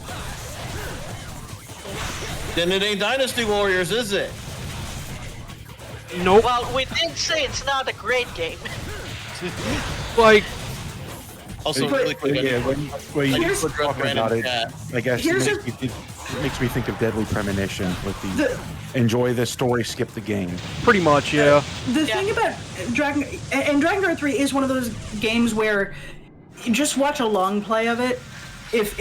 Then it ain't Dynasty Warriors, is it? Nope. Well, we did say it's not a great game. Like, Also, But- really quick, Yeah, when you Here's- were talking about it, chat. I guess it Here's makes me think of Deadly Premonition with the enjoy the story, skip the game. pretty much, yeah. The thing about Dragon Guard 3 is one of those games where you just watch a long play of it. If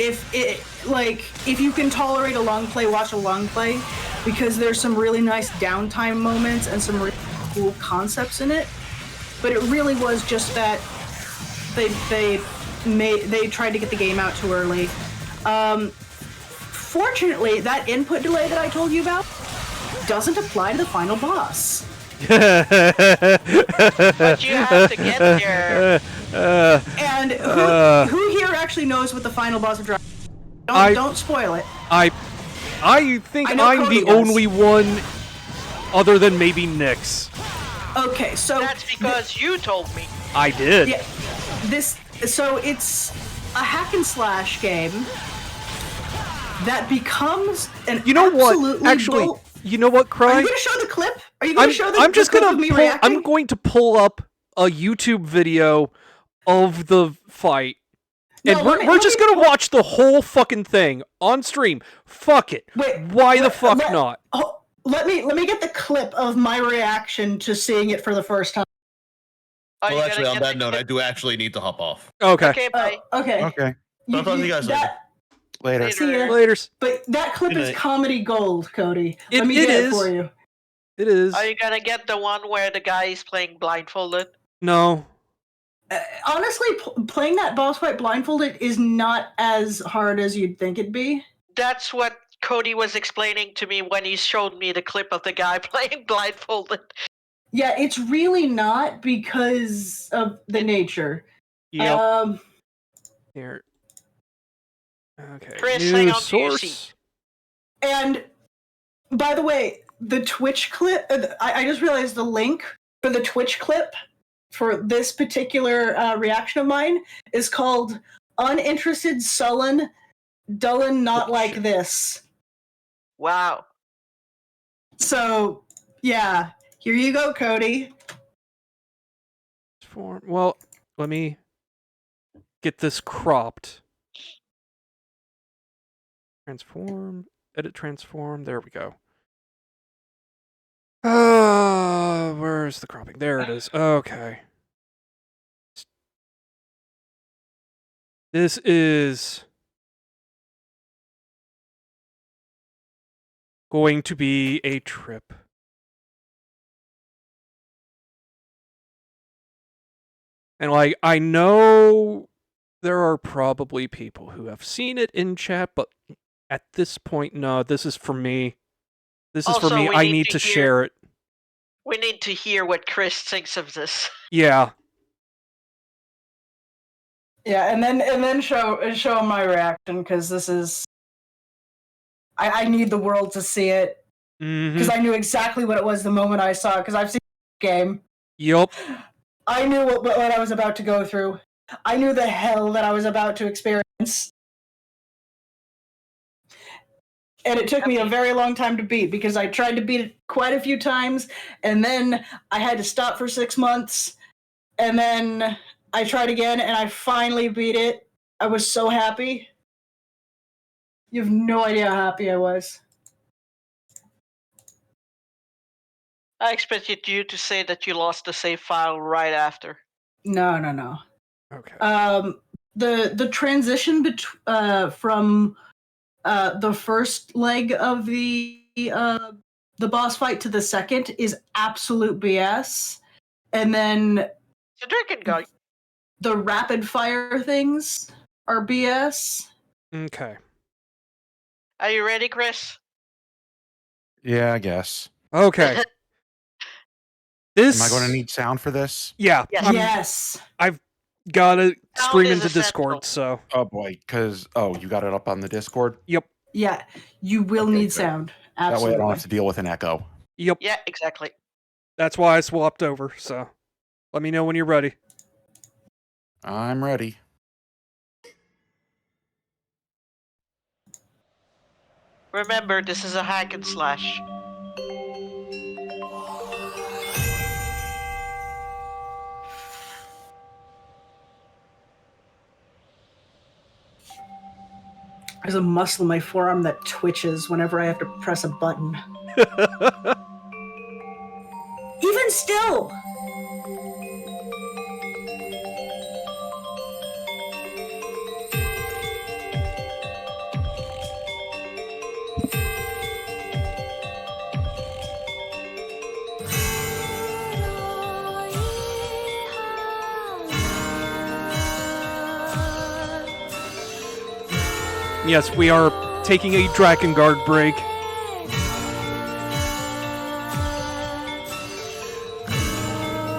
you can tolerate a long play, watch a long play, because there's some really nice downtime moments and some really cool concepts in it. But it really was just that they tried to get the game out too early. Fortunately, that input delay that I told you about doesn't apply to the final boss. But you have to get there. And who here actually knows what the final boss of Dragon? Don't spoil it. I think I know I'm Cody the does. only one, other than maybe Nyx. Okay, so That's because you told me. I did. yeah, so it's a hack and slash game that becomes an You know what? absolutely Actually, bull- you know what, Are Cry? you going to show the clip? Are you going to show the I'm just clip gonna of me pull, reacting? I'm going to pull up a YouTube video of the fight. No, And let me- we're let just me gonna watch the whole fucking thing on stream. Fuck it. Wait, Why the let- fuck let- not? Oh, let me get the clip of my reaction to seeing it for the first time. Are you Well, gonna actually, on get that the note, I clip? do actually need to hop off. Okay. Okay, bye. Okay. Okay, I'll talk to you guys later. later. See ya. Laters. But that clip Good is night. comedy gold, Cody. It- Let me it get it is. for you. It is. Are you gonna get the one where the guy is playing blindfolded? No. Honestly, playing that boss fight blindfolded is not as hard as you'd think it'd be. That's what Cody was explaining to me when he showed me the clip of the guy playing blindfolded. Yeah, it's really not because of the nature. Yep. Here. Okay. Chris, News hang on to your source. seat. And by the way, the Twitch clip, I just realized the link for the Twitch clip for this particular reaction of mine is called Uninterested Sullen, Dullen Not Like This. Wow. So, yeah, here you go, Cody. Well, let me get this cropped. Transform. Edit transform. There we go. Where's the cropping? There it is. Okay. This is going to be a trip. And like, I know there are probably people who have seen it in chat, but at this point, no, this is for me. This is for Also, me. we I need need to to hear- share it. We need to hear what Chris thinks of this. Yeah. Yeah, and then show my reaction because this is. I need the world to see it because I knew exactly what it was the moment I saw it because I've seen the game. Yup. I knew what I was about to go through. I knew the hell that I was about to experience. And it took me a very long time to beat because I tried to beat it quite a few times, and then I had to stop for 6 months, and then I tried again, and I finally beat it. I was so happy. You have no idea how happy I was. I expected you to say that you lost the save file right after. No. Okay. The transition from the first leg of the boss fight to the second is absolute BS, and then The drinking guy. the rapid fire things are BS. Okay. Are you ready, Chris? Yeah, I guess. Okay. This. Am I going to need sound for this? Yeah. Yes. Yes. Gotta stream is into essential. Discord, so. Oh boy, because you got it up on the Discord. Yep. Yeah, you will Okay, need good. sound. That way Absolutely. I don't have to deal with an echo. Yep. Yeah, exactly. That's why I swapped over, so. Let me know when you're ready. I'm ready. Remember, this is a hack and slash. There's a muscle in my forearm that twitches whenever I have to press a button. Even still! Yes, we are taking a Drakengard break.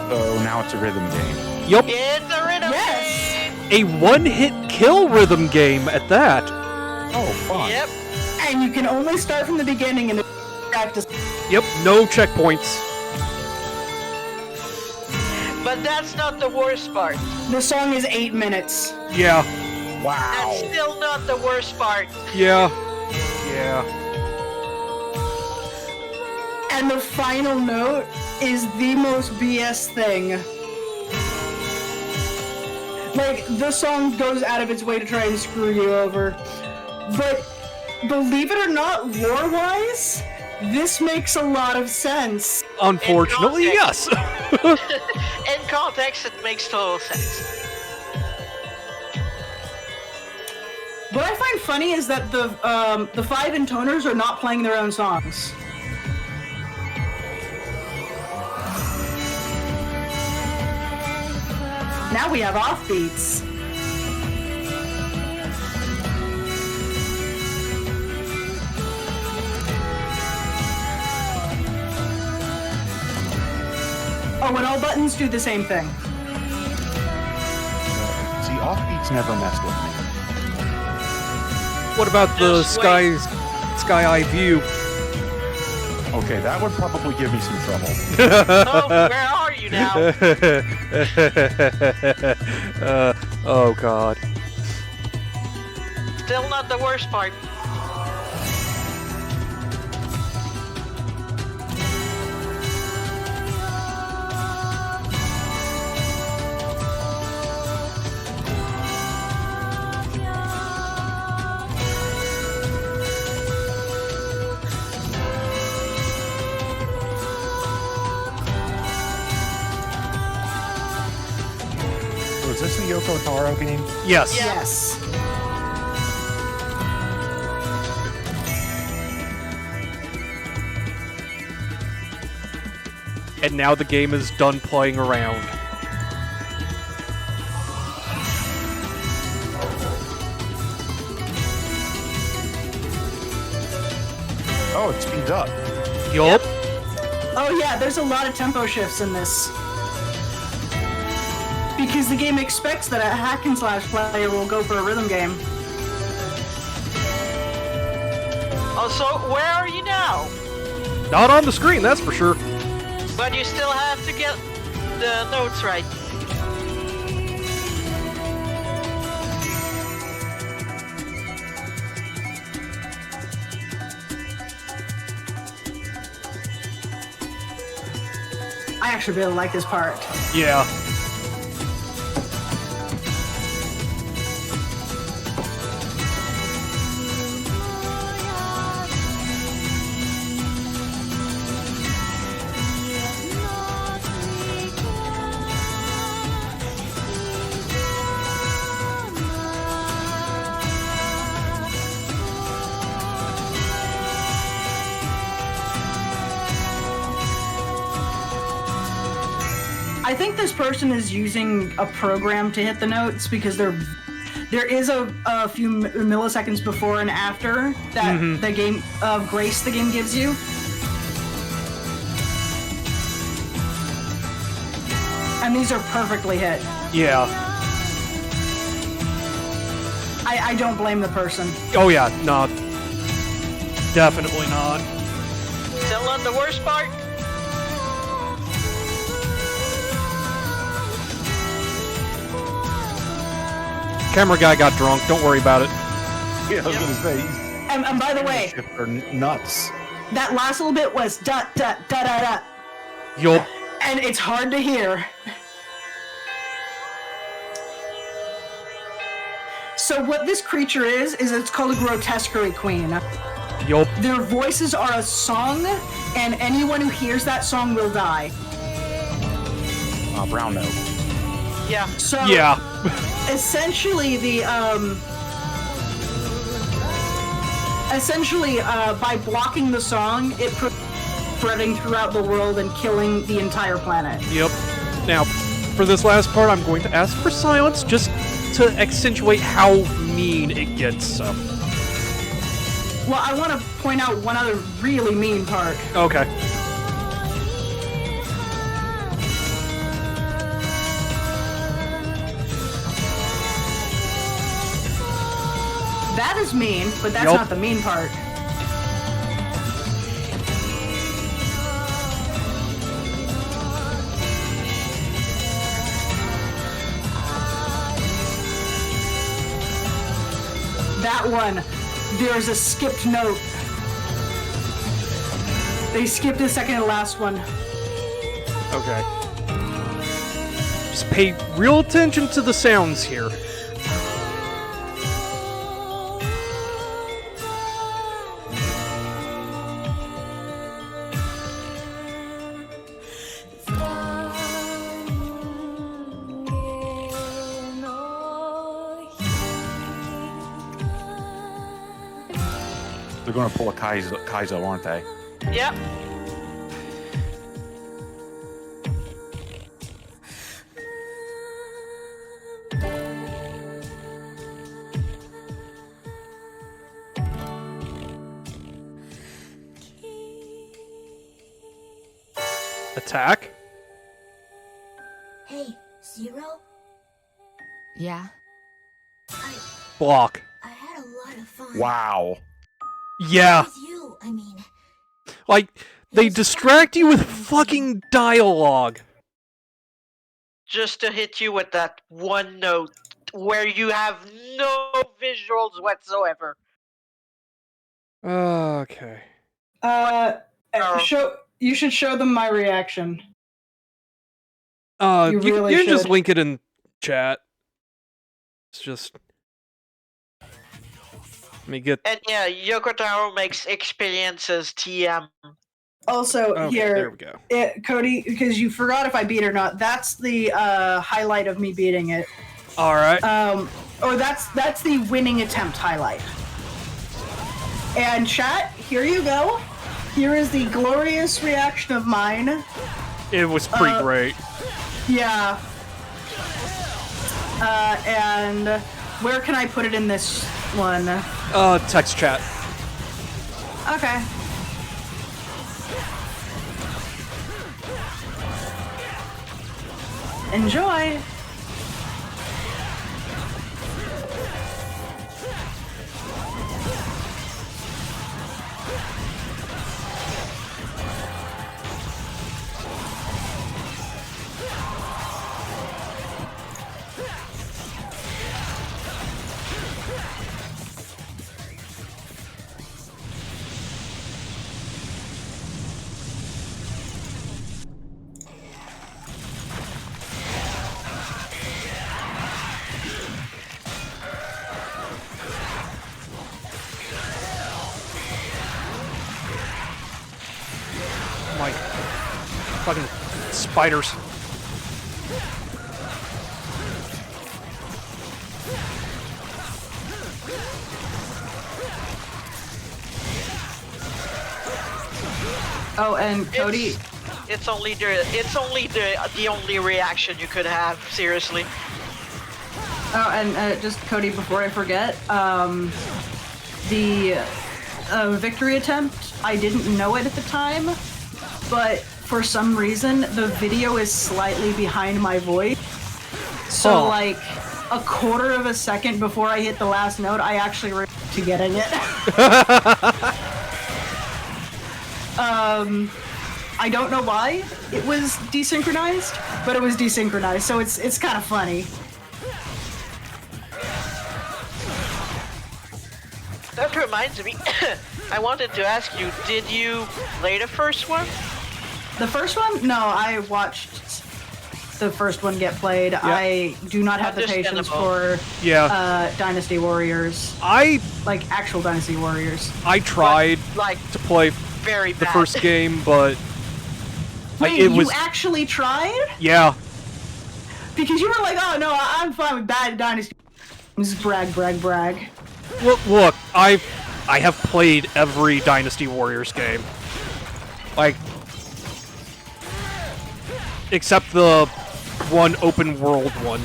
So now it's a rhythm game. Yup. It's a rhythm Yes! A one-hit kill rhythm game at that. Oh, fun. game. Yep. And you can only start from the beginning and practice. Yep, no checkpoints. But that's not the worst part. The song is 8 minutes. Yeah. Wow. That's still not the worst part. Yeah. Yeah. And the final note is the most BS thing. Like, the song goes out of its way to try and screw you over. But believe it or not, lore-wise, this makes a lot of sense. Unfortunately, yes. In context, it makes total sense. What I find funny is that the 5 intoners are not playing their own songs. Now we have offbeats. Oh, and all buttons do the same thing. See, offbeats never messed with me. What about the Just wait. sky eye view? Okay, that would probably give me some trouble. Oh, where are you now? Oh god. Still not the worst part. Was this the Yoko Taro game? Yes. Yeah. Yes. And now the game is done playing around. Oh, it speeds up. Yup. Oh yeah, there's a lot of tempo shifts in this. Because the game expects that a hack and slash player will go for a rhythm game. Also, where are you now? Not on the screen, that's for sure. But you still have to get the notes right. I actually really like this part. Yeah. I think this person is using a program to hit the notes because there is a few milliseconds before and after that the game of grace the game gives you. And these are perfectly hit. Yeah. I don't blame the person. Oh yeah, no. Definitely not. Still on the worst part? Camera guy got drunk, don't worry about it. Yeah, I was gonna say, he's And by the way, are nuts. that last little bit was da da da da da, Yup. and it's hard to hear. So what this creature is it's called a grotesquerie queen. Yup. Their voices are a song, and anyone who hears that song will die. Brown note. Yeah. So Yeah. essentially by blocking the song, it spreading throughout the world and killing the entire planet. Yep. Now, for this last part, I'm going to ask for silence just to accentuate how mean it gets. Well, I want to point out one other really mean part. Okay. That is mean, but that's Yup. not the mean part. That one, there's a skipped note. They skipped the second to last one. Okay. Just pay real attention to the sounds here. They're going to pull a Kaizo, aren't they? Yep. Attack. Hey, Zero? Yeah. Block. I had a lot of fun. Wow. Yeah. With you, I mean. Like, they distract you with fucking dialogue. Just to hit you with that one note where you have no visuals whatsoever. Okay. You should show them my reaction. You really can just should. link it in chat. It's just... Let me get... And yeah, Yoko Taro makes experiences TM. Also, Okay, here, there we go. Cody, because you forgot if I beat it or not. That's the highlight of me beating it. Alright. Or that's the winning attempt highlight. And chat, here you go. Here is the glorious reaction of mine. It was pretty great. Yeah. And where can I put it in this one? Text chat. Okay. Enjoy. my fucking spiders. Oh, and Cody, It's only the only reaction you could have. Seriously. oh, and just Cody, before I forget, the victory attempt, I didn't know it at the time, but for some reason, the video is slightly behind my voice. So, Oh. like, a quarter of a second before I hit the last note, I actually remembered to getting it. I don't know why it was desynchronized, but it was desynchronized, so it's kind of funny. That reminds me. I wanted to ask you, did you play the first one? The first one? No, I watched the first one get played. I do not have the patience for Yeah. Dynasty Warriors, I actual Dynasty Warriors. tried Like, to play very the bad. first game, but Wait, it you was actually tried? yeah. Because you were like, oh no, I'm fine with bad Dynasty. This is brag, brag, brag. Look, I have played every Dynasty Warriors game, like except the one open world one,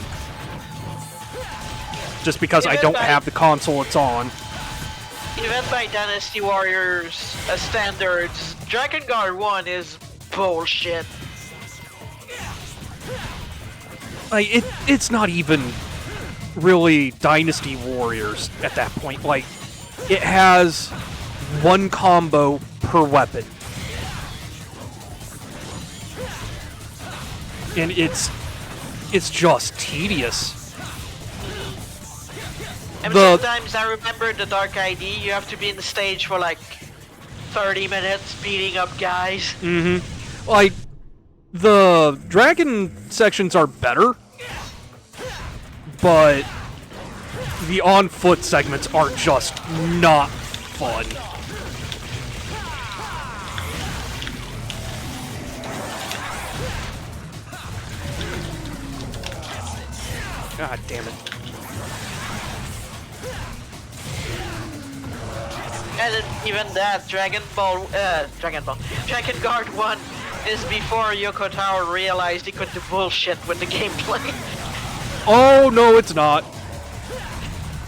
just because I Even don't by- have the console it's on. Even by Dynasty Warriors standards, Dragon Guard 1 is bullshit. Like it's not even really Dynasty Warriors at that point. Like, it has one combo per weapon. And it's just tedious. And The- sometimes I remember the Dark ID, you have to be in the stage for like 30 minutes beating up guys. Like, the dragon sections are better, but the on-foot segments are just not fun. God damn it. And even that, Dragon Guard 1 is before Yoko Tower realized he could do bullshit with the gameplay. Oh, no, it's not.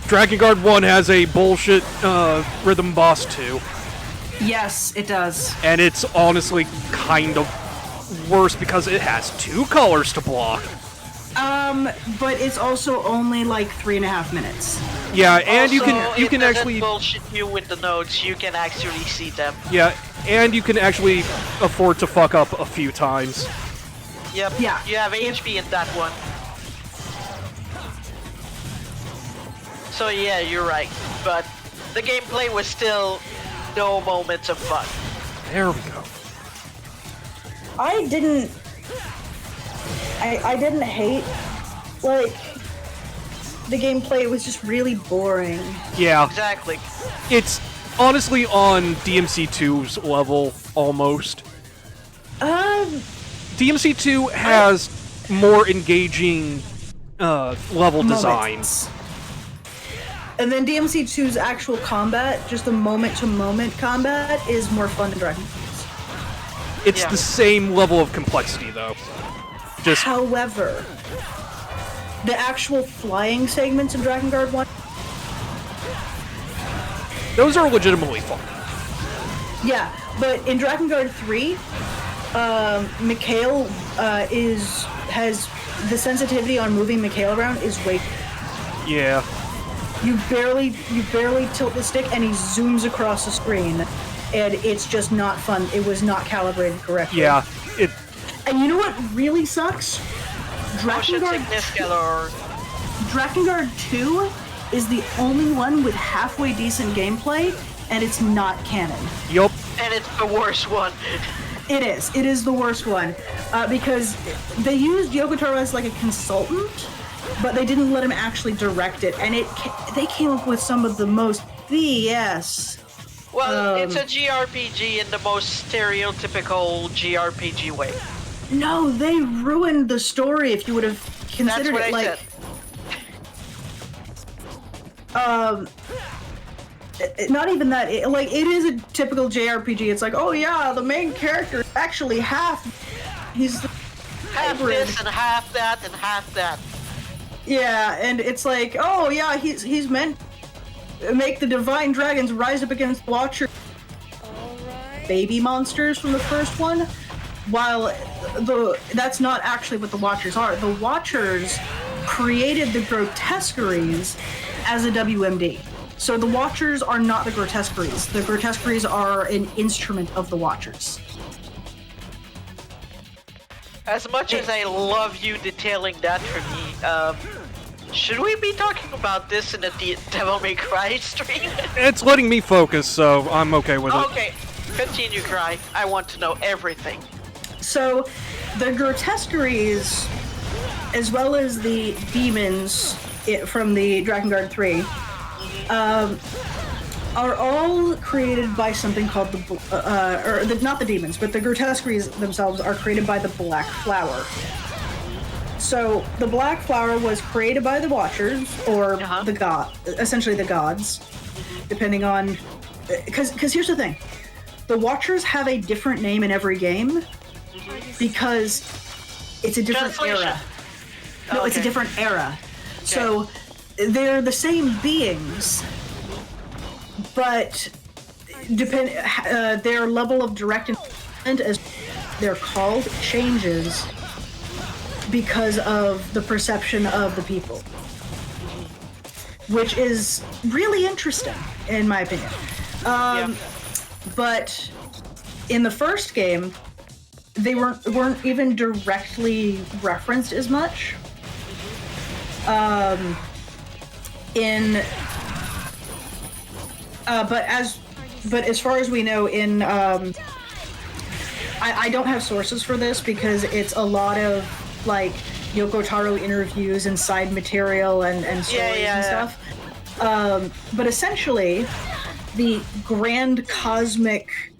Dragon Guard 1 has a bullshit rhythm boss too, Yes, it does. and it's honestly kind of worse because it has 2 colors to block. But it's also only like 3.5 minutes. Yeah, and you Also, can it doesn't actually bullshit you with the notes, you can actually see them. yeah, and you can actually afford to fuck up a few times. Yep, Yeah. you have HP in that one. So yeah, you're right, but the gameplay was still no moments of fun. There we go. I didn't hate, like, the gameplay. It was just really boring. Yeah, Exactly. it's honestly on DMC2's level almost. DMC2 has more engaging level design. Moments. And then DMC2's actual combat, just the moment-to-moment combat, is more fun than Dragon Quest. It's Yeah. the same level of complexity though. Just However, the actual flying segments in Dragon Guard 1, those are legitimately fun. yeah, but in Dragon Guard 3, Mikhail has the sensitivity on moving Mikhail around is way. Yeah. You barely tilt the stick and he zooms across the screen, and it's just not fun. It was not calibrated correctly. Yeah. It And you know what really sucks? Motion sickness galore. Dragon Guard 2 is the only one with halfway decent gameplay, and it's not canon. yup. And it's the worst one. It is. It is the worst one. Because they used Yoko Taro as like a consultant, but they didn't let him actually direct it, and they came up with some of the most BS Well, it's a GRPG in the most stereotypical GRPG way. No, they ruined the story. If you would have considered That's what it I like, said. not even that. It is a typical JRPG. It's like, oh yeah, the main character is actually half. He's the Half hybrid. this and half that and half that. Yeah, and it's like, oh yeah, he's meant to make the divine dragons rise up against Watcher baby monsters from the first one. While that's not actually what the Watchers are. The Watchers created the grotesqueries as a WMD. So the Watchers are not the grotesqueries. The grotesqueries are an instrument of the Watchers. As much as I love you detailing that for me, should we be talking about this in a Devil May Cry stream? It's letting me focus, so I'm okay with it. Okay, continue, Cry. I want to know everything. So the grotesqueries, as well as the demons from the Drakengard 3, are all created by something called not the demons, but the grotesqueries themselves are created by the Black Flower. So the Black Flower was created by the Watchers, or essentially the gods, depending on, because here's the thing, the Watchers have a different name in every game because it's a different era. No, it's a different era. Okay. So they're the same beings, but their level of direct intent, as they're called, changes because of the perception of the people, which is really interesting, in my opinion. But in the first game, they weren't even directly referenced as much. But as far as we know, in I don't have sources for this because it's a lot of like Yoko Taro interviews and side material and stories and stuff. But essentially, the grand cosmic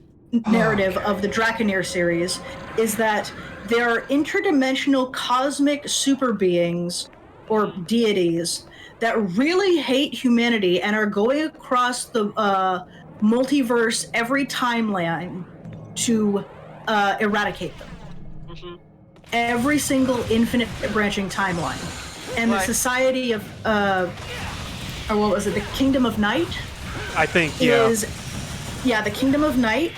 narrative of the Draconeer series is that there are interdimensional cosmic super beings or deities that really hate humanity and are going across the multiverse every timeline to eradicate them. Mm-hmm. Every single infinite branching timeline. And the Society of, or what was it, the Kingdom of Night? I think, yeah. The Kingdom of Night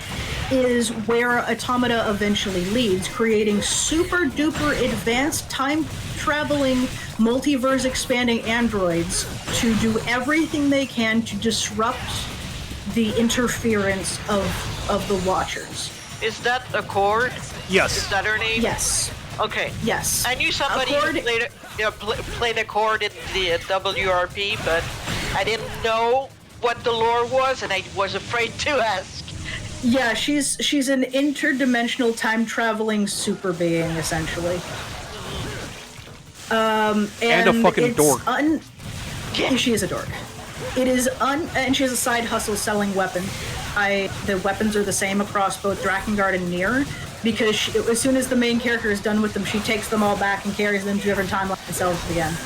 is where Automata eventually leads, creating super duper advanced time-traveling, multiverse-expanding androids to do everything they can to disrupt the interference of the Watchers. Is that Accord? Yes. Is that her name? Yes. Okay. Yes. I knew somebody who played Accord in the WRP, but I didn't know what the lore was, and I was afraid to ask. Yeah, she's an interdimensional time-traveling super being, essentially. And a fucking dork. She is a dork. It is and she has a side hustle selling weapons. The weapons are the same across both Drakengard and Nier, because as soon as the main character is done with them, she takes them all back and carries them to different timelines and sells them again.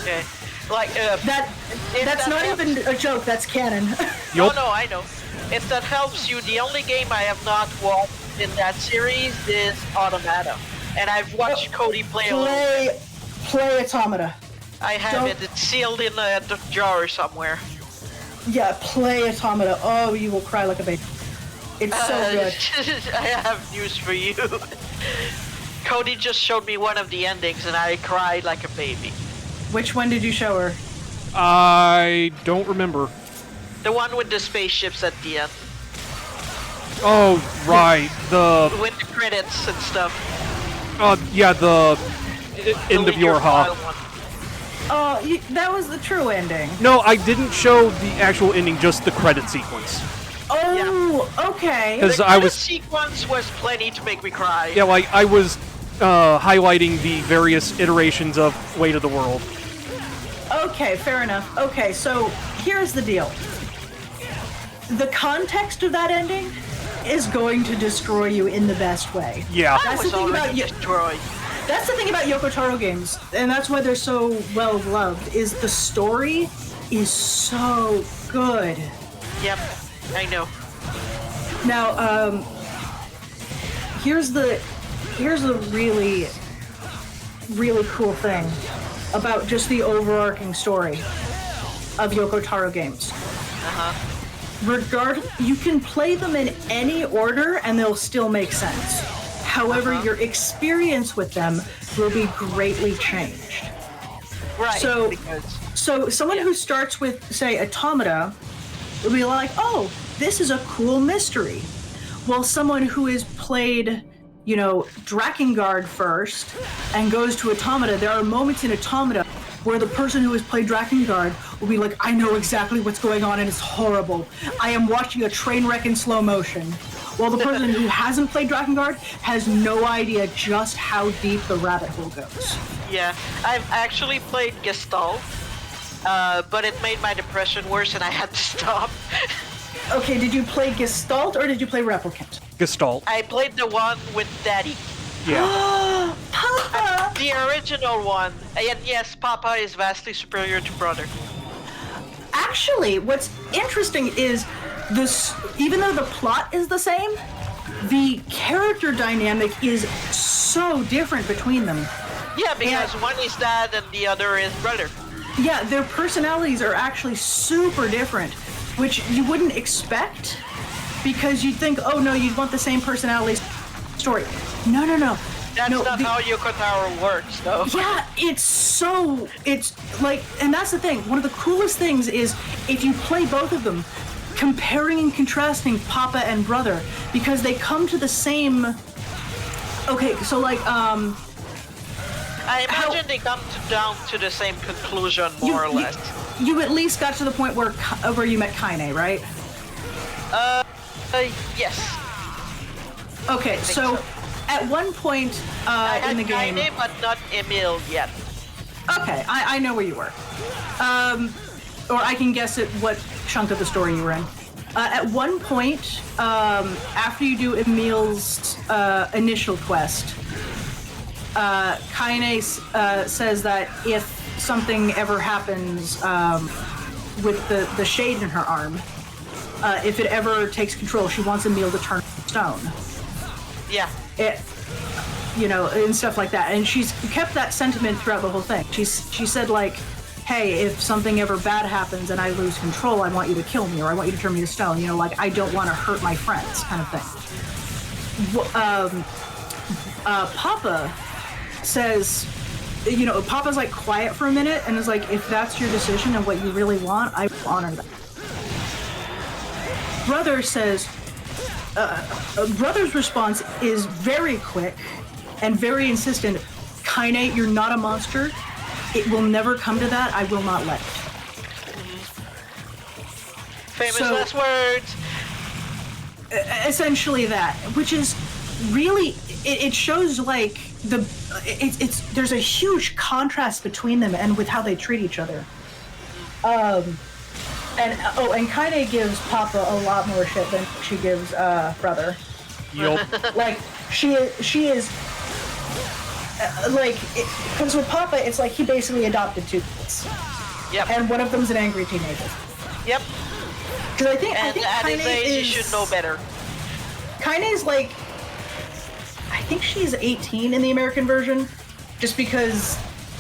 Okay. Like, that's not even a joke, that's canon. No, I know. If that helps you, the only game I have not watched in that series is Automata. And I've watched Cody play a little. Play Automata. I have it. It's sealed in a jar somewhere. Yeah, play Automata. Oh, you will cry like a baby. It's so good. I have news for you. Cody just showed me one of the endings and I cried like a baby. Which one did you show her? I don't remember. The one with the spaceships at the end. Oh, right. With the credits and stuff. Yeah, the end of your half. Oh, that was the true ending. No, I didn't show the actual ending, just the credit sequence. Oh, yeah. Okay. Because the credit sequence was plenty to make me cry. Yeah, like I was highlighting the various iterations of Weight of the World. Okay, fair enough. Okay, so here's the deal. the context of that ending is going to destroy you in the best way. Yeah. I was already destroyed. That's the thing about Yoko Taro games, and that's why they're so well loved, is the story is so good. Yep, I know. Now, here's the really, really cool thing about just the overarching story of Yoko Taro games. You can play them in any order and they'll still make sense. However, your experience with them will be greatly changed. Right. So someone who starts with, say, Automata will be like, oh, this is a cool mystery. While someone who has played, Drakengard first and goes to Automata, there are moments in Automata where the person who has played Drakengard will be like, I know exactly what's going on and it's horrible. I am watching a train wreck in slow motion. While the person who hasn't played Drakengard has no idea just how deep the rabbit hole goes. Yeah, I've actually played Gestalt, but it made my depression worse and I had to stop. Okay, did you play Gestalt or did you play Replicant? Gestalt. I played the one with Daddy. Yeah. Papa! The original one. And yes, Papa is vastly superior to Brother. Actually, what's interesting is this, even though the plot is the same, the character dynamic is so different between them. Yeah, because one is Dad and the other is Brother. Yeah, their personalities are actually super different, which you wouldn't expect, because you'd think, oh no, you'd want the same personality story. No. That's not how Yoko Taro works, though. Yeah, it's like, and that's the thing. One of the coolest things is if you play both of them, comparing and contrasting Papa and Brother, because they come to the same. Okay, so like, I imagine they come down to the same conclusion, more or less. You at least got to the point where you met Kaine, right? Yes. Okay, so at one point in the game, Kaine, but not Emil yet. Okay, I know where you were. Or I can guess at what chunk of the story you were in. At one point, after you do Emil's initial quest, Kaine says that if something ever happens with the shade in her arm, if it ever takes control, she wants Emil to turn stone. Yeah. And stuff like that. And she's kept that sentiment throughout the whole thing. She said, like, hey, if something ever bad happens and I lose control, I want you to kill me, or I want you to turn me to stone. Like, I don't want to hurt my friends, kind of thing. Papa says, Papa's like quiet for a minute and is like, if that's your decision and what you really want, I will honor that. Brother says, Brother's response is very quick and very insistent. Kaine, you're not a monster. It will never come to that. I will not let it. Famous last words. Essentially that, which is really, it shows like there's a huge contrast between them and with how they treat each other. And Kaine gives Papa a lot more shit than she gives Brother. Yup. Like she is because with Papa, it's like he basically adopted two kids. Yep. And one of them's an angry teenager. Yep. Because I think at Kaine his age, you should know better. Kaine's like, I think she's 18 in the American version, just because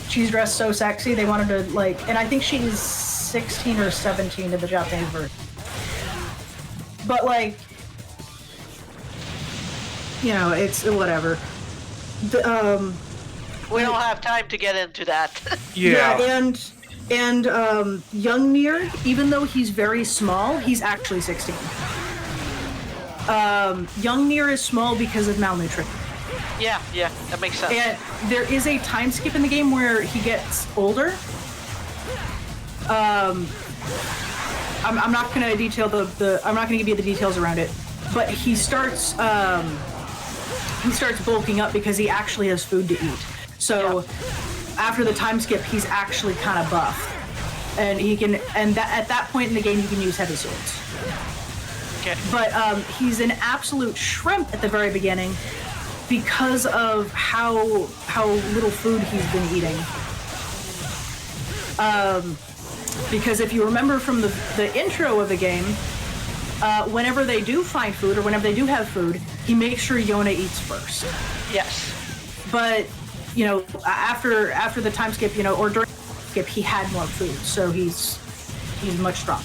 she's dressed so sexy. They wanted to and I think she's 16 or 17 in the Japanese version. But it's whatever. We don't have time to get into that. Yeah. And young Nier, even though he's very small, he's actually 16. Young Nier is small because of malnutrition. Yeah, that makes sense. And there is a time skip in the game where he gets older. I'm not gonna detail I'm not gonna give you the details around it, but he starts bulking up because he actually has food to eat. So after the time skip, he's actually kind of buff, and at that point in the game, he can use heavy swords. Okay. But he's an absolute shrimp at the very beginning because of how little food he's been eating. Because if you remember from the intro of the game, whenever they do find food or whenever they do have food, he makes sure Yona eats first. Yes. But after the time skip, or during the skip, he had more food, so he's much stronger.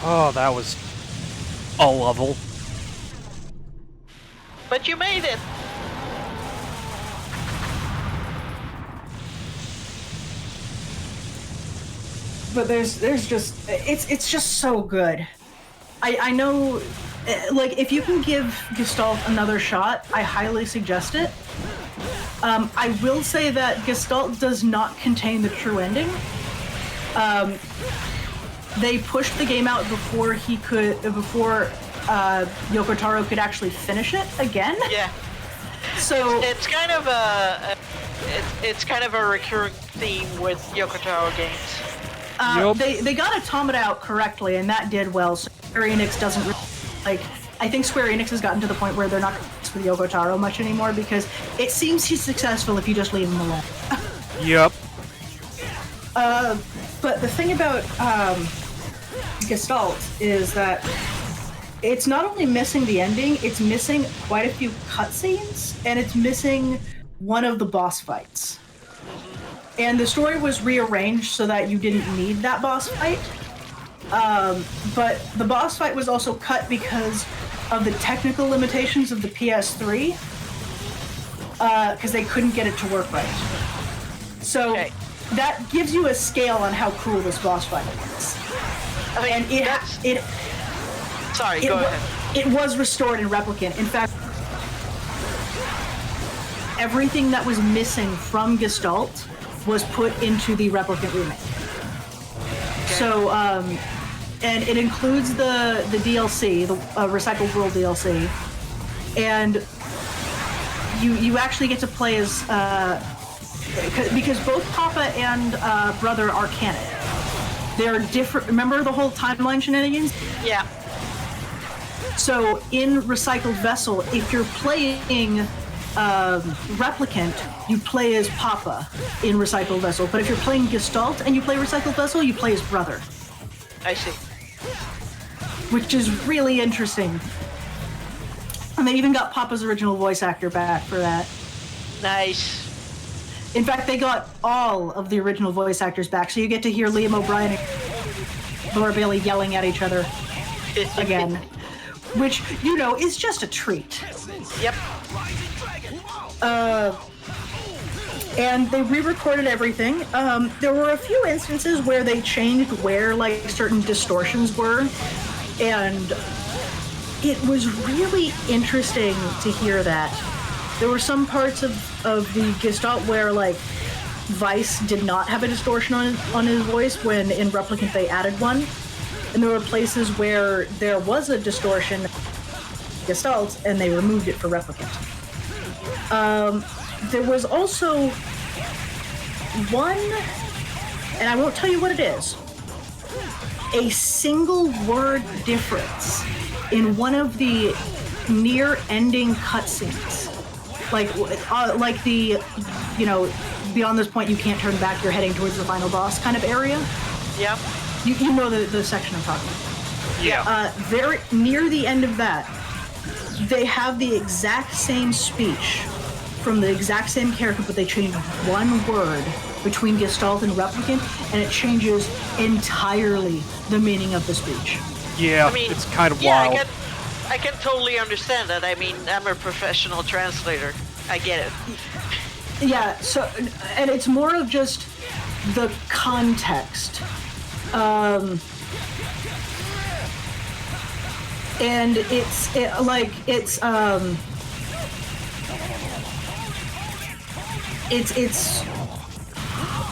Oh, that was a level. But you made it. But there's just it's just so good. I know, like, if you can give Gestalt another shot, I highly suggest it. I will say that Gestalt does not contain the true ending. They pushed the game out before Yoko Taro could actually finish it again. Yeah. So It's kind of a recurring theme with Yoko Taro games. they got Automata out correctly, and that did well. So Square Enix doesn't really, I think Square Enix has gotten to the point where they're not with Yoko Taro much anymore because it seems he's successful if you just leave him alone. Yep. But the thing about Gestalt is that it's not only missing the ending, it's missing quite a few cutscenes, and it's missing one of the boss fights. And the story was rearranged so that you didn't need that boss fight. But the boss fight was also cut because of the technical limitations of the PS3, because they couldn't get it to work right. So that gives you a scale on how cool this boss fight is. I mean, And Sorry, go ahead. It was restored in Replicant. In fact, everything that was missing from Gestalt was put into the Replicant remake. Okay. So, and it includes the DLC, the Recycled World DLC, and you actually get to play as because both Papa and Brother are canon. They're different. Remember the whole timeline shenanigans? Yeah. So in Recycled Vessel, if you're playing Replicant, you play as Papa in Recycled Vessel. But if you're playing Gestalt and you play Recycled Vessel, you play as Brother. I see. Which is really interesting. And they even got Papa's original voice actor back for that. Nice. In fact, they got all of the original voice actors back, so you get to hear Liam O'Brien and Laura Bailey yelling at each other again. Which, is just a treat. Yep. And they re-recorded everything. There were a few instances where they changed where, certain distortions were. And it was really interesting to hear that. There were some parts of the Gestalt where, Vice did not have a distortion on his voice when in Replicant they added one. And there were places where there was a distortion Gestalt, and they removed it for Replicant. There was also one, and I won't tell you what it is, a single word difference in one of the near-ending cutscenes. Like the, beyond this point you can't turn back, you're heading towards the final boss kind of area. Yep. You know the section I'm talking about. Yeah. Very near the end of that, they have the exact same speech from the exact same character, but they change one word between Gestalt and Replicant, and it changes entirely the meaning of the speech. Yeah, I mean, it's kind of wild. I can totally understand that. I mean, I'm a professional translator. I get it. Yeah, so, and it's more of just the context. And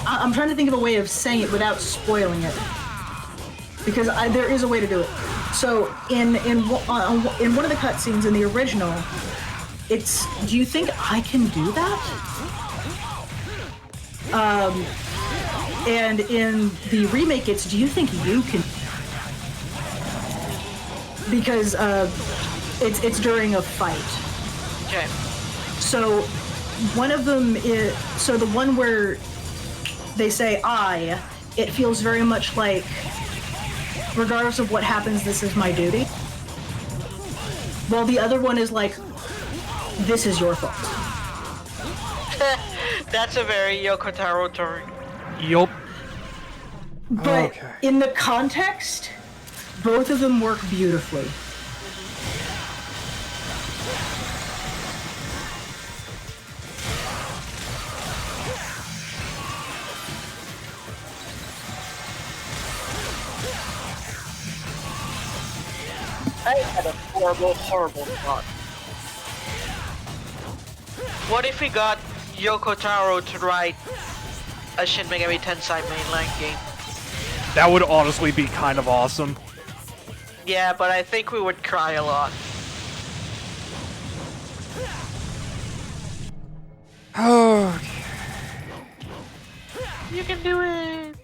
I'm trying to think of a way of saying it without spoiling it, because there is a way to do it. So in one of the cutscenes in the original, it's, do you think I can do that? And in the remake, it's do you think you can? Because it's during a fight. Okay. So one of them is the one where they say I. It feels very much like, regardless of what happens, this is my duty. While the other one is like, this is your fault. That's a very Yoko Taro turn. Yup. But Okay. in the context, both of them work beautifully. I had a horrible thought. What if we got Yoko Taro to write a Shin Megami Tensei mainline game? That would honestly be kind of awesome. Yeah, but I think we would cry a lot. Okay. You can do it!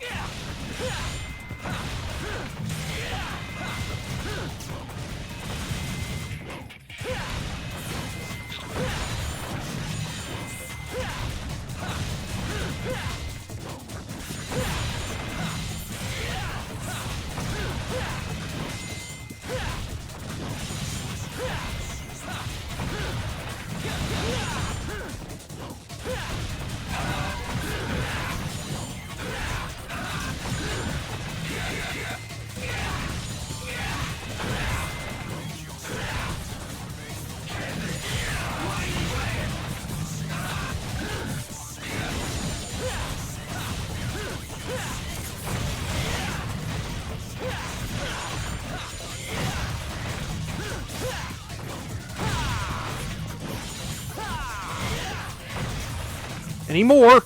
Any more?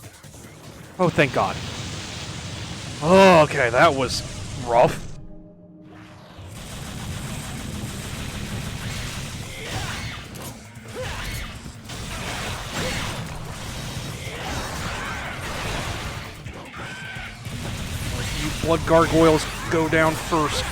Oh, thank God. Oh, okay, that was rough. You blood gargoyles go down first.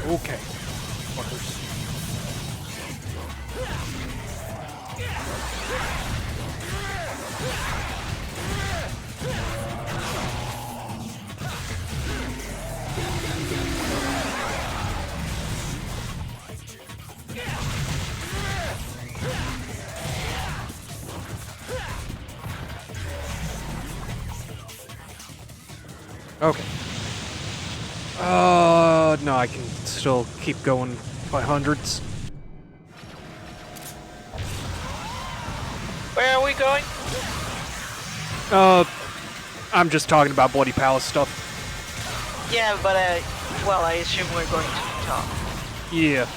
Okay. Fuckers. Okay. No, I can still keep going by hundreds. Where are we going? I'm just talking about Bloody Palace stuff. Yeah, but well, I assume we're going to the top. Yeah.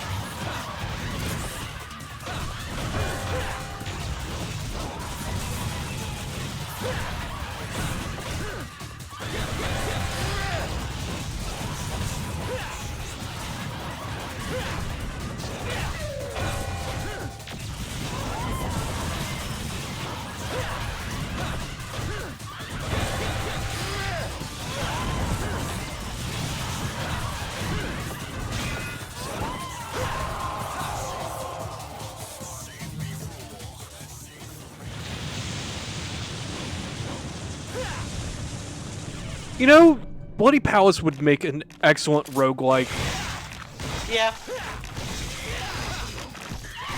You know, Bloody Palace would make an excellent roguelike. Yeah.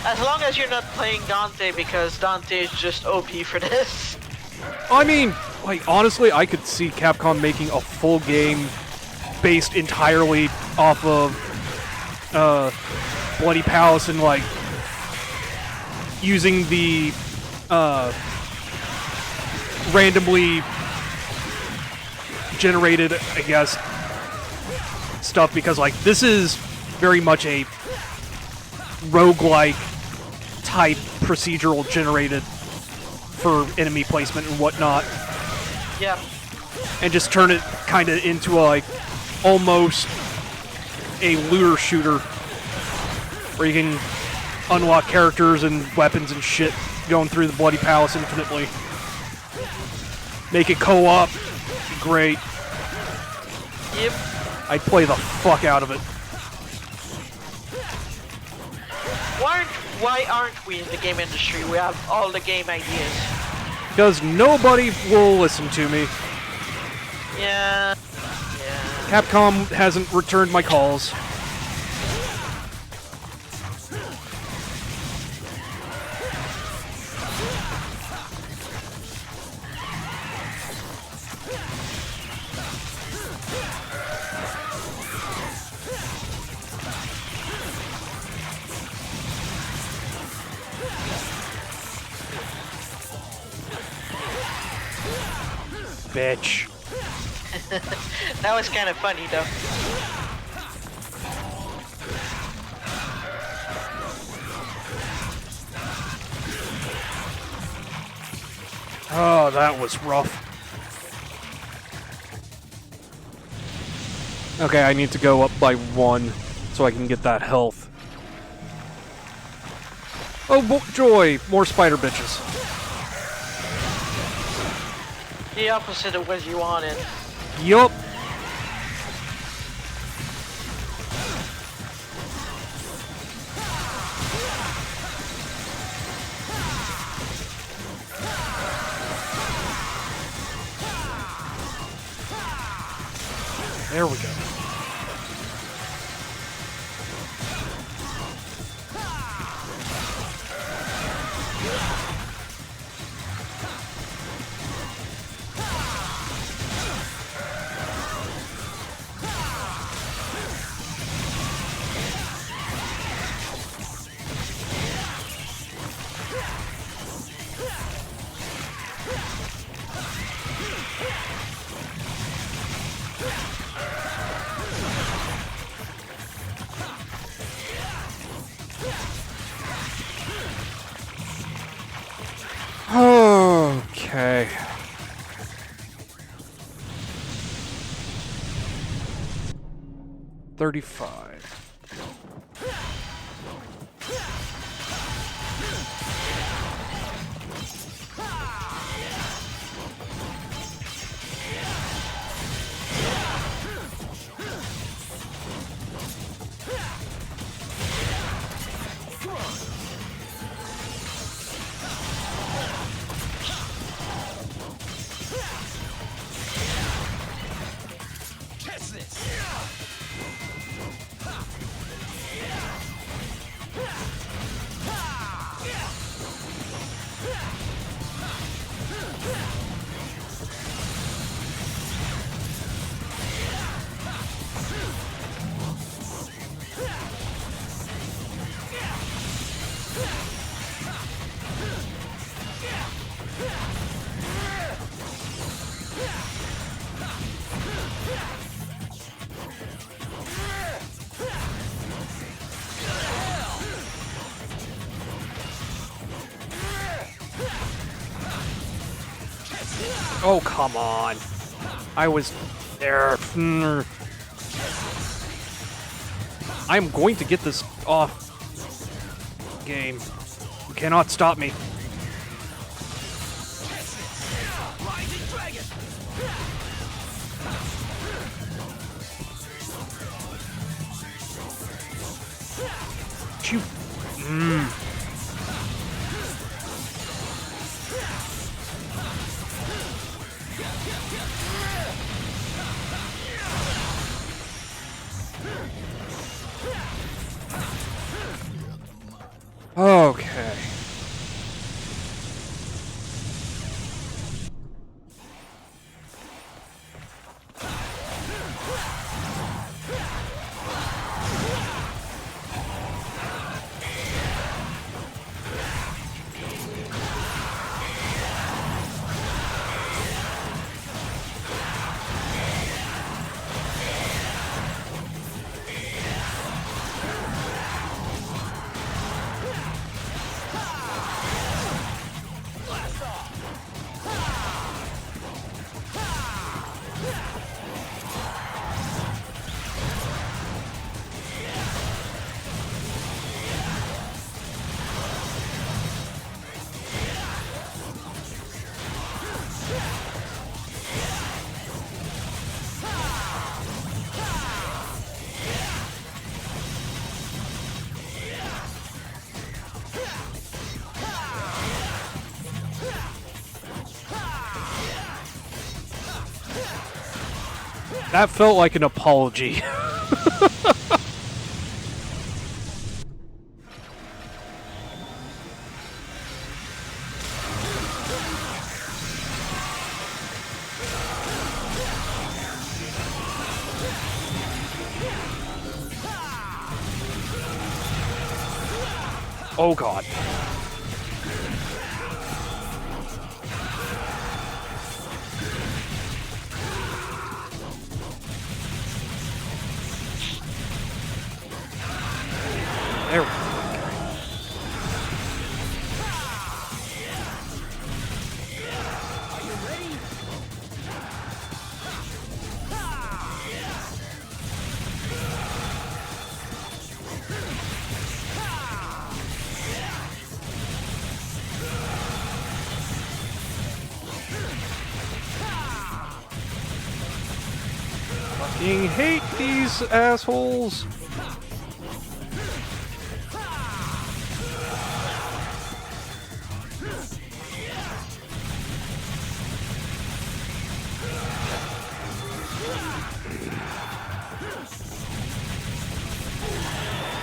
As long as you're not playing Dante, because Dante is just OP for this. I mean, like, honestly, I could see Capcom making a full game based entirely off of Bloody Palace and, like, using the randomly generated, I guess, stuff, because like this is very much a roguelike type procedural generated for enemy placement and whatnot. Yeah. And just turn it kind of into a, like, almost a looter shooter where you can unlock characters and weapons and shit going through the Bloody Palace infinitely. Make it co-op. Great. Yep. I'd play the fuck out of it. Why aren't we in the game industry? We have all the game ideas. Because nobody will listen to me. Yeah. Capcom hasn't returned my calls. Bitch. That was kind of funny, though. Oh, that was rough. Okay, I need to go up by 1 so I can get that health. Oh, joy! More spider bitches. The opposite of what you wanted. Yup. There we go. Okay. $35. Oh, come on. I was there. I'm going to get this off. Game. You cannot stop me. You. Okay. That felt like an apology. Oh god. There we go. Fucking hate these assholes.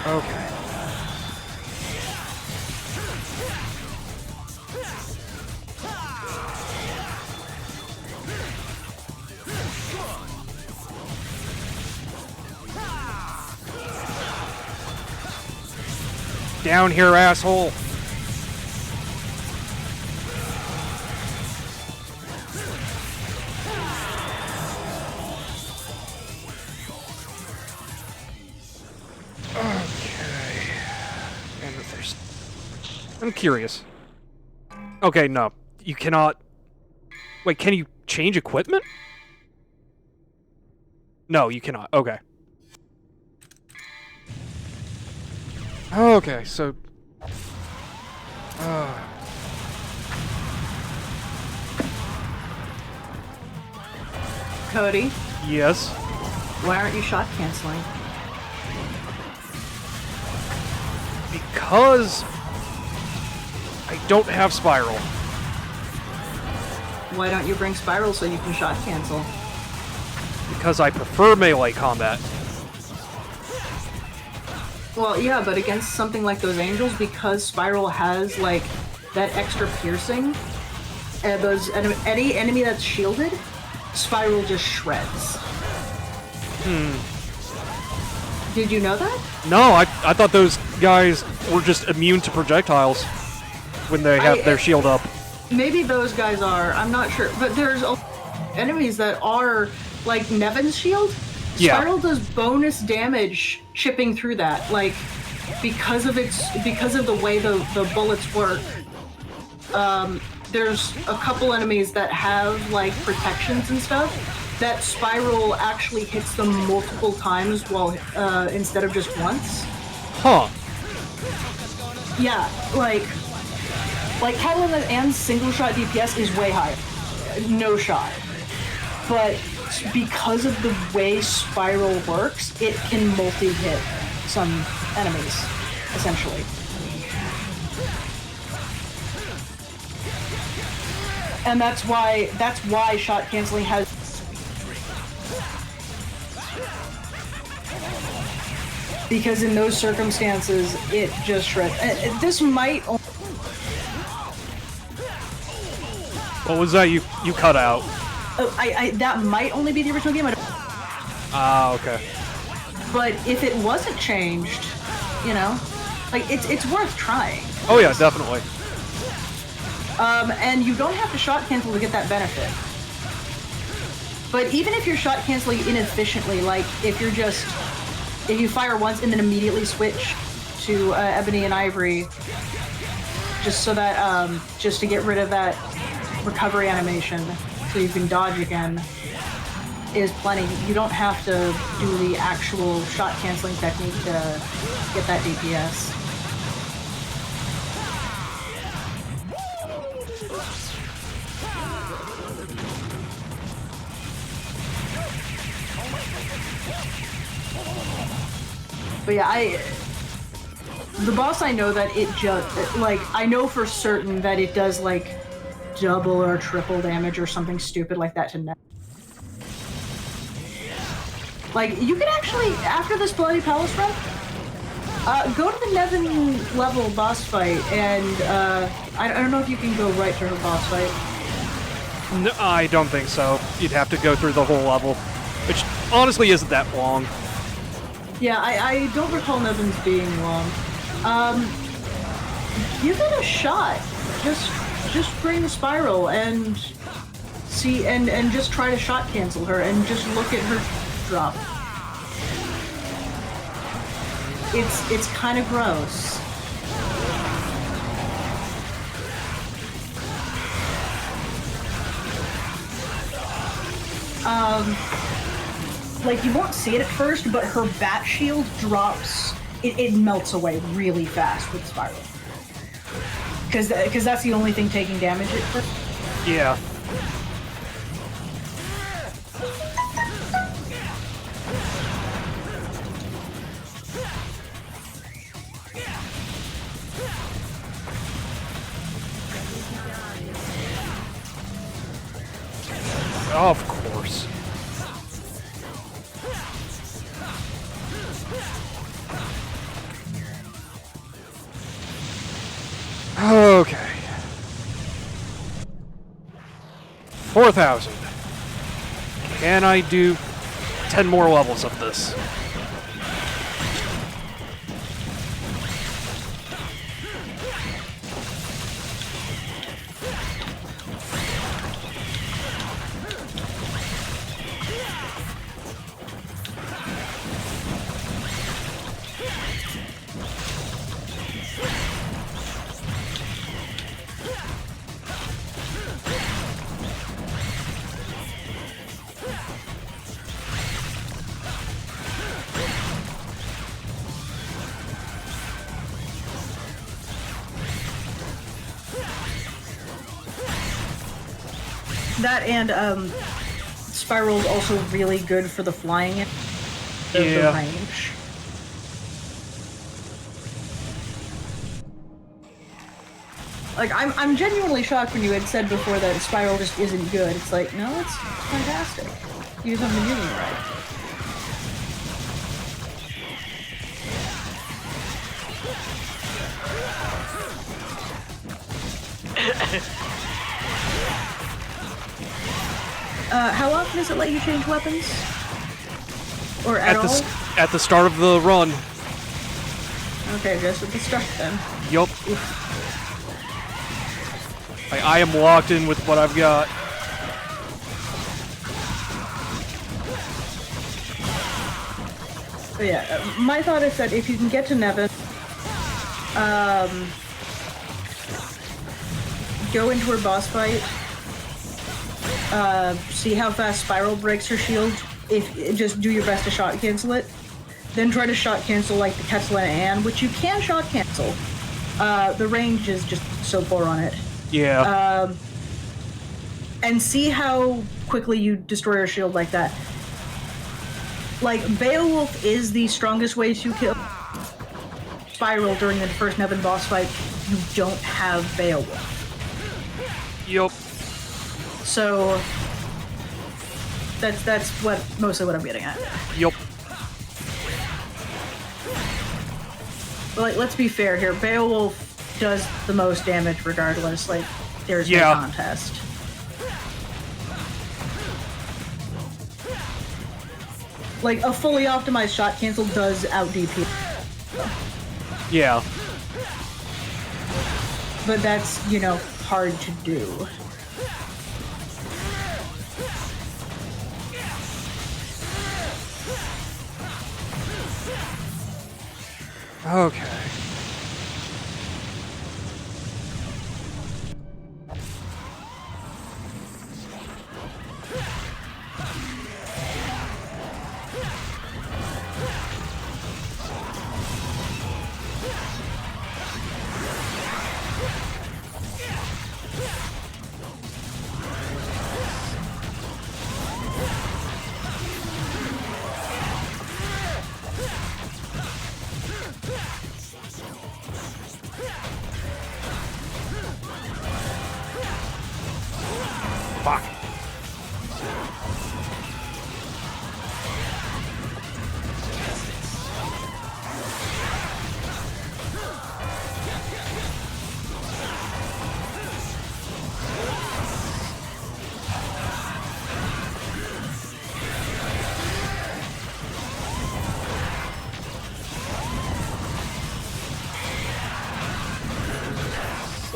Okay. Down here, asshole. Okay. And there's... I'm curious. Okay, no. You cannot... Wait, can you change equipment? No, you cannot. Okay. Okay, so... Cody, Yes. why aren't you shot canceling? Because... I don't have Spiral. Why don't you bring Spiral so you can shot cancel? Because I prefer melee combat. Well, yeah, but against something like those angels, because Spiral has, like, that extra piercing, and any enemy that's shielded, Spiral just shreds. Did you know that? No, I thought those guys were just immune to projectiles when they have their shield up. Maybe those guys are, I'm not sure, but there's enemies that are, like Nevin's shield. Yeah. Spiral does bonus damage chipping through that, like, because of the way the bullets work. There's a couple enemies that have, like, protections and stuff, that Spiral actually hits them multiple times while, instead of just once. Huh. Yeah, like Catalina and single shot DPS is way higher. No shot. But because of the way Spiral works, it can multi-hit some enemies, essentially. And that's why shot canceling has... Because in those circumstances, it just shreds. This might... What was that you cut out? That might only be the original game. Ah, okay. But if it wasn't changed, you know, like it's worth trying. Oh yeah, definitely. And you don't have to shot cancel to get that benefit. But even if you're shot canceling inefficiently, like if you fire once and then immediately switch to Ebony and Ivory, just so that just to get rid of that recovery animation, so you can dodge again, is plenty. You don't have to do the actual shot canceling technique to get that DPS. But yeah, the boss, I know that it just, like, I know for certain that it does, like, double or triple damage or something stupid like that to net. Like, you can actually, after this Bloody Palace run, go to the Nevin level boss fight, and I don't know if you can go right to her boss fight. No, I don't think so. You'd have to go through the whole level, which honestly isn't that long. Yeah, I don't recall Nevin's being long. Give it a shot. Just bring the spiral and see, and just try to shot cancel her, and just look at her drop. It's kind of gross. Like, you won't see it at first, but her bat shield drops. It melts away really fast with Spiral. Because that's the only thing taking damage at first. Yeah. Of course. Okay. 4,000. Can I do 10 more levels of this? That and Spiral's also really good for the flying of the range. Like, I'm genuinely shocked when you had said before that Spiral just isn't good. It's like, no, it's fantastic. You just haven't been using it right. How often does it let you change weapons? Or at all? At the start of the run. Okay, just at the start then. Yup. I am locked in with what I've got. But yeah, my thought is that if you can get to Nevin, go into her boss fight, see how fast Spiral breaks her shield, just do your best to shot cancel it, then try to shot cancel like the Ketzel and Anne, which you can shot cancel. The range is just so poor on it. Yeah. And see how quickly you destroy her shield like that. Like, Beowulf is the strongest way to kill Spiral during the first Nevin boss fight. You don't have Beowulf. Yup. So that's mostly what I'm getting at. Yup. But, like, let's be fair here. Beowulf does the most damage regardless. Like, there's no contest. Like, a fully optimized shot cancel does out DP. Yeah. But that's, you know, hard to do. Okay.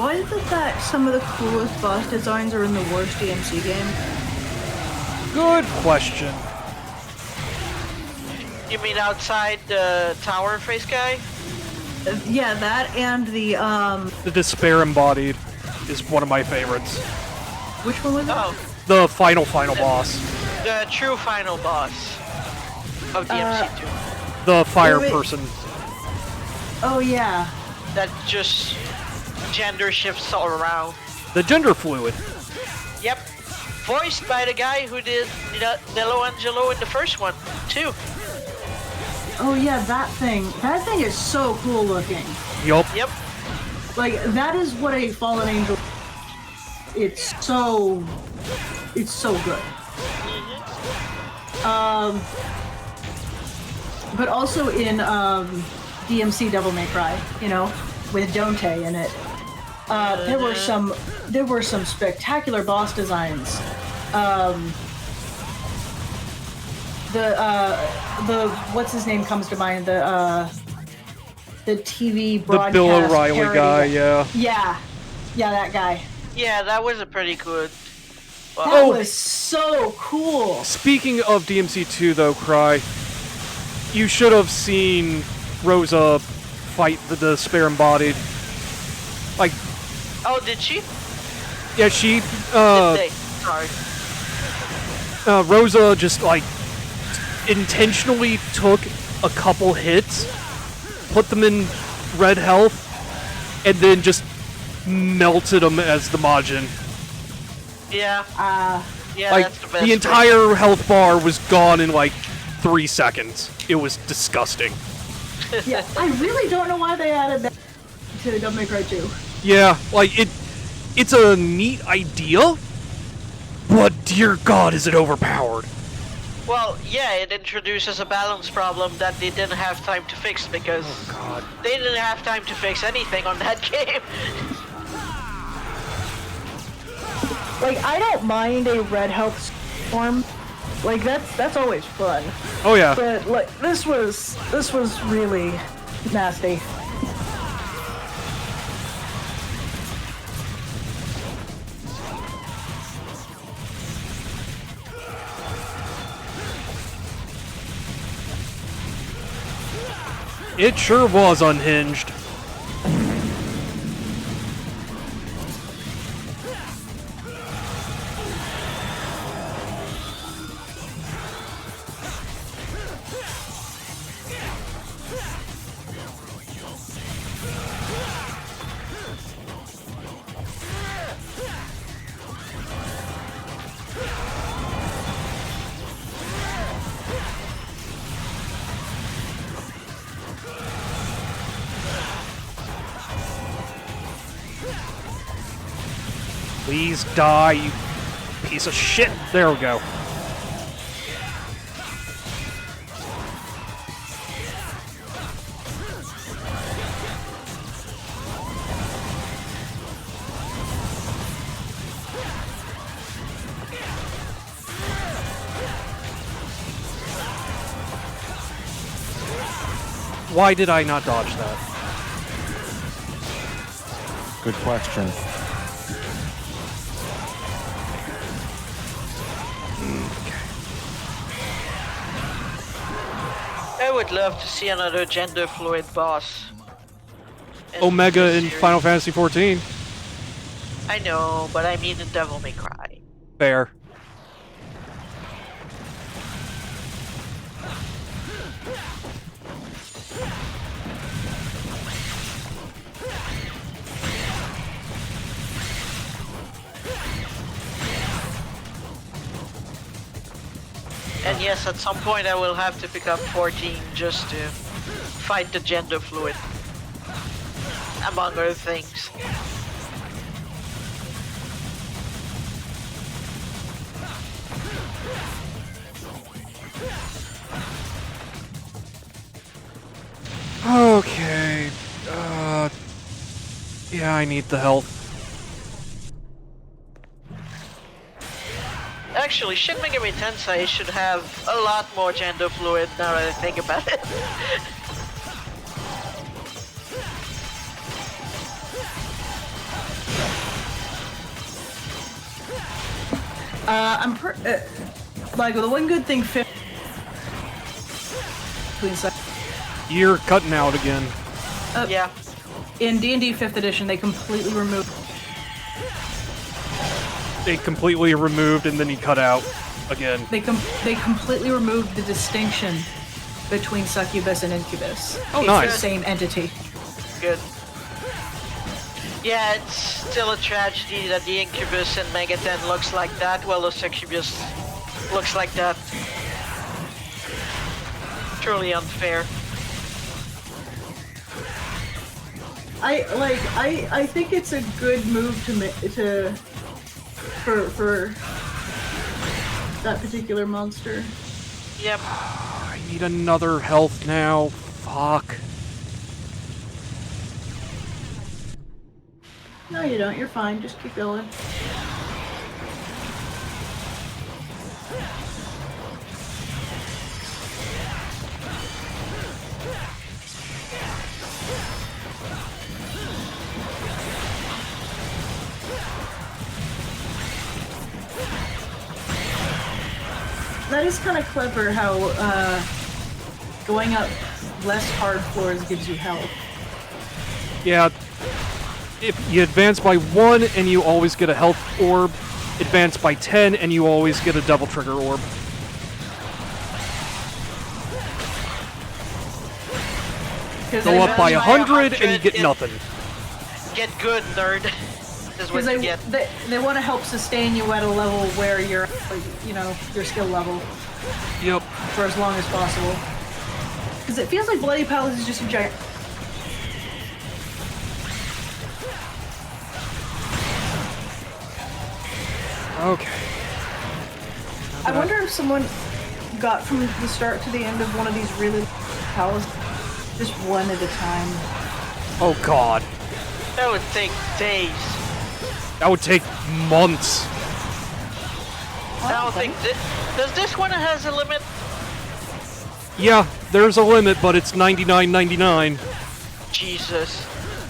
Why is it that some of the coolest boss designs are in the worst DMC game? Good question. You mean outside the tower face guy? Yeah, that and the The Despair Embodied is one of my favorites. which one was it? Oh, The final boss. the true final boss of DMC2. The fire Wait. person. Oh yeah. That just gender shifts all around. The gender fluid. Yep. Voiced by the guy who did Nello Angelo in the first one, too. Oh yeah, that thing. That thing is so cool looking. Yup. Yep. Like that is what a fallen angel. It's so good. But also in DMC Devil May Cry, you know, with Dante in it. There were some spectacular boss designs. The what's his name comes to mind, the TV The broadcast Bill O'Reilly parody guy, yeah. Yeah, that guy. Yeah, that was a pretty good. That was so cool. Speaking of DMC2 though, Cry, you should have seen Rosa fight the Despair Embodied. Like, Oh, did she? yeah, she, Did they? Sorry. Rosa just, like, intentionally took a couple hits, put them in red health, and then just melted them as the Majin. Yeah. Yeah, Like, that's the best. the entire health bar was gone in, like, 3 seconds. It was disgusting. Yeah, I really don't know why they added that to Devil May Cry 2. Yeah, like, it's a neat idea, but dear God, is it overpowered. Well, yeah, it introduces a balance problem that they didn't have time to fix because they didn't have time to fix anything on that game. Like, I don't mind a red health form. Like, that's always fun. Oh yeah. But like this was really nasty. It sure was unhinged. Please die, you piece of shit. There we go. Why did I not dodge that? Good question. I would love to see another gender fluid boss. Omega this in series. Final Fantasy XIV. I know, but I mean in Devil May Cry. Fair. And yes, at some point I will have to pick up 14 just to fight the gender fluid. Among other things. Okay. Yeah, I need the health. Actually, Shin Megami Tensei should have a lot more gender fluid now that I think about it. Like the one good thing. You're cutting out again. Yeah. In D&D 5th edition, they completely removed. They completely removed, and then he cut out again. They completely removed the distinction between succubus and incubus. Oh, it's nice. the same entity. Good. Yeah, it's still a tragedy that the incubus in Megaten looks like that, while the succubus looks like that. Truly unfair. I think it's a good move for that particular monster. Yep. I need another health now. Fuck. No, you don't. You're fine. Just keep going. That is kind of clever how going up less hard floors gives you health. Yeah. If you advance by 1 and you always get a health orb, advance by 10 and you always get a double trigger orb. Go up by 100 and you get nothing. Get good, nerd. Is what you get. They want to help sustain you at a level where you're, you know, your skill level. Yep. For as long as possible. Because it feels like Bloody Palace is just a giant. Okay. I wonder if someone got from the start to the end of one of these really palaces just one at a time. Oh god. That would take days. That would take months. I don't think does this one has a limit? Yeah, there's a limit, but it's $99.99. Jesus.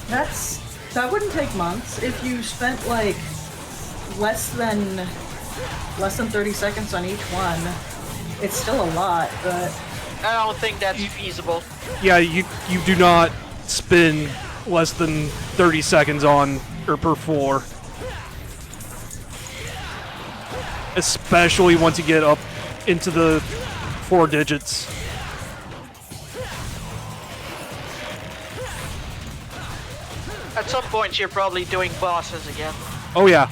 That wouldn't take months if you spent like less than 30 seconds on each one. It's still a lot, but I don't think that's feasible. Yeah, you do not spend less than 30 seconds on or per floor. Especially once you get up into the 4 digits. At some point, you're probably doing bosses again. Oh yeah.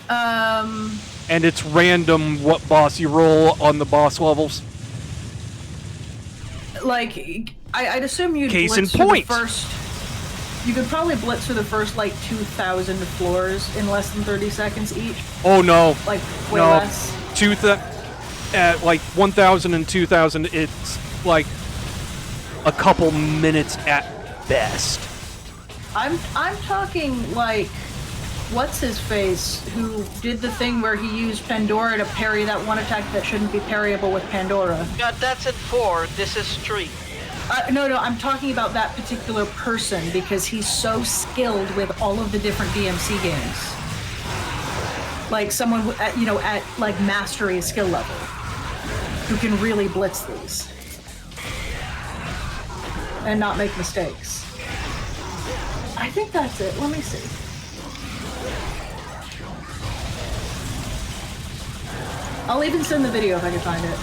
um, And it's random what boss you roll on the boss levels. like I'd assume you'd Case in blitz through point. the first. You could probably blitz through the first like 2,000 floors in less than 30 seconds each. Oh no. Like way No. less. At like 1,000 and 2,000, it's like a couple minutes at best. I'm talking like, what's his face, who did the thing where he used Pandora to parry that one attack that shouldn't be parryable with Pandora. God, that's in 4. This is 3. No, I'm talking about that particular person because he's so skilled with all of the different DMC games. Like someone at like mastery skill level who can really blitz these and not make mistakes. I think that's it. Let me see. I'll even send the video if I can find it.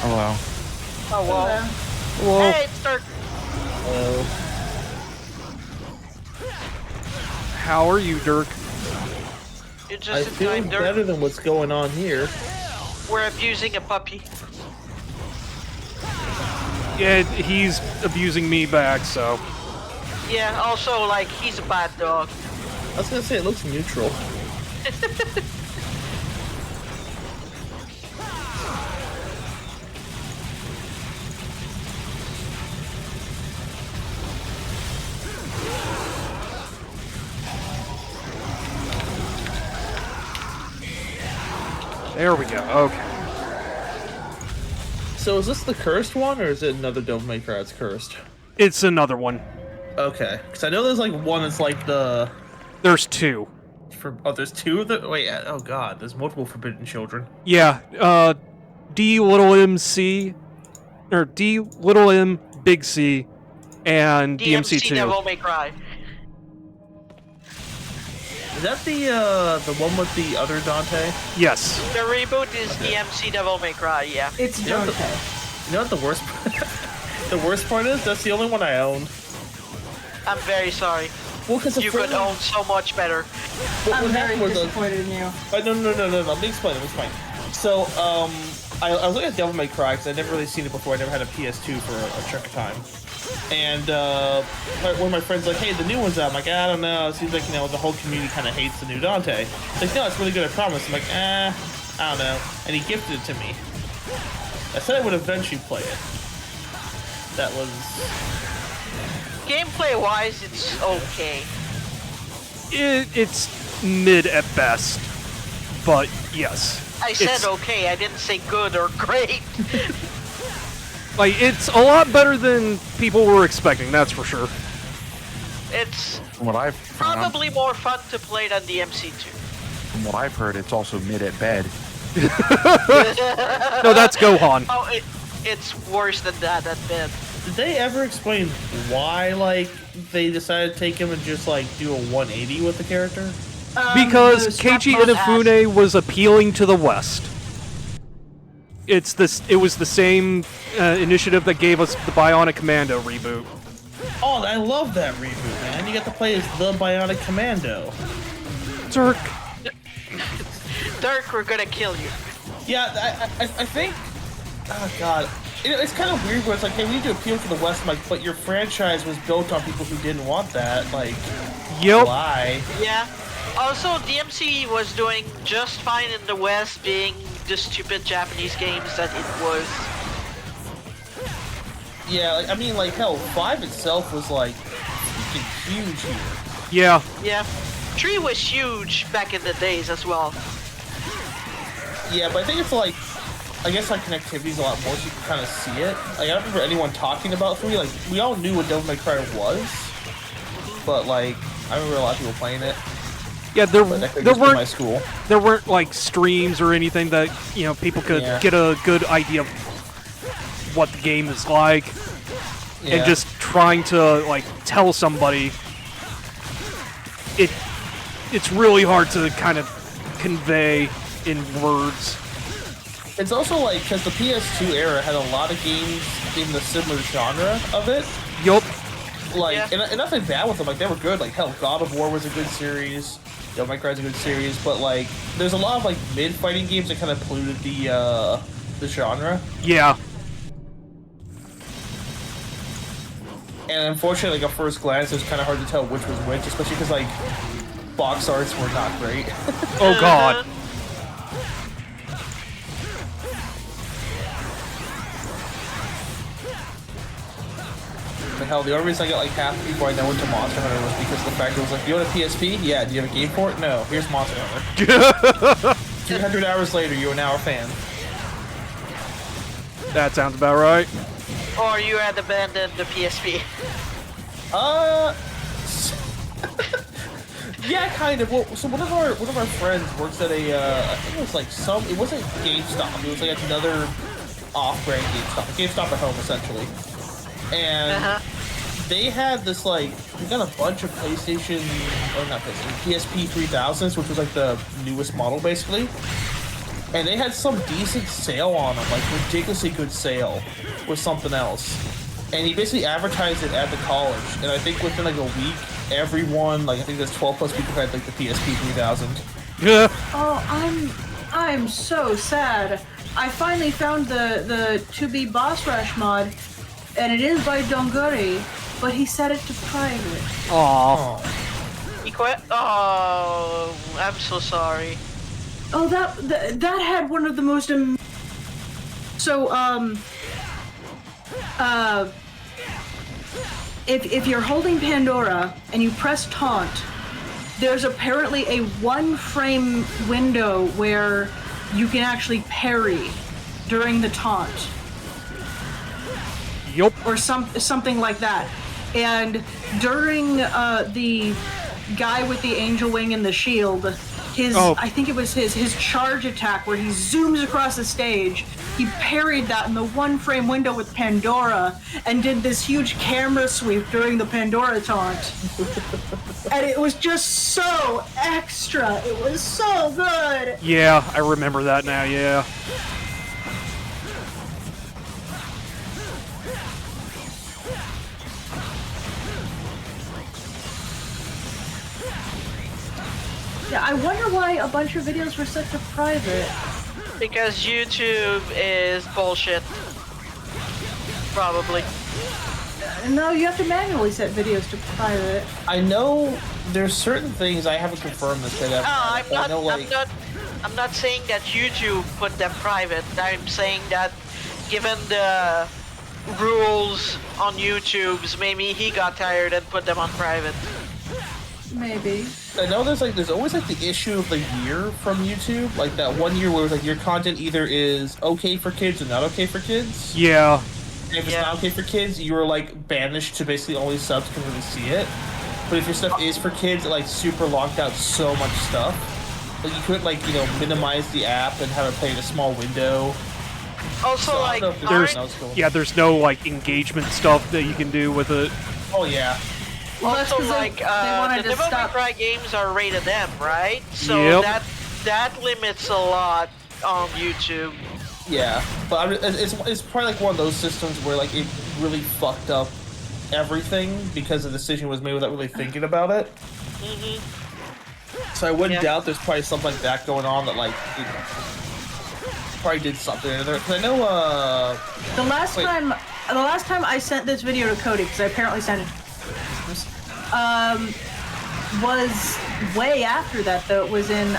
Hello. Oh well. Whoa. Hey, it's Dirk. How are you, Dirk? You're I just in feel time. better than what's going on here. We're abusing a puppy. Yeah, he's abusing me back, so. Yeah, also, like, he's a bad dog. I was gonna say it looks neutral. There we go. Okay. So is this the cursed one, or is it another Devil May Cry that's cursed? It's another one. Okay, because I know there's like one that's like the. There's two. There's two of the. Wait, oh god, there's multiple forbidden children. Yeah, D little MC, or D little M big C, and DMC2. Devil May Cry. Is that the one with the other Dante? Yes. The reboot is DMC Devil May Cry, yeah. It's Dante. You know what the worst the worst part is? That's the only one I own. I'm very sorry. Well, because you could own so much better. I'm very disappointed in you. No. Let me explain. So, I was looking at Devil May Cry because I'd never really seen it before. I never had a PS2 for a chunk of time. And one of my friends like, hey, the new one's out. I'm like, I don't know. It seems like, you know, the whole community kind of hates the new Dante. He's like, no, it's really good, I promise. I'm like, I don't know. And he gifted it to me. I said I would eventually play it. That was... Gameplay-wise, it's okay. It's mid at best, but yes. I said okay, I didn't say good or great. Like, it's a lot better than people were expecting, that's for sure. It's From what I've probably more fun to play than DMC2. From what I've heard, it's also mid at bed. No, that's Gohan. Oh, it's worse than that at bed. Did they ever explain why, like, they decided to take him and just, like, do a 180 with the character? Because Keiichi Inafune was appealing to the West. It was the same initiative that gave us the Bionic Commando reboot. Oh, I love that reboot, man. You get to play as the Bionic Commando. Dirk. Dirk, we're gonna kill you. Yeah, I think... Oh, God. It's kind of weird where it's like, hey, we need to appeal to the West, like, but your franchise was built on people who didn't want that. Like, why? Yeah. Also, DMC was doing just fine in the West, being the stupid Japanese games that it was. Yeah, like, I mean, like, hell, 5 itself was, like, freaking huge here. Yeah. Yeah. 3 was huge back in the days as well. Yeah, but I think it's like, I guess like connectivity's a lot more so you can kind of see it. Like, I don't remember anyone talking about 3. Like, we all knew what Devil May Cry was, but like, I remember a lot of people playing it. Yeah, there weren't like streams or anything that, you know, people could get a good idea of what the game is like, and just trying to like tell somebody. It's really hard to kind of convey in words. It's also like, because the PS2 era had a lot of games in the similar genre of it. Yup. Like, and nothing bad with them, like, they were good. Like, hell, God of War was a good series, Devil May Cry is a good series, but, like, there's a lot of, like, mid-fighting games that kind of polluted the genre. Yeah. And unfortunately, like, at first glance, it was kind of hard to tell which was which, especially because, like, box arts were not great. Oh, God. The hell, the only reason I got like half the people I know into Monster Hunter was because of the fact it was like, you want a PSP? Yeah. Do you have a game for it? No. Here's Monster Hunter. 300 hours later, you are now a fan. That sounds about right. Or you had abandoned the PSP. Yeah, kind of. Well, so one of our friends works at a I think it was like it wasn't GameStop. It was like another off-brand GameStop, a GameStop at home essentially. And they had this like, they got a bunch of PlayStation, or not PlayStation, PSP 3000s, which was like the newest model basically. And they had some decent sale on them, like ridiculously good sale with something else. And he basically advertised it at the college. And I think within like a week, everyone, like I think there's 12 plus people who had like the PSP 3000. Yeah. Oh, I'm so sad. I finally found the To Be Boss Rush mod, and it is by Donguri, but he set it to private. Aw. He quit? Oh, I'm so sorry. Oh, that had one of the most if you're holding Pandora and you press taunt, there's apparently a 1-frame window where you can actually parry during the taunt. Yup. Or something like that. And during the guy with the angel wing and the shield, I think it was his charge attack where he zooms across the stage, he parried that in the 1-frame window with Pandora and did this huge camera sweep during the Pandora taunt. And it was just so extra. It was so good. Yeah, I remember that now, yeah. Yeah, I wonder why a bunch of videos were set to private. Because YouTube is bullshit. Probably. No, you have to manually set videos to private. I know there's certain things I haven't confirmed this yet. I'm not saying that YouTube put them private. I'm saying that given the rules on YouTube's, maybe he got tired and put them on private. Maybe. I know there's always like the issue of the year from YouTube, like that 1 year where it's like your content either is okay for kids or not okay for kids. Yeah. And if it's not okay for kids, you are like banished to basically only subs can really see it. But if your stuff is for kids, it like super locked out so much stuff. Like you could like, you know, minimize the app and have it play in a small window. Also, So like, there's no like engagement stuff that you can do with it. Oh yeah. Well, also, like, the Devil May Cry games are rated M, right? So that limits a lot on YouTube. Yeah, but it's probably like one of those systems where like it really fucked up everything because the decision was made without really thinking about it. So I wouldn't doubt there's probably something like that going on that like it probably did something in there. Cause I know the last time I sent this video to Cody, because I apparently sent it was way after that though. It was in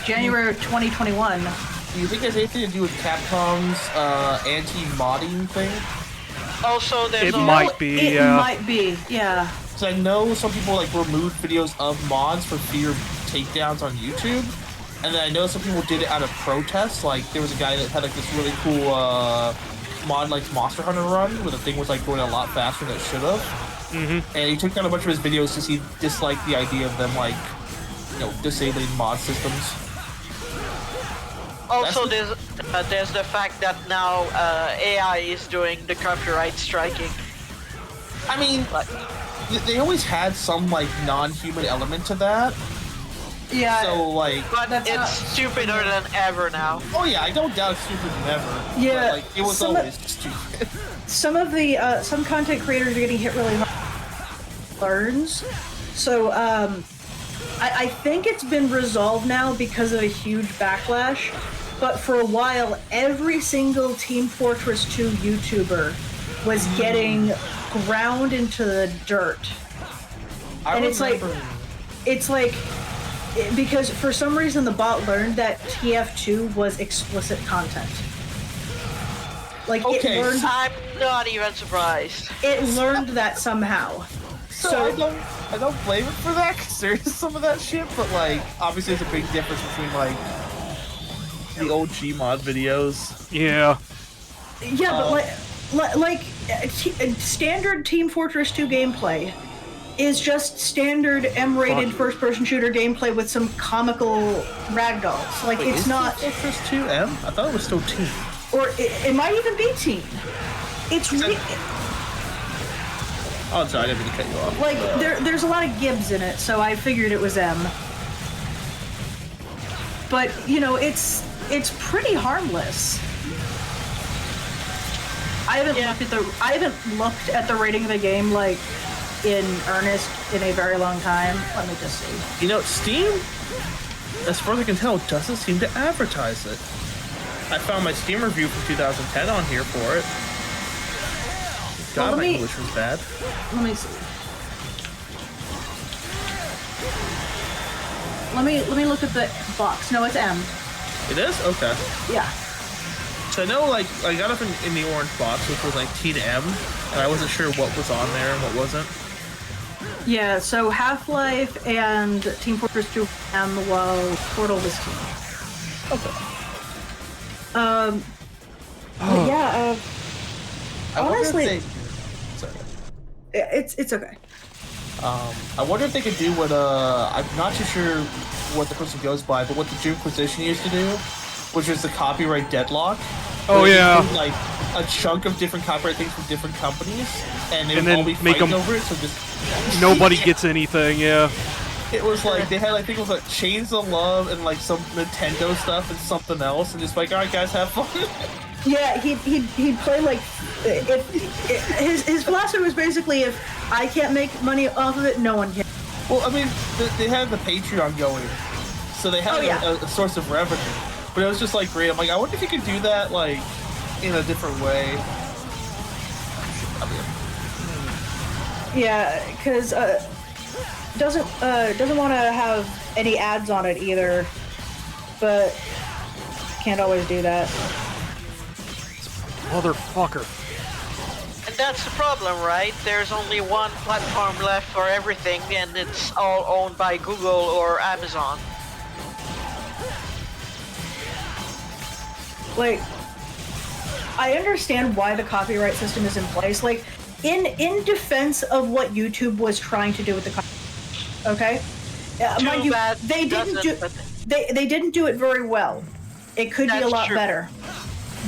January of 2021. Do you think it has anything to do with Capcom's anti-modding thing? Also, there's It might be, It might be, yeah. Because I know some people like removed videos of mods for fear of takedowns on YouTube, and then I know some people did it out of protest. Like there was a guy that had like this really cool mod like Monster Hunter run where the thing was like going a lot faster than it should have. And he took down a bunch of his videos because he disliked the idea of them like, you know, disabling mod systems. Also, there's the fact that now AI is doing the copyright striking. I mean, they always had some like non-human element to that. Yeah. So like, but it's stupider than ever now. Oh yeah, I don't doubt it's stupider than ever. Yeah. But, like, it was always stupid. Some of the some content creators are getting hit really hard. Learns. So I think it's been resolved now because of a huge backlash. But for a while, every single Team Fortress 2 YouTuber was getting ground into the dirt. And it's like, because for some reason the bot learned that TF2 was explicit content. Like, okay, it learned, I'm not even surprised. It learned that somehow. So I don't blame it for that, because there is some of that shit, but like, obviously there's a big difference between like the old Gmod videos. Yeah. Yeah, but standard Team Fortress 2 gameplay is just standard M-rated first-person shooter gameplay with some comical ragdolls. Like, Wait, it's not Fortress 2 M? I thought it was still Teen. Or it might even be Teen. It's Oh, sorry, I didn't mean to cut you off. like there's a lot of Gibbs in it, so I figured it was M. But you know, it's pretty harmless. I haven't looked at the rating of the game like in earnest in a very long time. Let me just see. You know, Steam as far as I can tell, doesn't seem to advertise it. I found my Steam review from 2010 on here for it. God, my English was bad. Let me see. Let me look at the box. No, it's M. It is? Okay. Yeah. So I know, like, I got up in the orange box, which was like Teen M, and I wasn't sure what was on there and what wasn't. Yeah, so Half-Life and Team Fortress 2 M, while Portal was Team. Okay. Yeah, honestly, sorry. it's okay. I wonder if they could do what, I'm not too sure what the person goes by, but what the Jimquisition used to do, which is the copyright deadlock. Oh, yeah. Do, like, a chunk of different copyright things from different companies, and they would then all be make fighting them- over it, so just... Nobody gets anything, yeah. It was like, they had, I think it was like Chains of Love and like some Nintendo stuff and something else, and just like, alright guys, have fun. Yeah, he'd play like his philosophy was basically, if I can't make money off of it, no one can. Well, I mean, they had the Patreon going, so they had a source of revenue. But it was just like great. I'm like, I wonder if you could do that like in a different way. Yeah, because doesn't want to have any ads on it either, but can't always do that. Motherfucker. And that's the problem, right? There's only one platform left for everything, and it's all owned by Google or Amazon. Like, I understand why the copyright system is in place. Like, in defense of what YouTube was trying to do with the copyright, okay? Mind you, they didn't do it very well. It could be a lot better.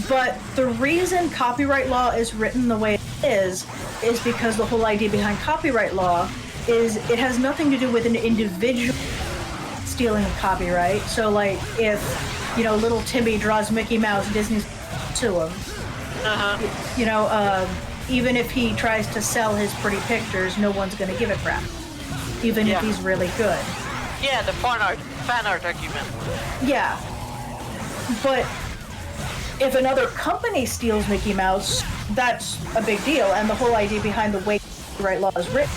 But the reason copyright law is written the way it is because the whole idea behind copyright law is it has nothing to do with an individual stealing of copyright. So, like, if, you know, little Timmy draws Mickey Mouse, Disney's to him. You know, even if he tries to sell his pretty pictures, no one's going to give a crap. Even if he's really good. Yeah, the fan art argument. Yeah. But if another company steals Mickey Mouse, that's a big deal. And the whole idea behind the way copyright law is written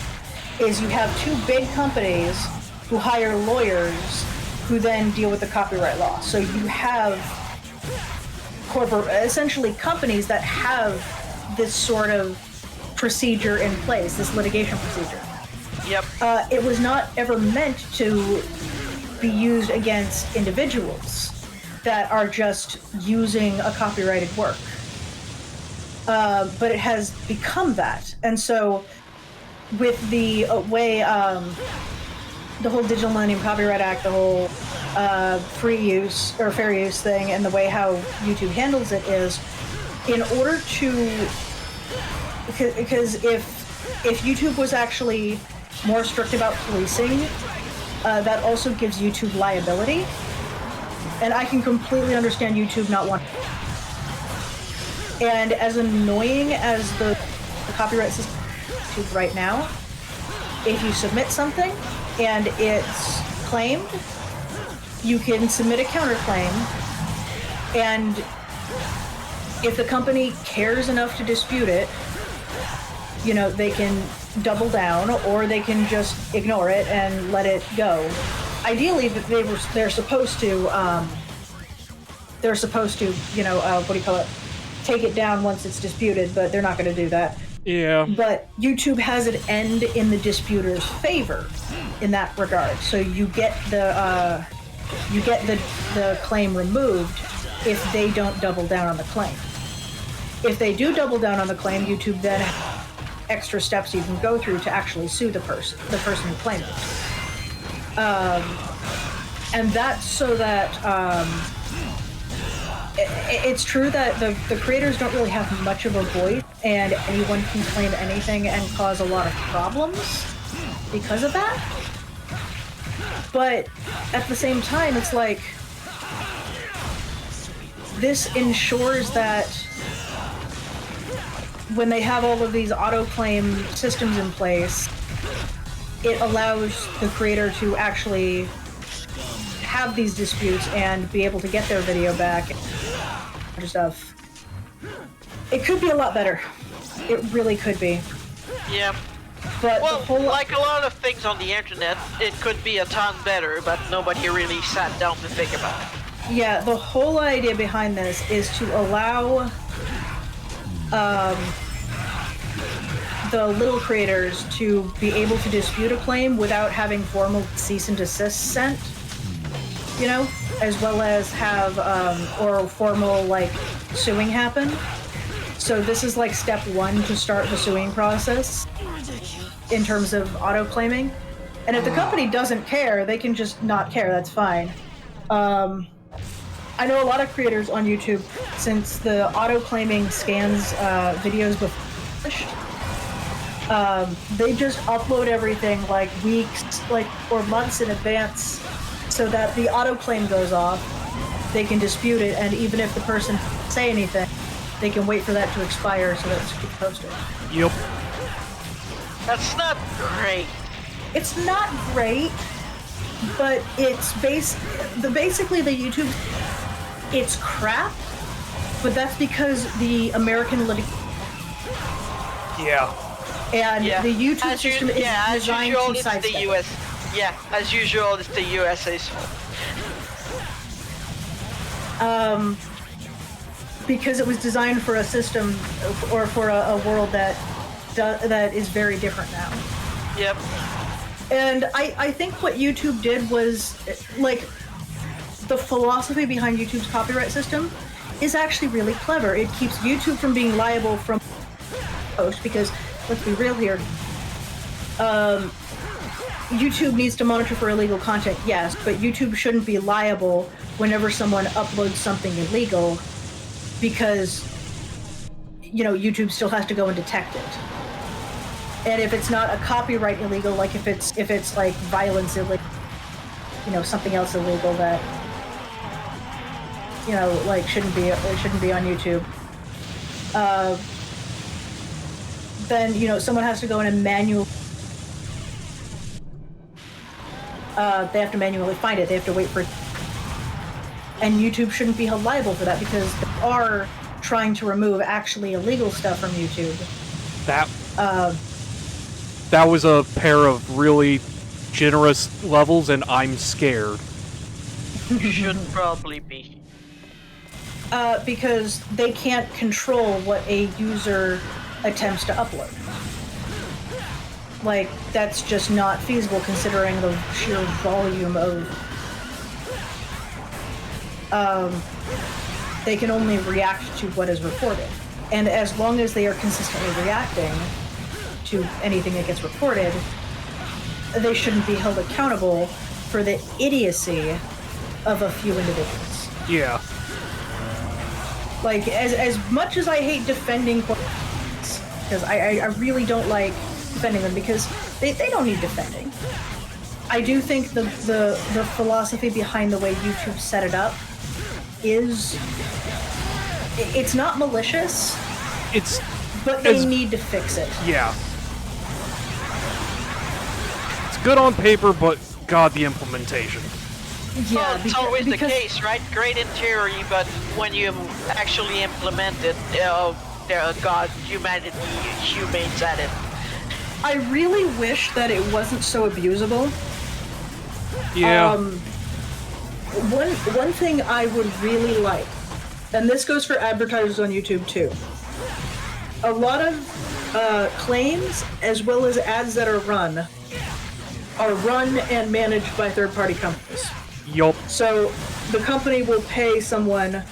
is you have two big companies who hire lawyers who then deal with the copyright law. So you have essentially companies that have this sort of procedure in place, this litigation procedure. Yep. It was not ever meant to be used against individuals that are just using a copyrighted work. But it has become that. And so with the way the whole Digital Millennium Copyright Act, the whole free use or fair use thing, and the way how YouTube handles it is, in order to, because if YouTube was actually more strict about policing, that also gives YouTube liability. And I can completely understand YouTube not wanting. And as annoying as the copyright system is right now, if you submit something and it's claimed, you can submit a counterclaim, and if the company cares enough to dispute it, you know, they can double down, or they can just ignore it and let it go. Ideally, they're supposed to, you know, what do you call it? Take it down once it's disputed, but they're not going to do that. Yeah. But YouTube has it end in the disputer's favor in that regard. So you get the claim removed if they don't double down on the claim. If they do double down on the claim, YouTube then has extra steps you can go through to actually sue the person who claimed it. And that's so that it's true that the creators don't really have much of a voice, and anyone can claim anything and cause a lot of problems because of that. But at the same time, it's like, this ensures that when they have all of these auto-claim systems in place, it allows the creator to actually have these disputes and be able to get their video back and stuff. It could be a lot better. It really could be. Yeah. But Well, the whole like a lot of things on the internet, it could be a ton better, but nobody really sat down to think about it. yeah, the whole idea behind this is to allow the little creators to be able to dispute a claim without having formal cease and desist sent, you know, as well as have or formal like suing happen. So this is like step one to start the suing process in terms of auto claiming. And if the company doesn't care, they can just not care. That's fine. I know a lot of creators on YouTube, since the auto claiming scans videos before they just upload everything like weeks, like or months in advance, so that the auto claim goes off. They can dispute it, and even if the person say anything, they can wait for that to expire so that it's posted. Yep. That's not great. It's not great, but it's basically the YouTube. It's crap, but that's because the American Yeah. and Yeah. the YouTube As system is as designed usual, to it's sidestep the it. US. Yeah, as usual, it's the USA's fault. Because it was designed for a system or for a world that is very different now. Yep. And I think what YouTube did was, like, the philosophy behind YouTube's copyright system is actually really clever. It keeps YouTube from being liable from post, because let's be real here. YouTube needs to monitor for illegal content, yes, but YouTube shouldn't be liable whenever someone uploads something illegal, because, you know, YouTube still has to go and detect it. And if it's not a copyright illegal, like if it's like violence illegal, you know, something else illegal that, you know, like shouldn't be on YouTube, then, you know, someone has to go in and they have to manually find it. They have to wait for it. And YouTube shouldn't be held liable for that, because they are trying to remove actually illegal stuff from YouTube. That was a pair of really generous levels, and I'm scared. Should probably be. Because they can't control what a user attempts to upload. Like, that's just not feasible considering the sheer volume of... they can only react to what is reported. And as long as they are consistently reacting to anything that gets reported, they shouldn't be held accountable for the idiocy of a few individuals. Yeah. Like, as much as I hate defending because I really don't like defending them, because they don't need defending. I do think the philosophy behind the way YouTube set it up is... it's not malicious, but they need to fix it. Yeah. It's good on paper, but God, the implementation. Yeah, well, it's always the case, right? Great in theory, but when you actually implement it, God, humanity, humans at it. I really wish that it wasn't so abusable. Yeah. One thing I would really like, and this goes for advertisers on YouTube too, a lot of claims as well as ads that are run and managed by third-party companies. Yup. So the company will pay someone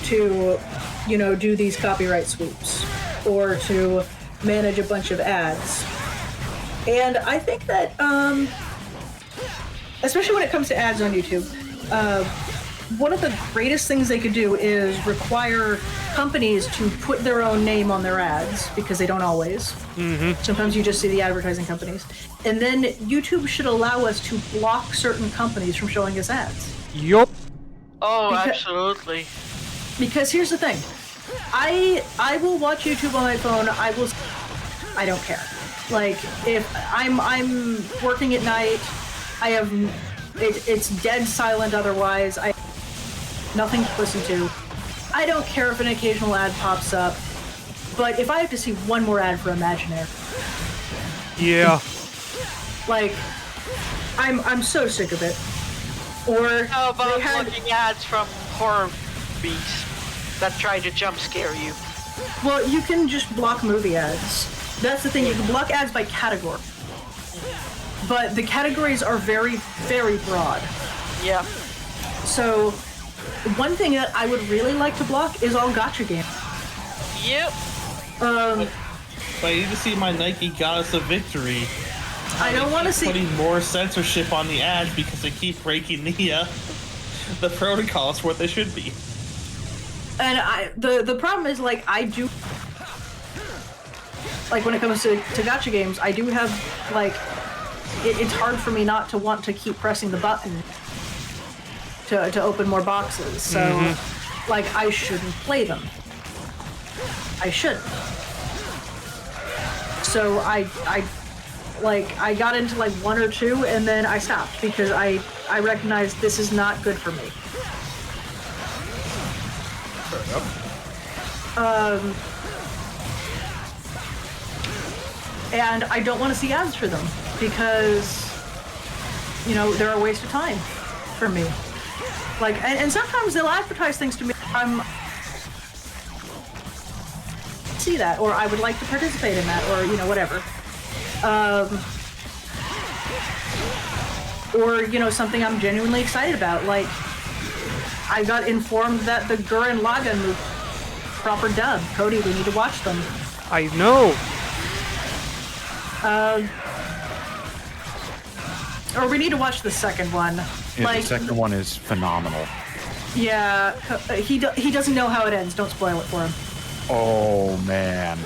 to, you know, do these copyright sweeps or to manage a bunch of ads. And I think that, especially when it comes to ads on YouTube, one of the greatest things they could do is require companies to put their own name on their ads, because they don't always. Mm-hmm. Sometimes you just see the advertising companies. And then YouTube should allow us to block certain companies from showing us ads. Yup. Oh, absolutely. Because here's the thing. I will watch YouTube on my phone. I don't care. Like, if I'm working at night, I have It's dead silent otherwise. Nothing to listen to. I don't care if an occasional ad pops up, but if I have to see one more ad for Imaginaire, Yeah. like, I'm so sick of it. Or How about they had, looking ads from horror movies that try to jump scare you? well, you can just block movie ads. That's the thing. You can block ads by category, but the categories are very, very broad. Yeah. So, one thing that I would really like to block is all gacha games. Yep. But I need to see my Nike Goddess of Victory. I don't want to see putting more censorship on the ads because they keep breaking the protocols what they should be. And the problem is, like, I do, like, when it comes to gacha games, I do have, like, it's hard for me not to want to keep pressing the button to open more boxes. So, like, I shouldn't play them. I shouldn't. So I got into like one or two and then I stopped because I recognized this is not good for me. Fair enough. And I don't want to see ads for them because, you know, they're a waste of time for me. Like, and sometimes they'll advertise things to me. See that, or I would like to participate in that, or, you know, whatever. Or, you know, something I'm genuinely excited about. Like, I got informed that the Gurren Lagann movie, proper dub. Cody, we need to watch them. I know. Or we need to watch the second one. Yeah, like, the second one is phenomenal. Yeah, he doesn't know how it ends. Don't spoil it for him. Oh man.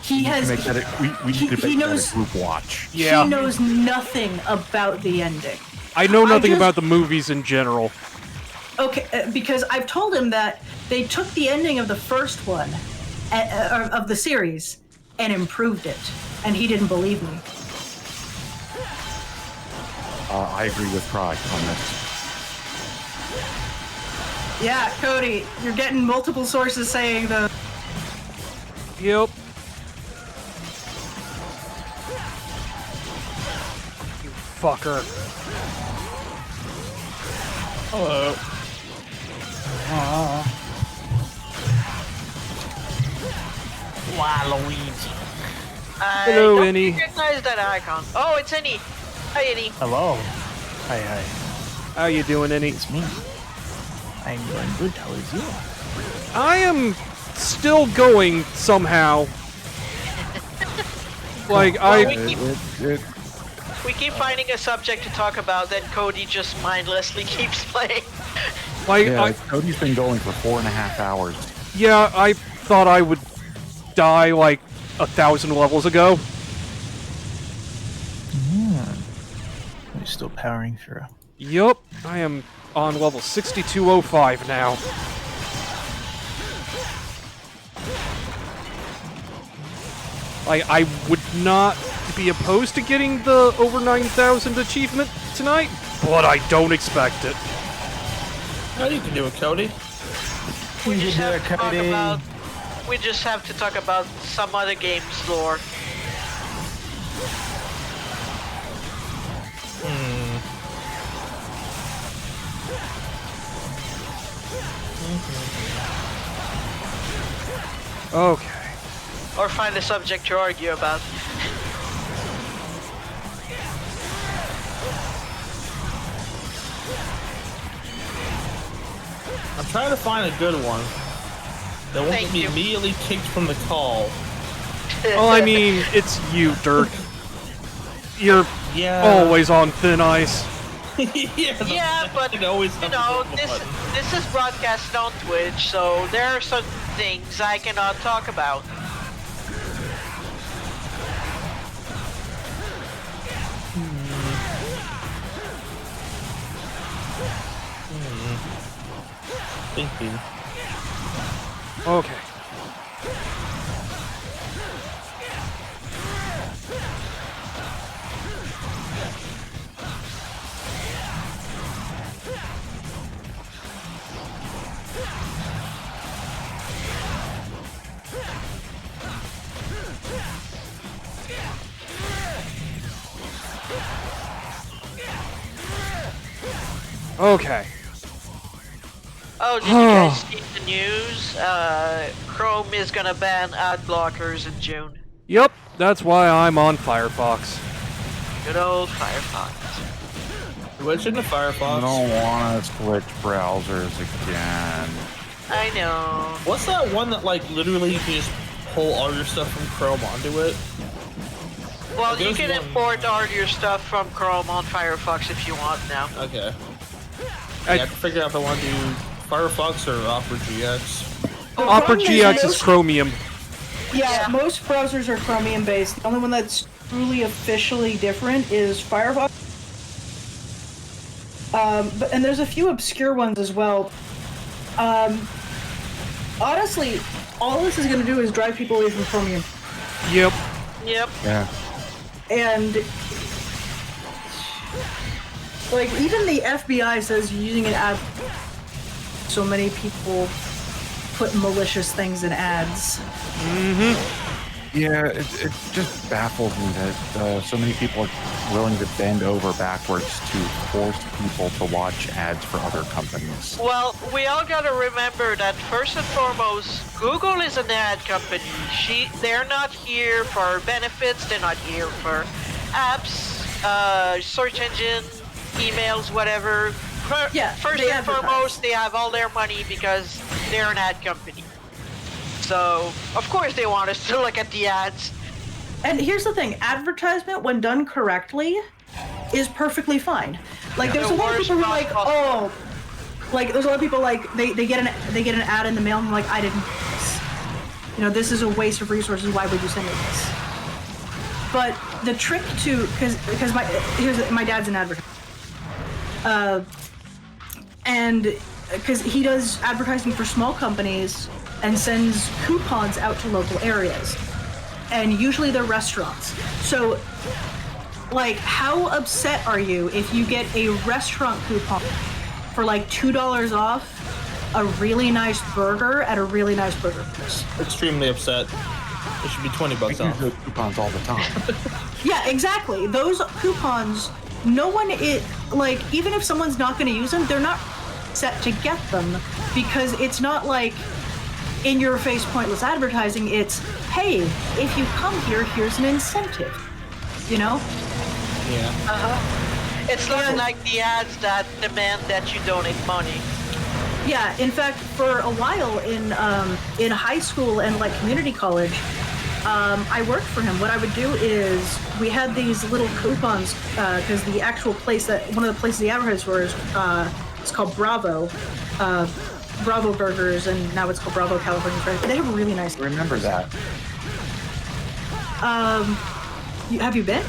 He has. Make that we need to make that a group watch. Yeah. He knows nothing about the ending. I know nothing about the movies in general. Okay, because I've told him that they took the ending of the first one of the series and improved it, and he didn't believe me. I agree with Pride on this. Yeah, Cody, you're getting multiple sources saying the. Yep. You fucker. Hello. Waluigi. Hello, I don't Annie. recognize that icon. Oh, it's Annie. Hi, Annie. Hello. Hi, hi. How you doing, Annie? It's me. I'm doing good. How is you? I am still going somehow. Like, We keep finding a subject to talk about that Cody just mindlessly keeps playing. Like, Yeah, Cody's been going for 4.5 hours. Yeah, I thought I would die like 1,000 levels ago. We're still powering through. Yup, I am on level 6205 now. Like, I would not be opposed to getting the over 9,000 achievement tonight, but I don't expect it. No, you can do it, Cody. We just have to talk about some other game's lore. Okay. Or find a subject to argue about. I'm trying to find a good one that won't Thank get me you. immediately kicked from the call. Well, I mean, it's you, Dirk. You're Yeah. always on thin ice. Yeah, but you know, this is broadcasted on Twitch, so there are some things I cannot talk about. Thinking. Okay. Okay. Oh, did you guys see the news? Chrome is gonna ban ad blockers in June. Yep, that's why I'm on Firefox. Good old Firefox. What's in the I Firefox? don't want to switch browsers again. I know. What's that one that like literally you can just pull all your stuff from Chrome onto it? Well, you There's can one- import all your stuff from Chrome on Firefox if you want now. Okay. I- I have to figure out if I want to do Firefox or Opera GX. Opera GX is Chromium. Yeah, most browsers are Chromium based. The only one that's truly officially different is Firefox. And there's a few obscure ones as well. Honestly, all this is going to do is drive people away from Chromium. Yep. Yep. Yeah. And like even the FBI says using an ad, so many people put malicious things in ads. Yeah, it just baffles me that so many people are willing to bend over backwards to force people to watch ads for other companies. Well, we all gotta remember that first and foremost, Google is an ad company. They're not here for benefits. They're not here for apps, search engine, emails, whatever. First and foremost, they have all their money because they're an ad company. So, of course they want us to look at the ads. And here's the thing, advertisement, when done correctly, is perfectly fine. Like, there's a lot of people who are like, oh, like, there's a lot of people like, they get an ad in the mail and they're like, I didn't do this. You know, this is a waste of resources, why would you send me this? But the trick to, because my dad's an advertiser. And because he does advertising for small companies and sends coupons out to local areas. And usually they're restaurants. So, like, how upset are you if you get a restaurant coupon for like $2 off a really nice burger at a really nice burger place? Extremely upset. It should be $20 I use off. those coupons all the time. Yeah, exactly. Those coupons, no one like, even if someone's not going to use them, they're not set to get them because it's not like in your face pointless advertising. It's, hey, if you come here, here's an incentive. You know? Yeah. It's not like the ads that demand that you donate money. Yeah, in fact, for a while in high school and like community college, I worked for him. What I would do is we had these little coupons because the actual place one of the places he advertised for is it's called Bravo. Bravo Burgers, and now it's called Bravo California Fried. They have a really nice. I remember that. Have you been?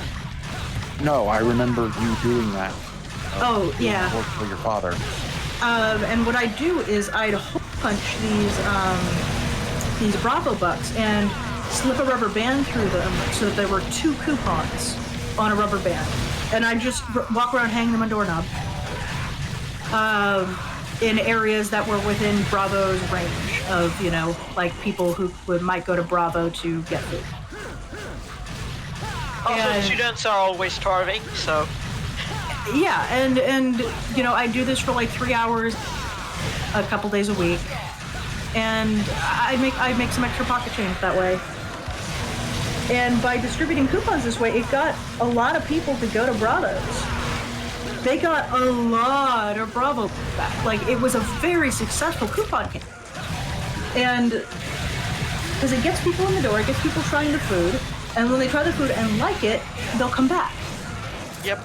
No, I remember you doing that. Oh, yeah. Work for your father. And what I'd do is I'd hole punch these Bravo bucks and slip a rubber band through them so that there were 2 coupons on a rubber band, and I'd just walk around hanging them on doorknob. In areas that were within Bravo's range of, you know, like people who might go to Bravo to get food. Also, students are always starving, so. Yeah, and you know, I do this for like 3 hours, a couple days a week, and I make some extra pocket change that way. And by distributing coupons this way, it got a lot of people to go to Bravo's. They got a lot of Bravo back. Like, it was a very successful coupon campaign. And because it gets people in the door, it gets people trying the food, and when they try the food and like it, they'll come back. Yep.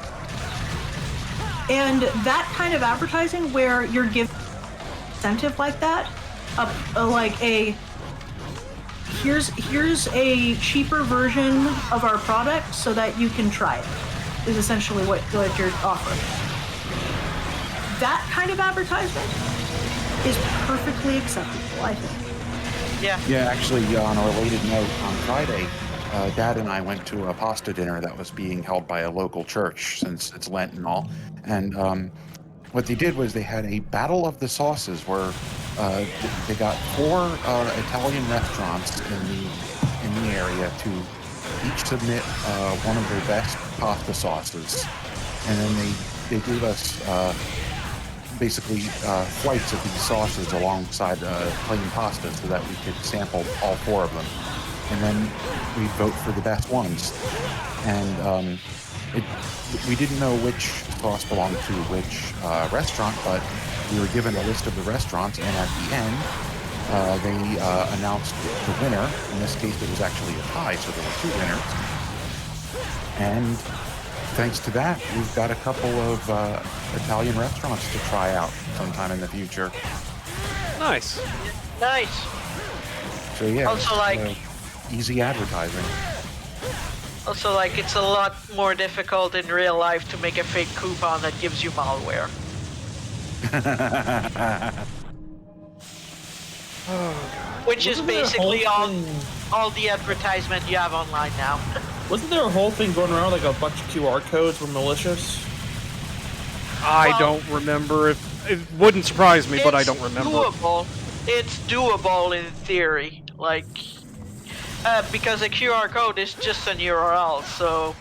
And that kind of advertising where you're giving incentive like that, here's a cheaper version of our product so that you can try it, is essentially what you're offering. That kind of advertisement is perfectly acceptable, I think. Yeah. Yeah, actually, on a related note, on Friday, Dad and I went to a pasta dinner that was being held by a local church since it's Lent and all. And what they did was they had a battle of the sauces where they got 4 Italian restaurants in the area to each submit one of their best pasta sauces, and then they gave us basically flights of these sauces alongside plain pasta so that we could sample all 4 of them. And then we vote for the best ones. And we didn't know which sauce belonged to which restaurant, but we were given a list of the restaurants, and at the end, they announced the winner. In this case, it was actually a tie, so there were 2 winners. And thanks to that, we've got a couple of Italian restaurants to try out sometime in the future. Nice. Nice. So yeah, Also, like, easy advertising. also, like, it's a lot more difficult in real life to make a fake coupon that gives you malware. Which is Wasn't there a basically whole thing- all the advertisement you have online now. Wasn't there a whole thing going around like a bunch of QR codes were malicious? I Well, don't remember. It wouldn't surprise me, but I don't remember. Doable. It's doable in theory. Like, because a QR code is just an URL, so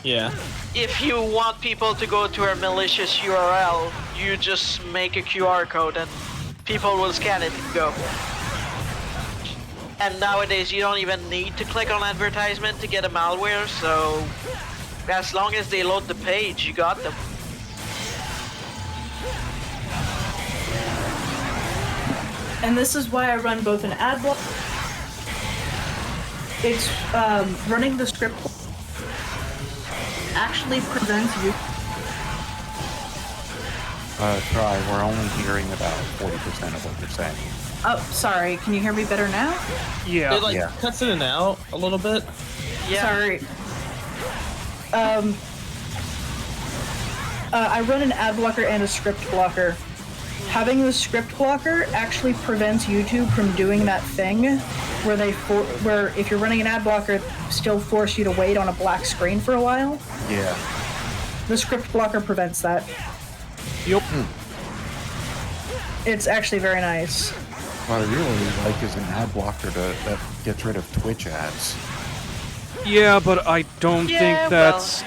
Yeah. if you want people to go to a malicious URL, you just make a QR code and people will scan it and go. And nowadays you don't even need to click on advertisement to get a malware, so as long as they load the page, you got them. And this is why I run both an ad block. It's running the script actually prevents you. Try. We're only hearing about 40% of what you're saying. Oh, sorry. Can you hear me better now? Yeah. It like Yeah. cuts in and out a little bit. Yeah. Sorry. I run an ad blocker and a script blocker. Having the script blocker actually prevents YouTube from doing that thing where where if you're running an ad blocker, still force you to wait on a black screen for a while. Yeah. The script blocker prevents that. Yep. It's actually very nice. What I really like is an ad blocker that gets rid of Twitch ads. Yeah, but I don't Yeah, think that's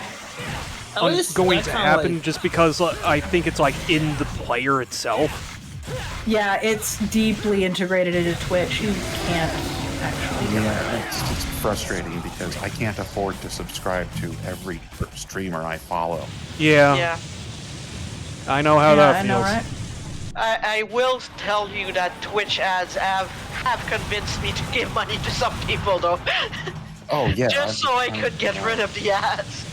At least going that's to kinda happen like- just because I think it's like in the player itself. Yeah, it's deeply integrated into Twitch. You can't actually. Yeah, it's just frustrating because I can't afford to subscribe to every streamer I follow. Yeah. Yeah. I know how Yeah, that I feels. know, right? I will tell you that Twitch ads have convinced me to give money to some people though. Oh yeah. Just so I could get rid of the ads.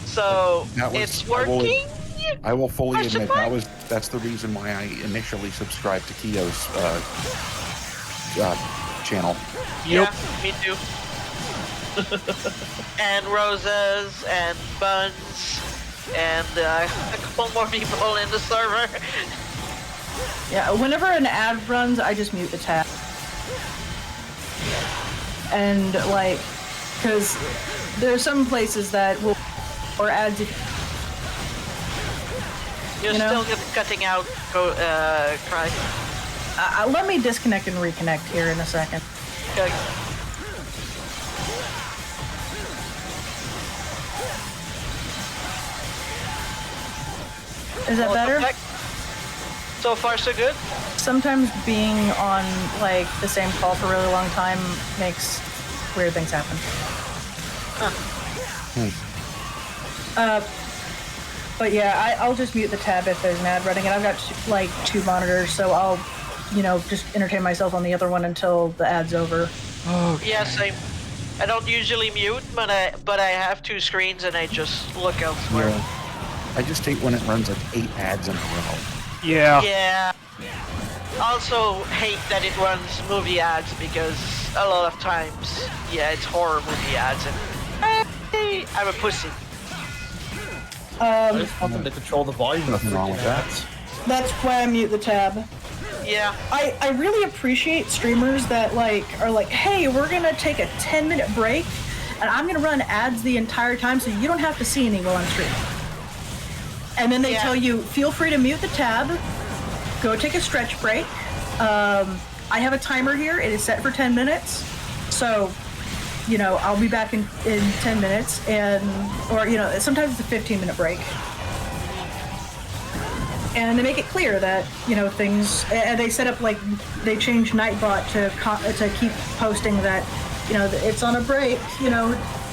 So That was- it's working. I will fully Question admit mark? that's the reason why I initially subscribed to Kio's channel. Yep. Yeah, me too. And roses and buns and a couple more people in the server. Yeah, whenever an ad runs, I just mute the tab. And like, because there are some places that will, or ads. You're You know? still cutting out cry. Let me disconnect and reconnect here in a second. Okay. Is that better? Welcome back. So far, so good. Sometimes being on like the same call for a really long time makes weird things happen. But yeah, I'll just mute the tab if there's an ad running, and I've got like 2 monitors, so I'll, just entertain myself on the other one until the ad's over. Yeah, same. I don't usually mute, but I have 2 screens and I just look elsewhere. Yeah. I just hate when it runs like 8 ads in a row. Yeah. Yeah. Also hate that it runs movie ads because a lot of times, yeah, it's horror movie ads and hey, I'm a pussy. I just want them to control the volume of Nothing wrong with that. ads. That's why I mute the tab. Yeah. I really appreciate streamers that are like, hey, we're gonna take a 10-minute break, and I'm gonna run ads the entire time, so you don't have to see any while I'm streaming. And then they Yeah. tell you, feel free to mute the tab, go take a stretch break. I have a timer here. It is set for 10 minutes. So, I'll be back in 10 minutes. Or sometimes it's a 15-minute break. and they make it clear that things. And they set up they changed Nightbot to keep posting that it's on a break.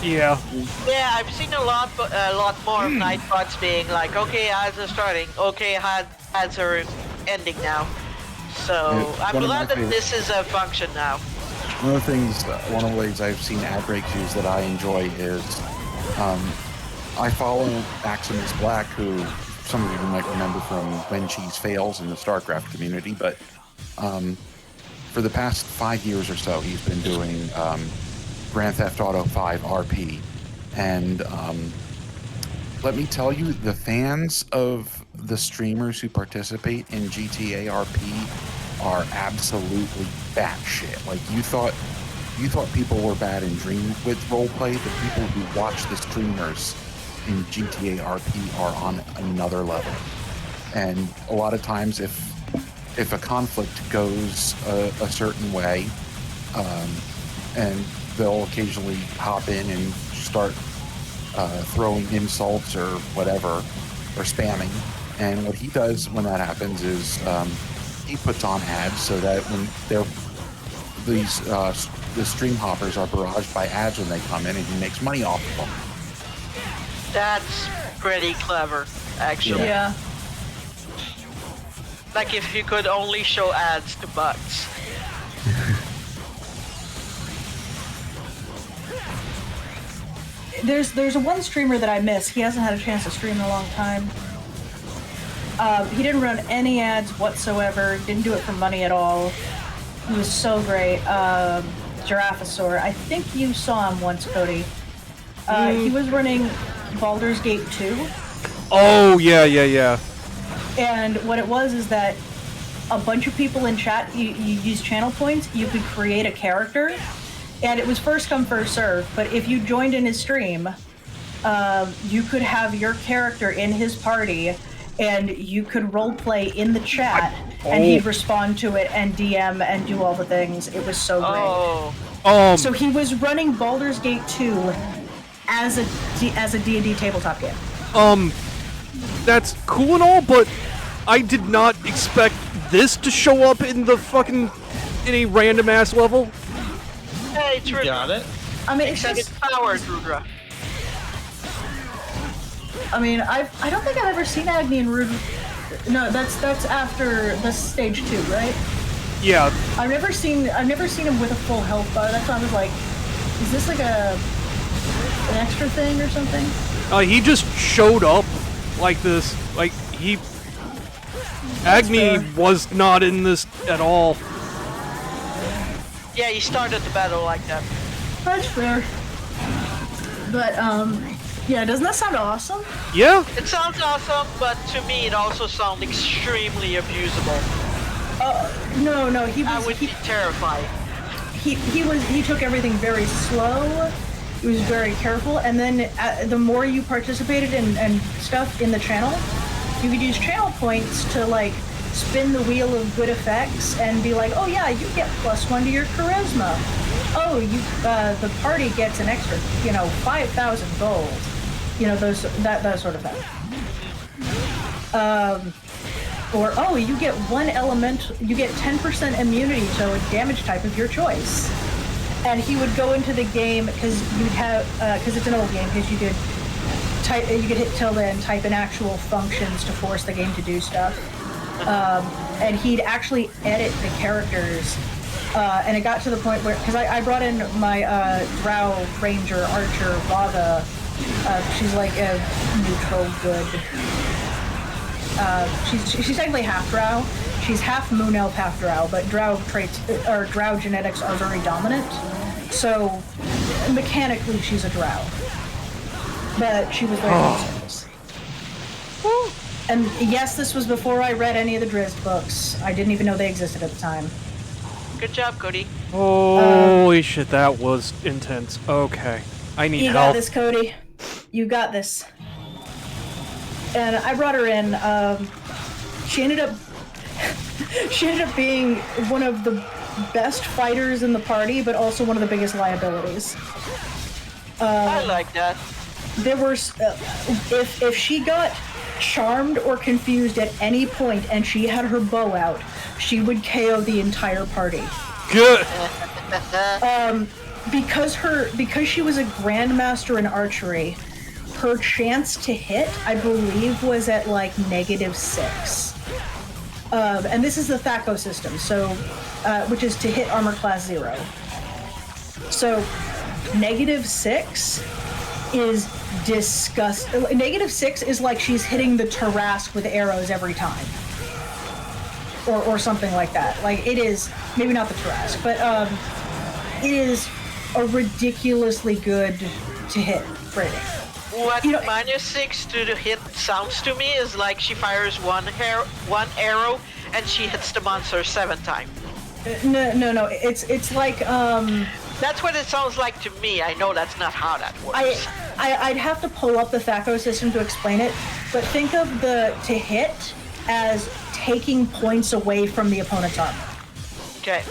Yeah. Yeah, I've seen a lot more of Nightbots being like, okay, ads are starting. Okay, ads are ending now. So I'm glad that this is a function now. One of the ways I've seen ad breaks used that I enjoy is I follow Maximus Black, who some of you might remember from When Cheese Fails in the StarCraft community, but for the past 5 years or so, he's been doing Grand Theft Auto 5 RP. And let me tell you, the fans of the streamers who participate in GTA RP are absolutely batshit. Like, you thought people were bad in Dream with roleplay. The people who watch the streamers in GTA RP are on another level. And a lot of times, if a conflict goes a certain way, and they'll occasionally hop in and start throwing insults or whatever, or spamming. And what he does when that happens is he puts on ads so that when the stream hoppers are barraged by ads when they come in, and he makes money off of them. That's pretty clever, actually. Yeah. Like if you could only show ads to bots. There's one streamer that I miss. He hasn't had a chance to stream in a long time. He didn't run any ads whatsoever. Didn't do it for money at all. He was so great. Giraffosaur. I think you saw him once, Cody. He was running Baldur's Gate 2. Oh, yeah. And what it was is that a bunch of people in chat, you use channel points, you could create a character, and it was first come, first serve, but if you joined in his stream, you could have your character in his party, and you could roleplay in the chat, and he'd respond to it and DM and do all the things. It was so great. So he was running Baldur's Gate 2 as a D&D tabletop game. That's cool and all, but I did not expect this to show up in a random ass level. Hey, Trudra. Got it. I mean, Except it's power, Trudra. I mean, I don't think I've ever seen Agni and Rude. No, that's after the stage 2, right? Yeah. I've never seen him with a full health bar. That's why I was like, is this like an extra thing or something? He just showed up like this. Like, Agni was not in this at all. Yeah, he started the battle like that. That's fair. But, yeah, doesn't that sound awesome? Yeah. It sounds awesome, but to me it also sounds extremely abusable. No, he was... I would be terrified. He took everything very slow. He was very careful, and then the more you participated and stuff in the channel, you could use channel points to like spin the wheel of good effects and be like, oh yeah, you get +1 to your charisma. Oh, the party gets an extra, 5,000 gold. That sort of thing. Or oh, you get you get 10% immunity to a damage type of your choice. And he would go into the game because it's an old game, because you could hit tilde and type in actual functions to force the game to do stuff. And he'd actually edit the characters. And it got to the point where, because I brought in my Drow Ranger Archer Vaga. She's like a neutral good. She's technically half Drow. She's half Moon Elf, half Drow, but Drow traits or Drow genetics are very dominant. So mechanically, she's a Drow. But she was very good. And yes, this was before I read any of the Drizzt books. I didn't even know they existed at the time. Good job, Cody. Holy shit, that was intense. Okay, I need help. You got this, Cody. You got this. And I brought her in. She ended up being one of the best fighters in the party, but also one of the biggest liabilities. I like that. There were if she got charmed or confused at any point and she had her bow out, she would KO the entire party. Good. Because she was a grandmaster in archery, her chance to hit, I believe, was at like -6. And this is the THACO system, so which is to hit armor class 0. So -6 is disgusting. -6 is like she's hitting the Tarrasque with arrows every time. Or something like that. Like, it is, maybe not the Tarrasque, but it is a ridiculously good to hit rating. What -6 to the hit sounds to me is like she fires one arrow and she hits the monster 7 times. No. It's like That's what it sounds like to me. I know that's not how that works. I'd have to pull up the THACO system to explain it, but think of the to hit as taking points away from the opponent's armor. Okay.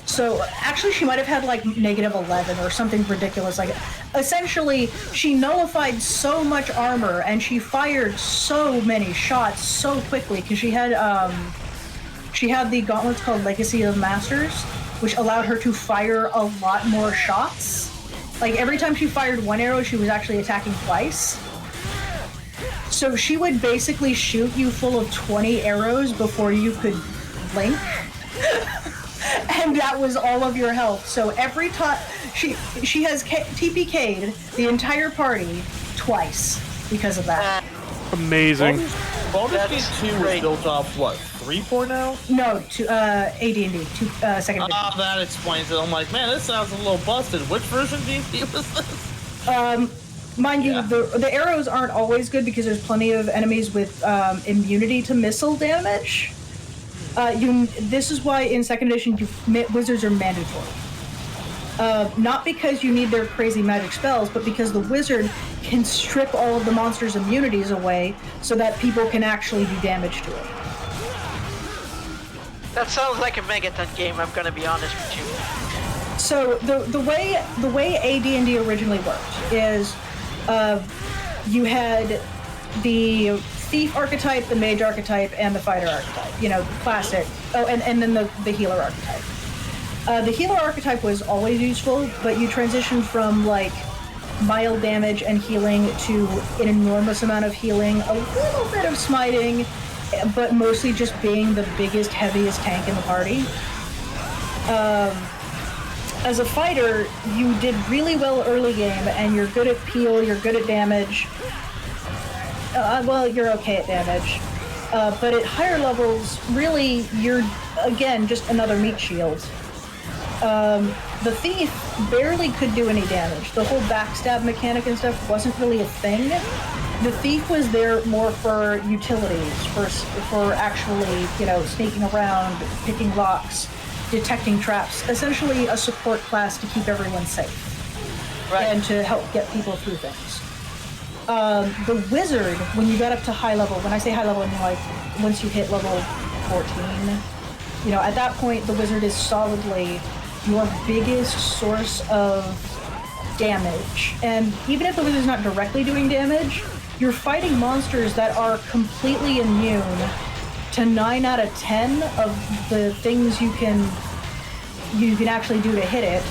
So actually she might have had like -11 or something ridiculous like that. Essentially, she nullified so much armor and she fired so many shots so quickly because she had the gauntlets called Legacy of Masters, which allowed her to fire a lot more shots. Like every time she fired one arrow, she was actually attacking twice. So she would basically shoot you full of 20 arrows before you could blink. And that was all of your health. So every time she has TPK'd the entire party twice because of that. Amazing. Baldur's Gate 2 was built off what, 3.4 now? No, to AD&D, second edition. Ah, that explains it. I'm like, man, this sounds a little busted. Which version of D&D was this? Mind you, the arrows aren't always good because there's plenty of enemies with immunity to missile damage. This is why in second edition wizards are mandatory. Not because you need their crazy magic spells, but because the wizard can strip all of the monster's immunities away so that people can actually do damage to it. That sounds like a Megaton game, I'm gonna be honest with you. So the way AD&D originally worked is you had the thief archetype, the mage archetype, and the fighter archetype. You know, classic. Oh, and then the healer archetype. The healer archetype was always useful, but you transitioned from like mild damage and healing to an enormous amount of healing, a little bit of smiting, but mostly just being the biggest, heaviest tank in the party. As a fighter, you did really well early game, and you're good at peel, you're good at damage. Well, you're okay at damage. But at higher levels, really, you're, again, just another meat shield. The thief barely could do any damage. The whole backstab mechanic and stuff wasn't really a thing. The thief was there more for utilities, for actually, you know, sneaking around, picking locks, detecting traps. Essentially a support class to keep everyone safe. Right. And to help get people through things. The wizard, when you got up to high level, when I say high level, I mean like once you hit level 14, you know, at that point the wizard is solidly your biggest source of damage. And even if the wizard's not directly doing damage, you're fighting monsters that are completely immune to 9 out of 10 of the things you can actually do to hit it.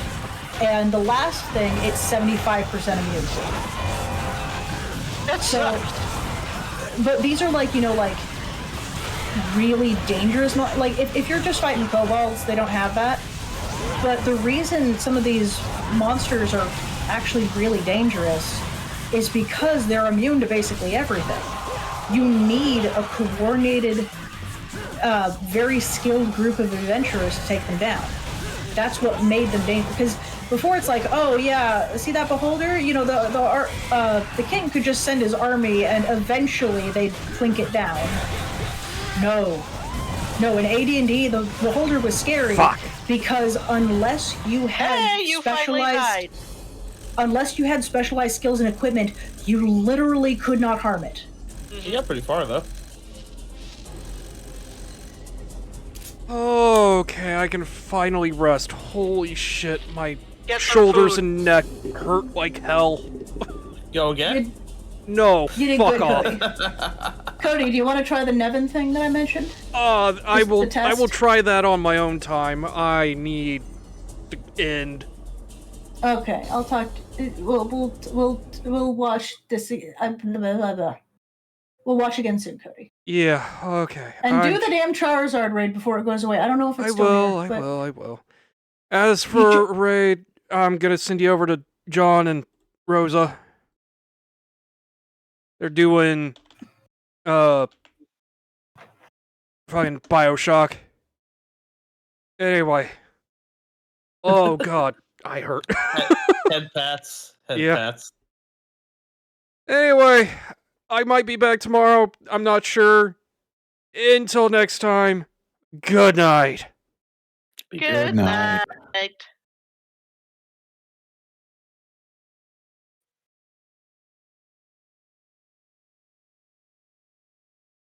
And the last thing, it's 75% immune to. That sucks. But these are like, you know, like really dangerous. Like if you're just fighting kobolds, they don't have that. But the reason some of these monsters are actually really dangerous is because they're immune to basically everything. You need a coordinated, very skilled group of adventurers to take them down. That's what made them dangerous. Because before it's like, oh yeah, see that beholder? You know, the king could just send his army and eventually they'd clink it down. No, in AD&D, the beholder was scary. Fuck. Because unless you had specialized skills and equipment, you literally could not harm it. You got pretty far though. Okay, I can finally rest. Holy shit, my Get some shoulders food. and neck hurt like hell. Go again? No, You did fuck good, off. Cody. Cody, do you want to try the Nevin thing that I mentioned? I Just will. the I will test? try that on my own time. I need to end. Okay, I'll talk. We'll watch this. Blah, blah, blah. We'll watch again soon, Cody. Yeah. Okay. And do the damn Charizard raid before it goes away. I don't know if it's I still will. here, but I will. As for raid, I'm gonna send you over to John and Rosa. They're doing fucking BioShock. Anyway. Oh god, I hurt. Head pats. Head Yeah. pats. Anyway, I might be back tomorrow. I'm not sure. Until next time, good night. Good night. night.